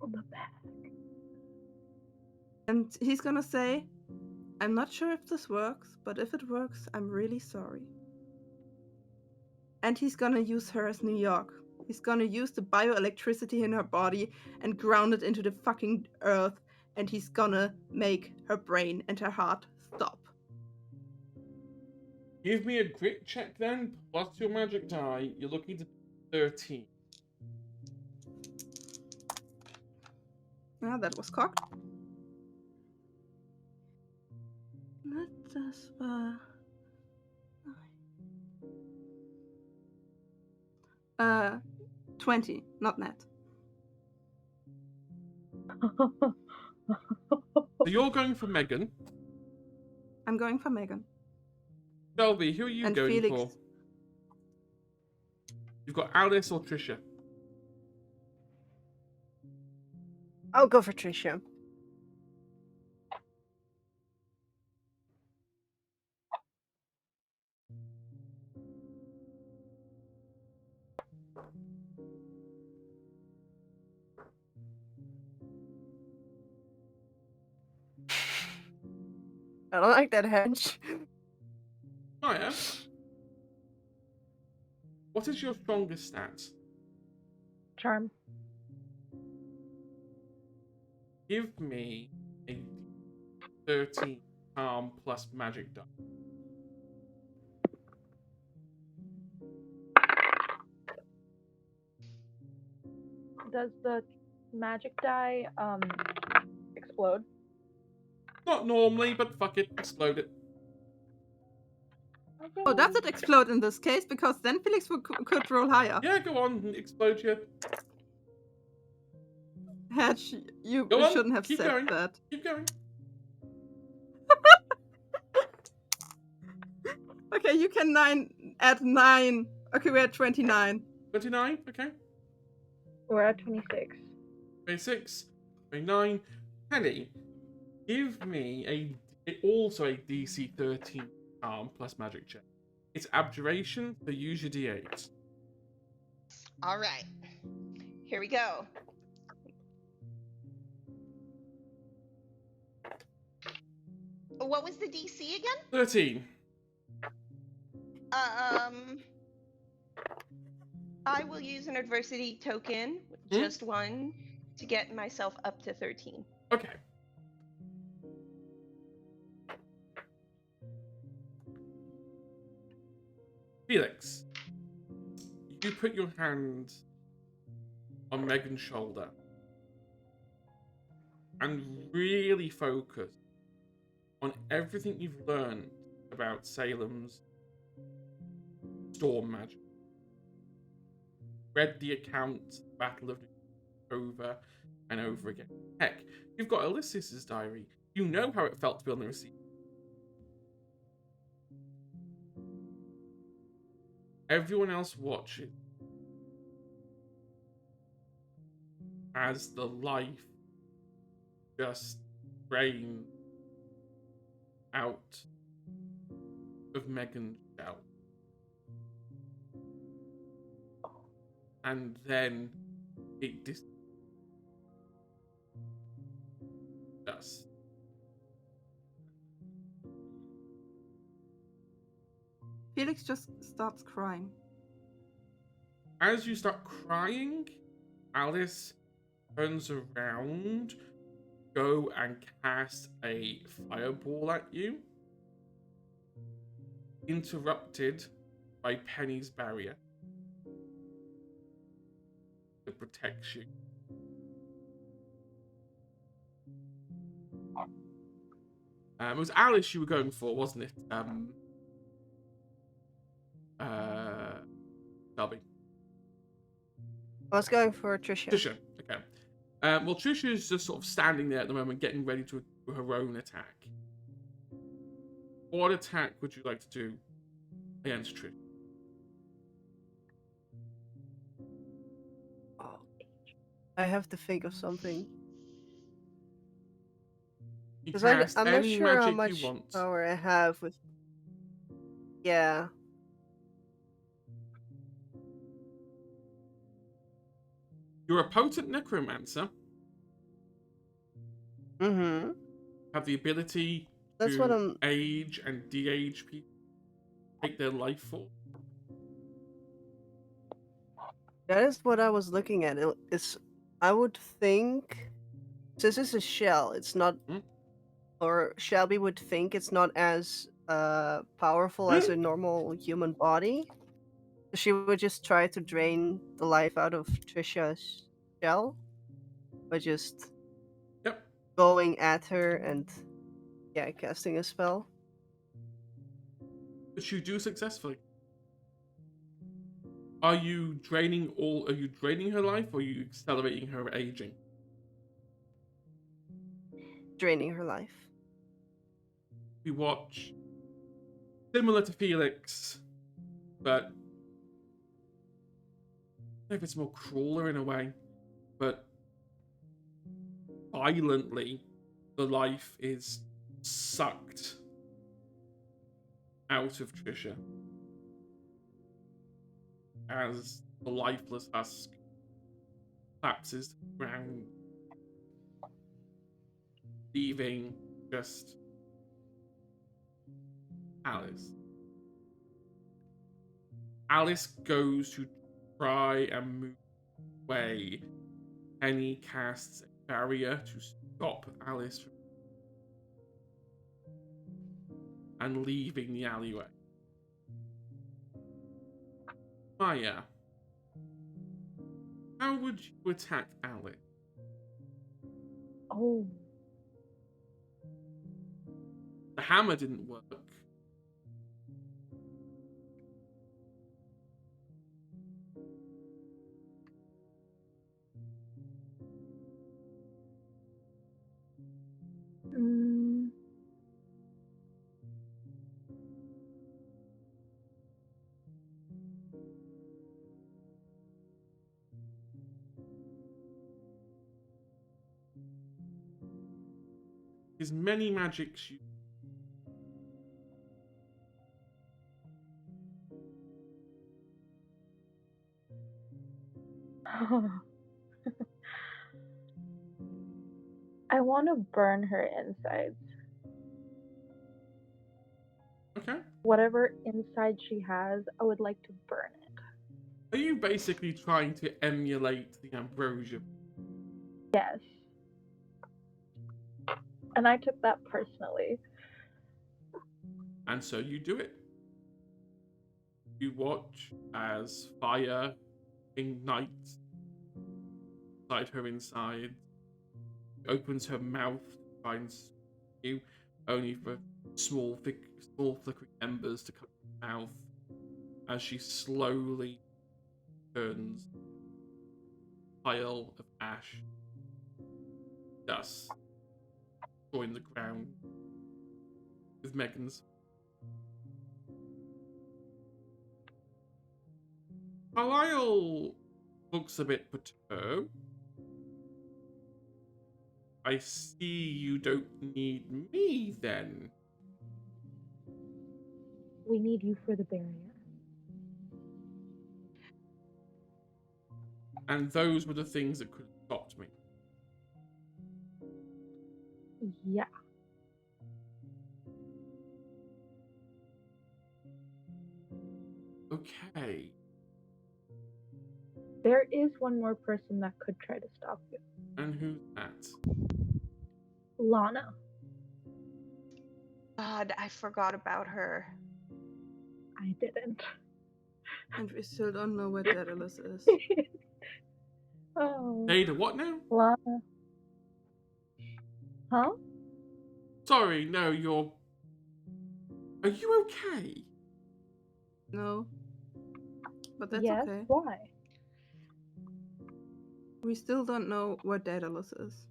On the back. And he's gonna say, I'm not sure if this works, but if it works, I'm really sorry. And he's gonna use her as New York. He's gonna use the bioelectricity in her body and ground it into the fucking earth, and he's gonna make her brain and her heart stop. Give me a grit check then, plus your magic die. You're looking to 13. Ah, that was cocked. Let us 20, not net. So you're going for Megan. I'm going for Megan. Shelby, who are you And going Felix. for? You've got Alice or Trisha. I'll go for Tricia. I don't like that hedge. Maya, what is your strongest stat? Charm. Give me a 13 charm plus magic die. Does the magic die explode? Not normally, but fuck it, explode it. Oh, does it explode in this case? Because then Felix could roll higher. Yeah, go on, explode you. Hedge, you Go on, shouldn't have keep said going. that. Keep going. Okay, you can add 9. Okay, we're at 29. 29, okay. We're at 26. 26, 29. Penny, give me also a DC 13 charm plus magic check. It's abjuration, so use your D8. All right. Here we go. What was the DC again? 13. I will use an adversity token, just one, to get myself up to 13. Okay. Felix, you put your hand on Megan's shoulder and really focus on everything you've learned about Salem's storm magic. Read the account, Battle of over and over again. Heck, you've got Ulysses' diary. You know how it felt to be on the receipt. Everyone else watches as the life just drains out of Megan's shell. And then it dust. Felix just starts crying. As you start crying, Alice turns around, go and cast a fireball at you, interrupted by Penny's barrier that protects you. It was Alice you were going for, wasn't it? Shelby. I was going for Trisha. Trisha. Okay. Well, Trisha's just sort of standing there at the moment, getting ready to do her own attack. What attack would you like to do against Trisha? Oh, I have to think of something. You Because cast I'm not any sure how magic much you want. power I have with. Yeah. You're a potent necromancer. Mm-hmm. Have the ability That's to what I'm. age and de-age people, take their life force. That is what I was looking at. It's. I would think, since it's a shell, it's not. Hmm? Or Shelby would think it's not as powerful as a normal human body. She would just try to drain the life out of Trisha's shell by just Yep. going at her and casting a spell. Which you do successfully. Are you draining her life, or are you accelerating her aging? Draining her life. We watch similar to Felix, but I don't know if it's more crueler in a way, but violently the life is sucked out of Trisha as the lifeless husk collapses to the ground, leaving just Alice. Alice goes to try and move away. Penny casts a barrier to stop Alice from and leaving the alleyway. Maya, how would you attack Alice? Oh. The hammer didn't work. Mm. There's many magics you I want to burn her insides. Okay. Whatever inside she has, I would like to burn it. Are you basically trying to emulate the ambrosia? Yes. And I took that personally. And so you do it. You watch as fire ignites inside her inside. Opens her mouth to try and you, only for small flickering embers to come from her mouth as she slowly turns a pile of ash, dust, destroying the ground with Megan's. Carlisle looks a bit perturbed. I see you don't need me then. We need you for the barrier. And those were the things that could have stopped me. Yeah. Okay. There is one more person that could try to stop you. And who's that? Lana. God, I forgot about her. I didn't. And we still don't know where Daedalus is. Oh. Ada, what now? Lana. Huh? Sorry, no, you're... Are you okay? No. But that's yes, okay. why? We still don't know where Daedalus is.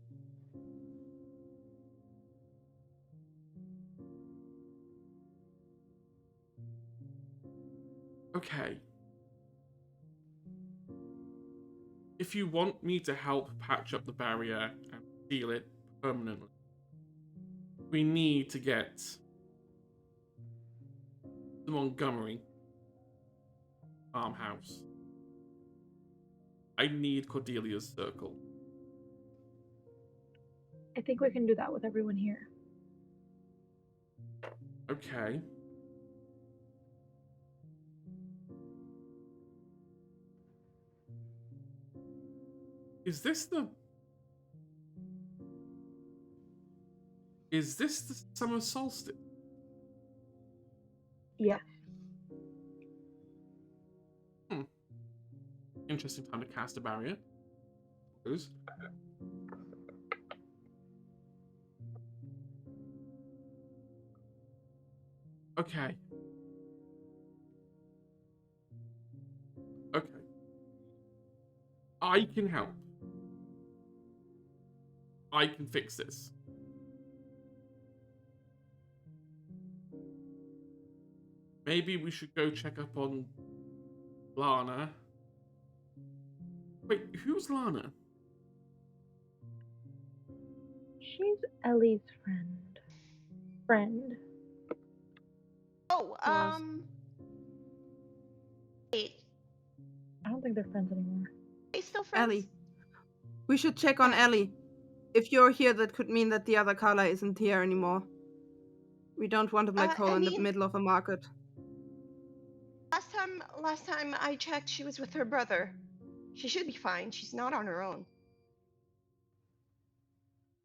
Okay. If you want me to help patch up the barrier and seal it permanently, we need to get the Montgomery farmhouse. I need Cordelia's circle. I think we can do that with everyone here. Okay. Is this the summer solstice? Yes. Interesting time to cast a barrier. Who's? Okay. Okay. I can help. I can fix this. Maybe we should go check up on Lana. Wait, who's Lana? She's Ellie's friend. Friend. Oh, wait, I don't think they're friends anymore. are they still friends? Ellie. We should check on Ellie. If you're here, that could mean that the other Carla isn't here anymore. We don't want a black hole I in the mean- middle of a market. Last time I checked, she was with her brother. She should be fine. She's not on her own.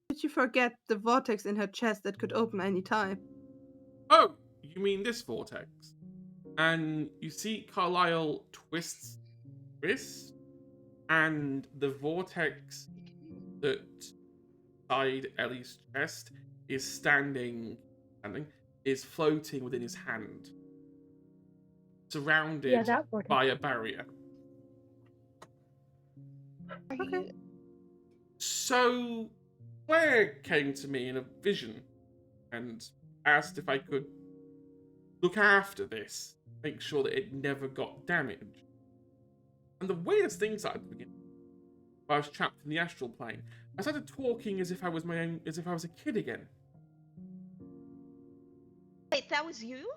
Did you forget the vortex in her chest that could open any time? Oh, you mean this vortex? And you see Carlisle twists wrist, and the vortex that inside Ellie's chest is floating within his hand, surrounded Yeah, that vortex. by a barrier. Okay. So Claire came to me in a vision and asked if I could look after this, make sure that it never got damaged. And the weirdest thing started to begin. I was trapped in the astral plane. I started talking as if I was a kid again. Wait, that was you?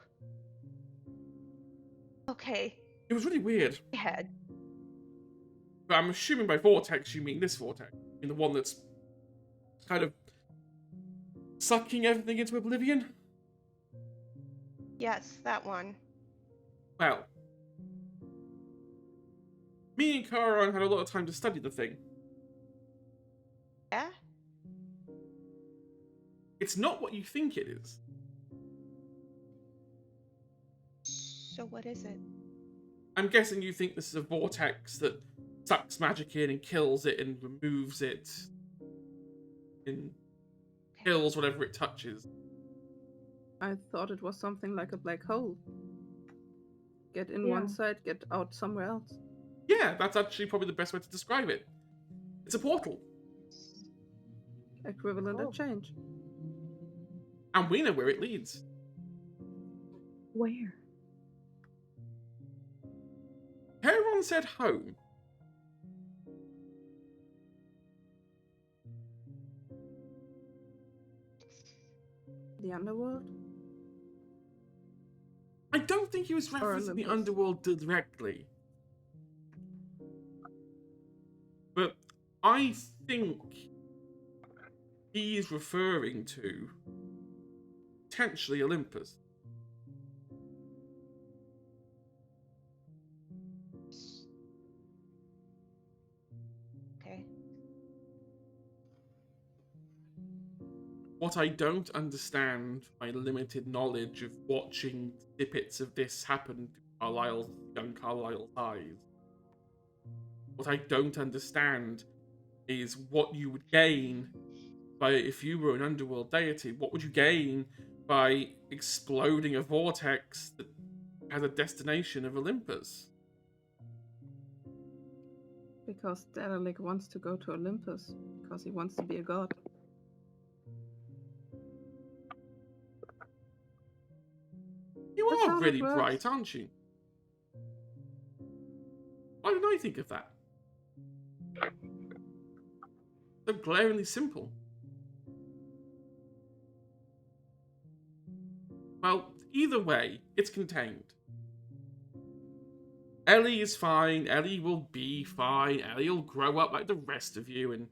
Okay, It was really weird. head. But I'm assuming by vortex you mean this vortex. You mean the one that's kind of sucking everything into oblivion? Yes, that one. Well, me and Karan had a lot of time to study the thing. Yeah? It's not what you think it is. So what is it? I'm guessing you think this is a vortex that sucks magic in and kills it and removes it and kills whatever it touches. I thought it was something like a black hole. Get in Yeah. one side, get out somewhere else. Yeah, that's actually probably the best way to describe it. It's a portal. Equivalent Oh. of change. And we know where it leads. Where? Heron said home. The underworld? I don't think he was referencing the Olympus. underworld directly. But I think he's referring to potentially Olympus. Okay. What I don't understand, my limited knowledge of watching snippets of this happen to young Carlisle's eyes. What I don't understand is what you would gain by if you were an underworld deity? What would you gain by exploding a vortex that has a destination of Olympus? Because Daedalic wants to go to Olympus. Because he wants to be a god. You That's are how it really works. bright, aren't you? Why didn't I think of that? So glaringly simple. Well, either way, it's contained. Ellie is fine. Ellie will be fine. Ellie will grow up like the rest of you, and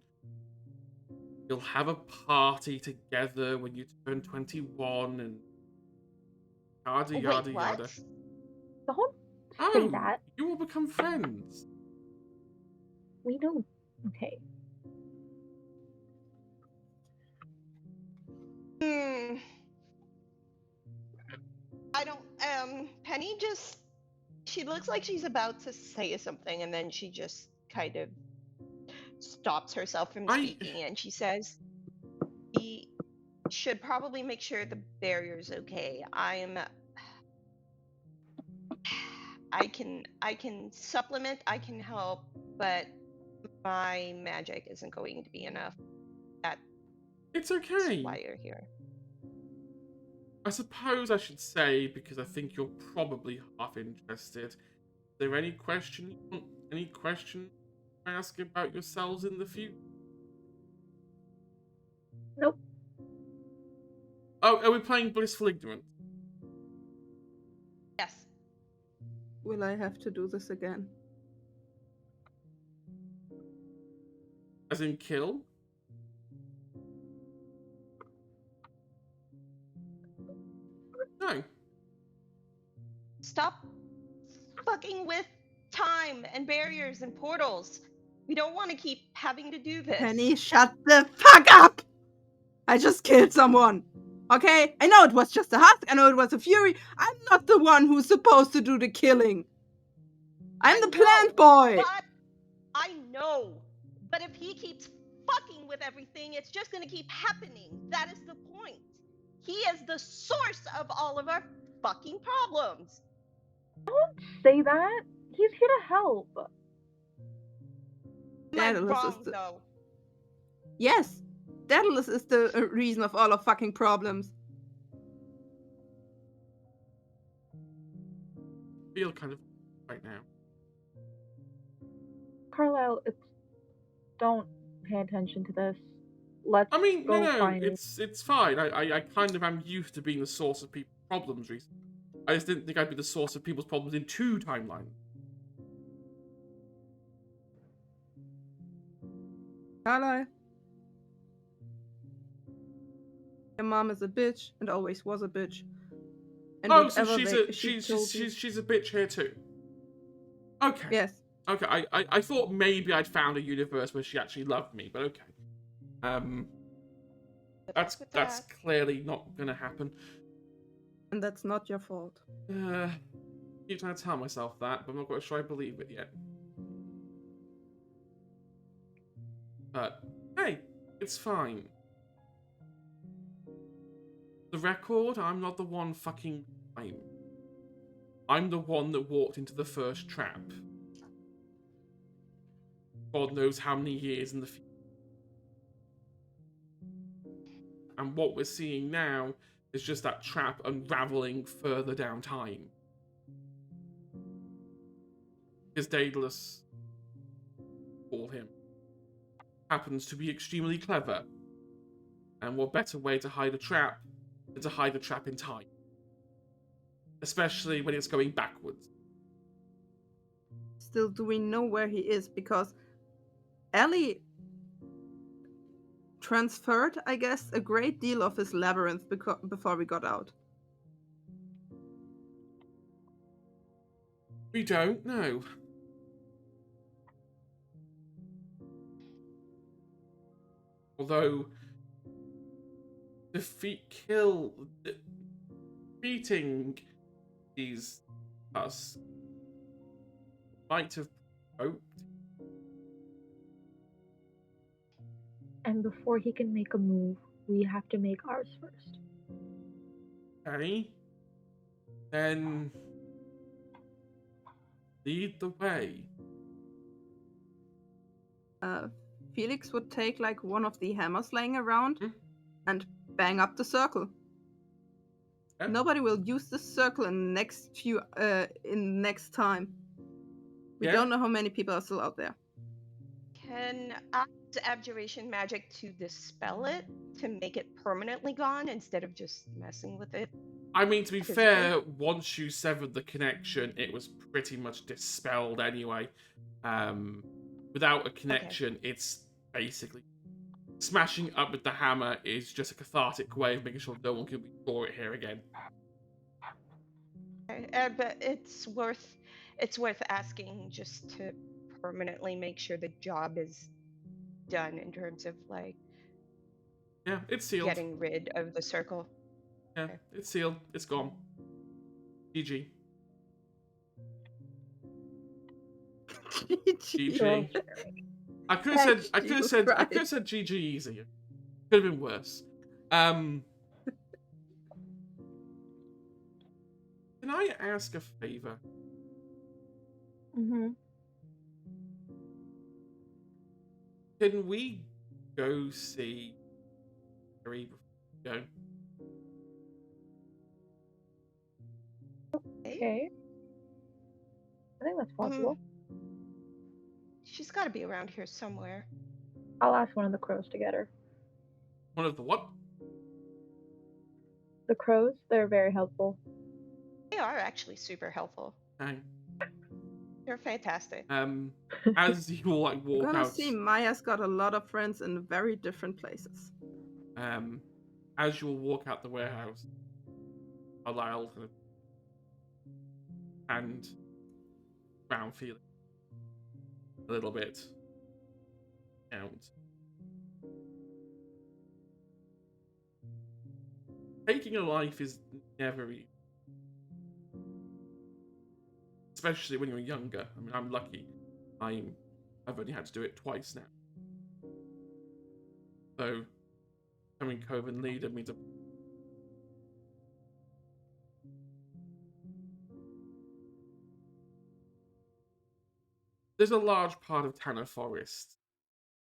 you'll have a party together when you turn 21, and yada Wait, yada what? yada. Don't say Oh, that. you will become friends. We don't. Okay. I don't. Penny just. She looks like she's about to say something, and then she just kind of stops herself from speaking, and she says, "We should probably make sure the barrier's okay. I can supplement, I can help, but my magic isn't going to be enough. That's It's okay. why you're here." I suppose I should say, because I think you're probably half interested. Is there any question you ask about yourselves in the future? Nope. Oh, are we playing Blissful Ignorance? Yes. Will I have to do this again? As in kill? No. Stop fucking with time and barriers and portals. We don't want to keep having to do this. Penny, shut the fuck up! I just killed someone. Okay? I know it was just a husk. I know it was a fury. I'm not the one who's supposed to do the killing. I'm the plant boy. But I know. But if he keeps fucking with everything, it's just gonna keep happening. That is the point. He is the source of all of our fucking problems. Don't say that. He's here to help. Am I Daedalus wrong, is the... though? Yes. Daedalus is the reason of all our fucking problems. I feel kind of right now. Carlisle, don't pay attention to this. Let's I mean, go no, find it's fine. I kind of am used to being the source of people's problems recently. I just didn't think I'd be the source of people's problems in 2 timelines. Carlisle. Your mom is a bitch and always was a bitch. And Oh, so whatever she's told you- she's a bitch here too. Okay. Yes. Okay. I thought maybe I'd found a universe where she actually loved me, but okay. Good That's luck with that's that. clearly not gonna happen. And that's not your fault. Keep trying to tell myself that, but I'm not quite sure I believe it yet. But hey, it's fine. The record, I'm not the one fucking time. I'm the one that walked into the first trap. God knows how many years in the future. And what we're seeing now is just that trap unraveling further down time. Because Daedalus, call him, happens to be extremely clever. And what better way to hide a trap than to hide a trap in time? Especially when it's going backwards. Still, do we know where he is? Because Ellie transferred, I guess, a great deal of his labyrinth before we got out. We don't know. Although defeating these us might have hoped. And before he can make a move, we have to make ours first. Okay. Then lead the way. Felix would take like one of the hammers laying around and bang up the circle. Yeah. Nobody will use this circle in next time. We don't know how many people are still out there. Can I use abjuration magic to dispel it, to make it permanently gone instead of just messing with it? I mean, to be fair, once you severed the connection, it was pretty much dispelled anyway. Without a connection, it's basically smashing up with the hammer is just a cathartic way of making sure no one can restore it here again. But it's worth asking just to permanently make sure the job is done in terms of like it's sealed. Getting rid of the circle. Yeah, it's sealed. It's gone. GG. GG. I could have said GG easier. Could have been worse. Can I ask a favor? Mm-hmm. Can we go see Harry before we go? Okay. I think that's possible. She's got to be around here somewhere. I'll ask one of the crows to get her. One of the what? The crows, they're very helpful. They are actually super helpful. Okay. They're fantastic. As you all like walk You're gonna out, see Maya's got a lot of friends in very different places. As you all walk out the warehouse, Carlisle kind of hand round feeling a little bit out. Taking a life is never easy. Especially when you're younger. I mean, I'm lucky. I've only had to do it twice now. So, becoming Coven leader means there's a large part of Tanner Forest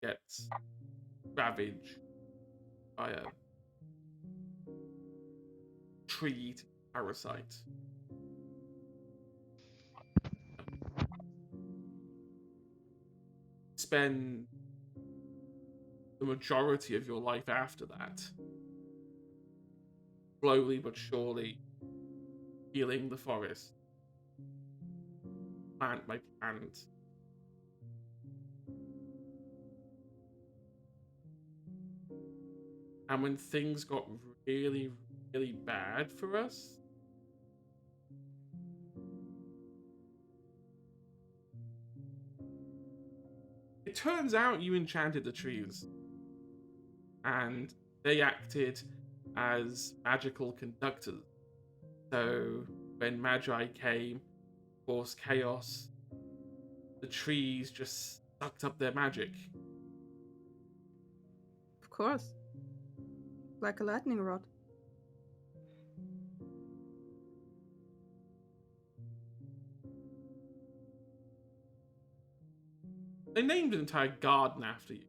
gets ravaged by a tree parasite. Spend the majority of your life after that slowly but surely healing the forest, plant by plant. And when things got really, really bad for us, it turns out you enchanted the trees, and they acted as magical conductors. So when Magi came, caused chaos, the trees just sucked up their magic. Of course. Like a lightning rod. They named an entire garden after you.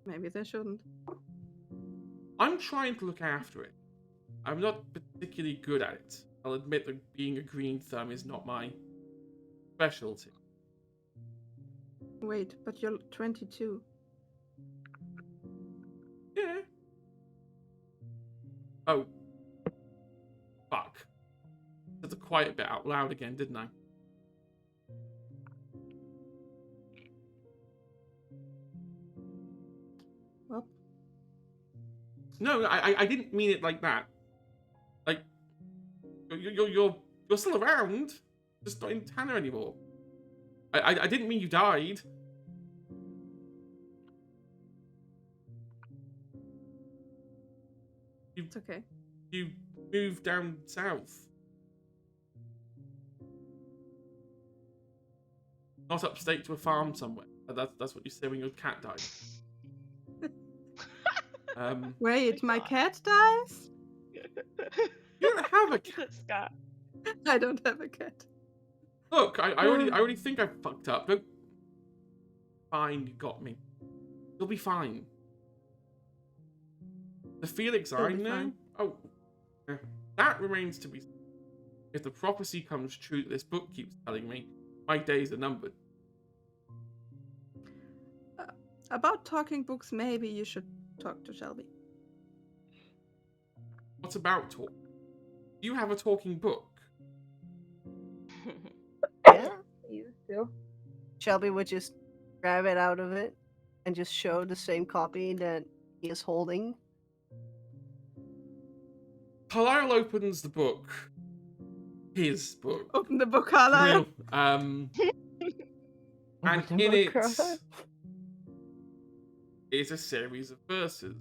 Maybe they shouldn't. I'm trying to look after it. I'm not particularly good at it. I'll admit that being a green thumb is not my specialty. Wait, but you're 22. Yeah. Oh. Fuck. Said the quiet bit out loud again, didn't I? Well. No, I didn't mean it like that. Like, you're still around, just not in Tanner anymore. I didn't mean you died. It's okay. You moved down south. Not upstate to a farm somewhere. That's what you say when your cat dies. Wait, Oh my God. cat dies? You don't have a cat. Scott. I don't have a cat. Look, I already think I fucked up. But fine, you got me. You'll be fine. The Felix You'll I be know. fine. Oh, yeah, that remains to be seen. If the prophecy comes true that this book keeps telling me, my days are numbered. About talking books, maybe you should talk to Shelby. What about talk? Do you have a talking book? Yeah. Used to. Shelby would just grab it out of it and just show the same copy that he is holding. Carlisle opens the book. His book. Open the book, Carlisle. And Open in book, it Carlisle. is a series of verses.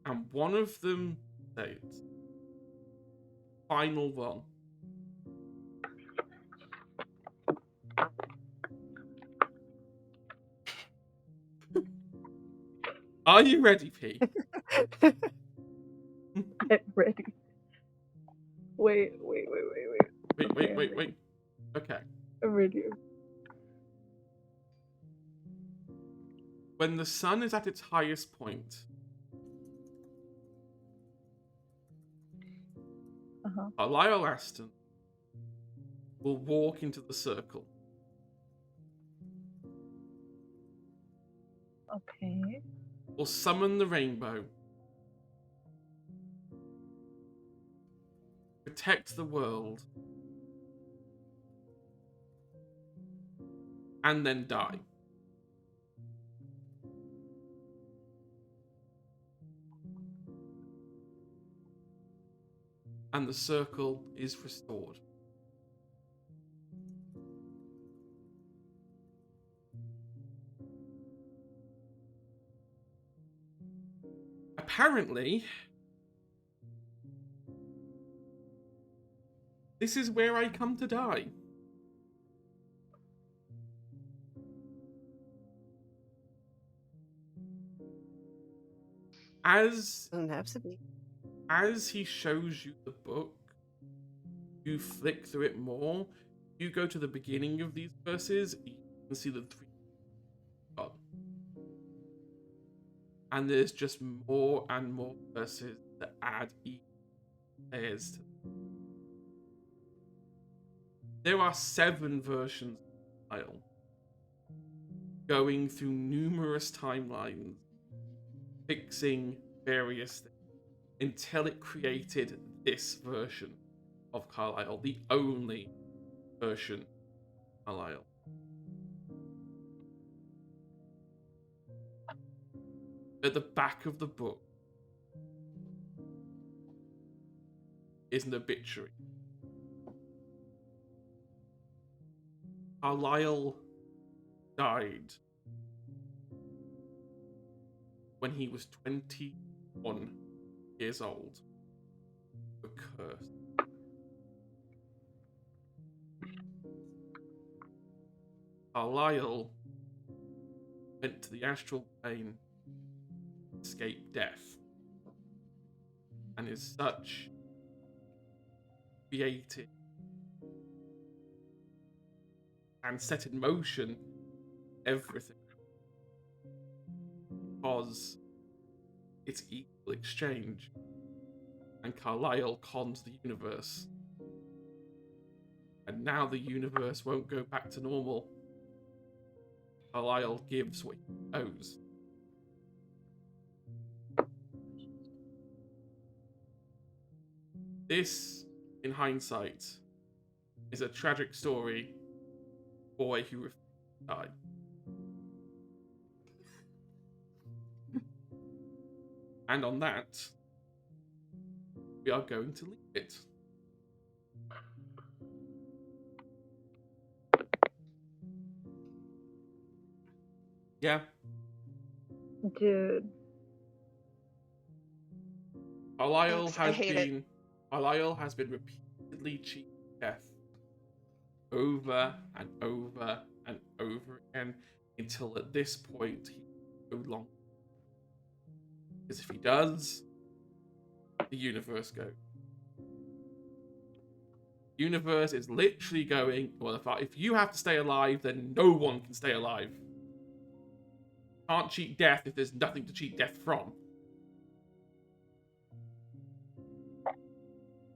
And one of them states, final one. Are you ready, P? Get ready. Wait. Wait. Okay. I'm ready. When the sun is at its highest point, Lyle Aston will walk into the circle. Okay. Will summon the rainbow. Protect the world. And then die. And the circle is restored. Apparently, this is where I come to die. Doesn't have to be. As he shows you the book, you flick through it more. You go to the beginning of these verses, you can see the three. God. And there's just more and more verses that add each layers to them. There are 7 versions of Isle, going through numerous timelines, fixing various things, until it created this version of Carlisle, the only version of Carlisle. At the back of the book is an obituary. Carlisle died when he was 21 years old. A curse. Carlisle went to the astral plane, escaped death, and as such created and set in motion everything, because it's equal exchange, and Carlisle cons the universe, and now the universe won't go back to normal. Carlisle gives what he owes. This, in hindsight, is a tragic story. Boy who refused to die. And on that, we are going to leave it. Yeah. Dude. Carlisle I hate it. Carlisle has been repeatedly cheated to death over and over and over again until at this point he no longer. Because if he does, the universe goes. The universe is literally going, well, if you have to stay alive, then no one can stay alive. Can't cheat death if there's nothing to cheat death from.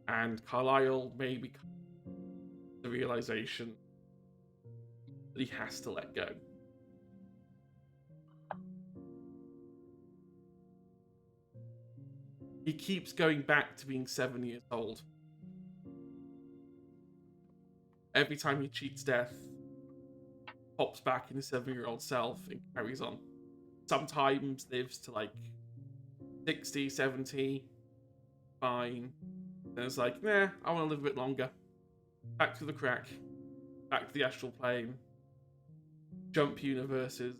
And Carlisle may become the realization that he has to let go. He keeps going back to being 7 years old. Every time he cheats death, pops back in his 7-year-old self and carries on. Sometimes lives to like 60, 70, fine. Then it's like, nah, I want to live a bit longer. Back to the crack. Back to the astral plane. Jump universes.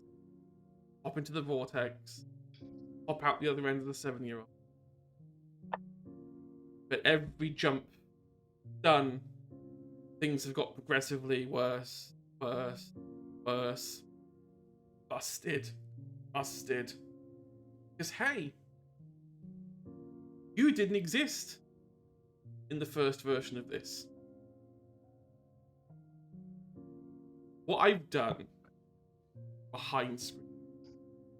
Hop into the vortex. Hop out the other end of the 7-year-old. But every jump done, things have got progressively worse, worse, worse. Busted. Because hey, you didn't exist in the first version of this. What I've done behind screen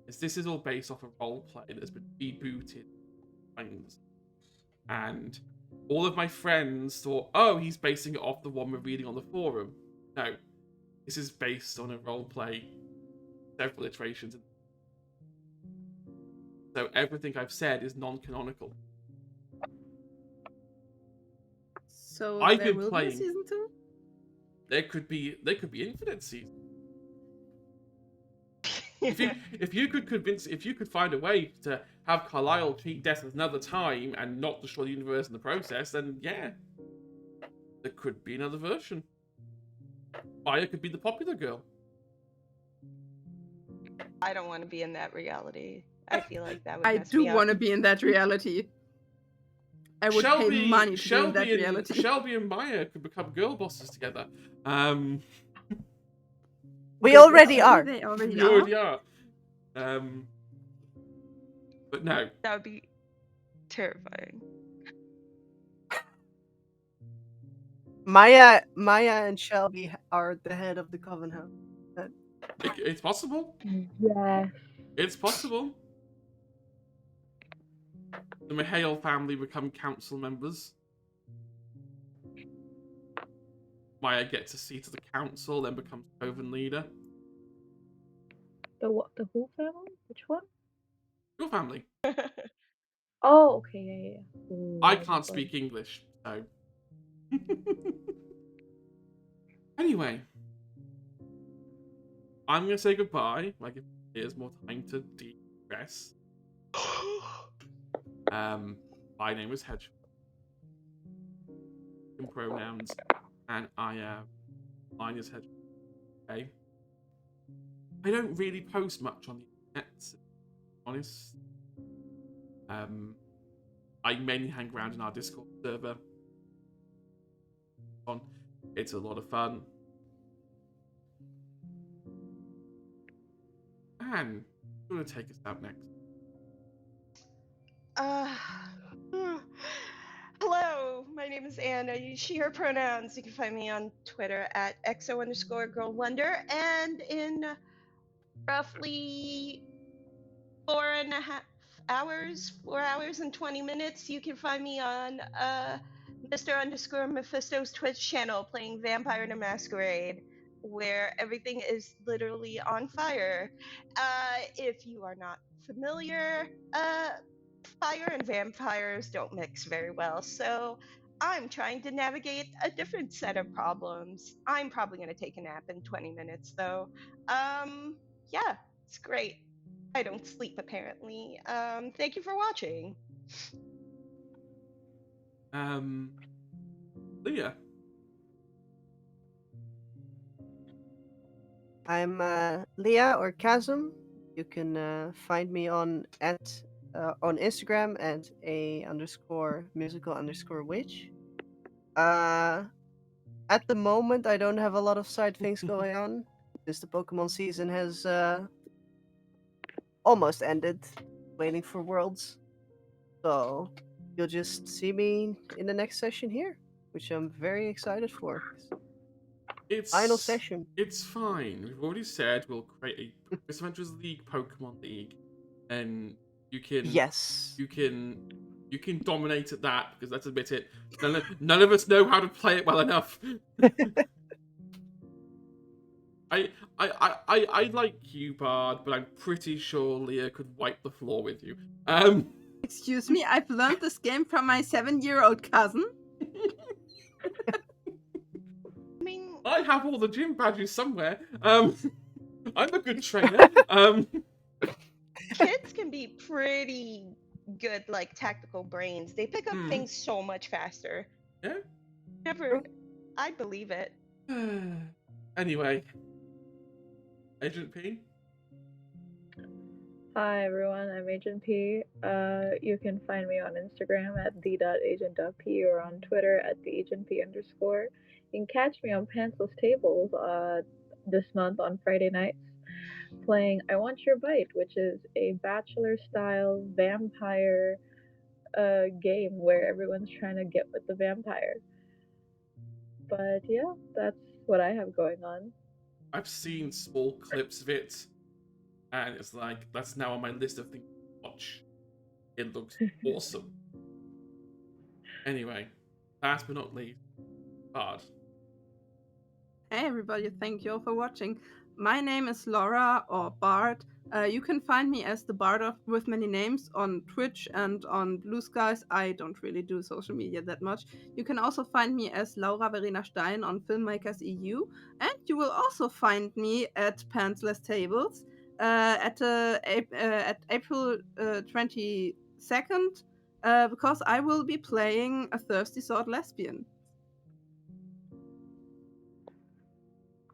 is this is all based off a roleplay that's been rebooted times. And all of my friends thought, oh, he's basing it off the one we're reading on the forum. No, this is based on a roleplay, several iterations. So everything I've said is non-canonical. So I've there been will playing- be a season 2? There could be infinite seasons. If you could find a way to have Carlisle cheat death another time and not destroy the universe in the process, then yeah, there could be another version. Maya could be the popular girl. I don't want to be in that reality. I feel like that would I mess do me up. want to be in that reality. I would pay money to be in that reality. Shelby and Maya could become girl bosses together. We already are. They already You are. already are. But no. That would be terrifying. Maya and Shelby are the head of the Coven House. It's possible. Yeah. It's possible. The Mihail family become council members. Maya gets a seat at the council, then becomes Coven leader. The what? The who family? Which one? Your family. Oh, okay, yeah. Ooh, I that's can't fun. speak English, so. Anyway. I'm going to say goodbye. Like, if there's more time to de-stress. My name is Hedge. In pronouns. And I am. Mine is Hedge. Okay. I don't really post much on the internet, to be honest. I mainly hang around in our Discord server. It's a lot of fun. Anne, you're going to take us out next. Hello, my name is Anne. I use she, her pronouns. You can find me on Twitter at @XO_girlwonder. And in roughly 4 hours and 20 minutes, you can find me on Mr_Mephisto's Twitch channel playing Vampire the Masquerade, where everything is literally on fire. If you are not familiar, fire and vampires don't mix very well, so I'm trying to navigate a different set of problems. I'm probably going to take a nap in 20 minutes, though. Yeah, it's great. I don't sleep, apparently. Thank you for watching. Leah. I'm Leah or Chasm. You can find me on Instagram at _musical_witch. I'm At the moment, I don't have a lot of side things going on, because the Pokemon season has almost ended, waiting for Worlds. So you'll just see me in the next session here, which I'm very excited for. Final session. It's fine. We've already said we'll create a Misadventures League Pokemon League, and you can Yes. you can dominate at that, because let's admit it, none of us know how to play it well enough. I like you, Bard, but I'm pretty sure Leah could wipe the floor with you. Excuse me, I've learned this game from my 7-year-old cousin. I mean, I have all the gym badges somewhere. I'm a good trainer. kids can be pretty good, like tactical brains. They pick up things so much faster. Yeah. I believe it. Anyway, Agent P. Hi everyone, I'm Agent P. You can find me on Instagram at the.agent.p or on Twitter at theagentp_. You can catch me on Pantsless Tables this month on Friday nights playing I Want Your Bite, which is a bachelor-style vampire game where everyone's trying to get with the vampire. But yeah, that's what I have going on. I've seen small clips of it, and it's like, that's now on my list of things to watch. It looks awesome. Anyway, last but not least, Bard. Hey everybody, thank you all for watching. My name is Laura, or Bard. You can find me as the Bard with many names on Twitch and on Blue Skies. I don't really do social media that much. You can also find me as Laura Verena Stein on Filmmakers EU, and you will also find me at Pantsless Tables at April 22nd, because I will be playing a Thirsty Sword Lesbian.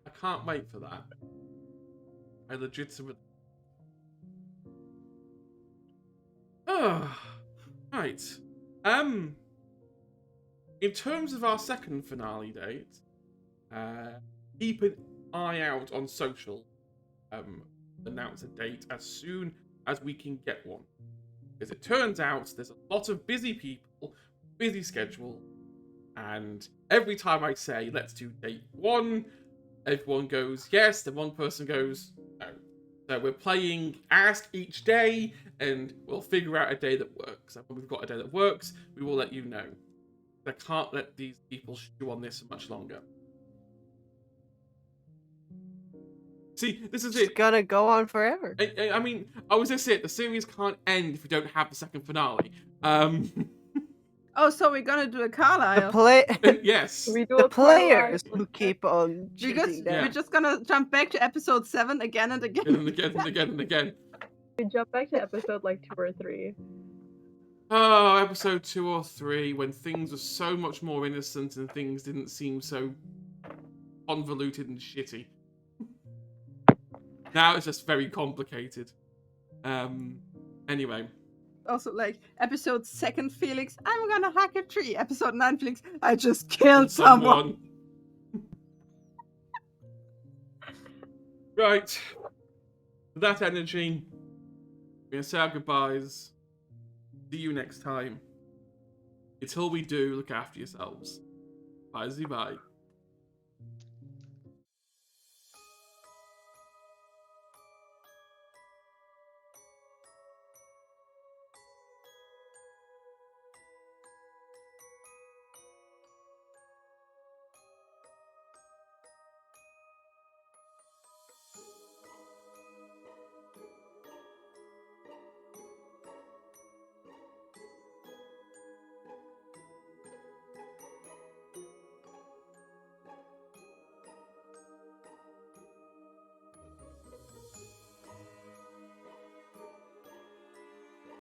I can't wait for that. I legitimately. Oh, right. In terms of our second finale date, keep an eye out on social. Announce a date as soon as we can get one. Because it turns out there's a lot of busy people, busy schedule, and every time I say let's do date 1, everyone goes yes, then one person goes no. So we're playing Ask each day, and we'll figure out a day that works. And when we've got a day that works, we will let you know. I can't let these people stew on this much longer. See, this is It's it. gonna go on forever. I mean, I was just it. The series can't end if we don't have the second finale. Oh, so we're gonna do a Carlisle. Yes. We do The a Carlisle. players who keep on cheating We're them. just gonna jump back to episode 7 again and again. And again and again and again. We jump back to episode like 2 or 3. Oh, episode 2 or 3, when things were so much more innocent and things didn't seem so convoluted and shitty. Now it's just very complicated. Anyway. Also, like, episode 2 Felix, I'm gonna hack a tree. Episode 9 Felix, I just killed someone. Right. With that energy, we're going to say our goodbyes. See you next time. Until we do, look after yourselves. Bye-bye.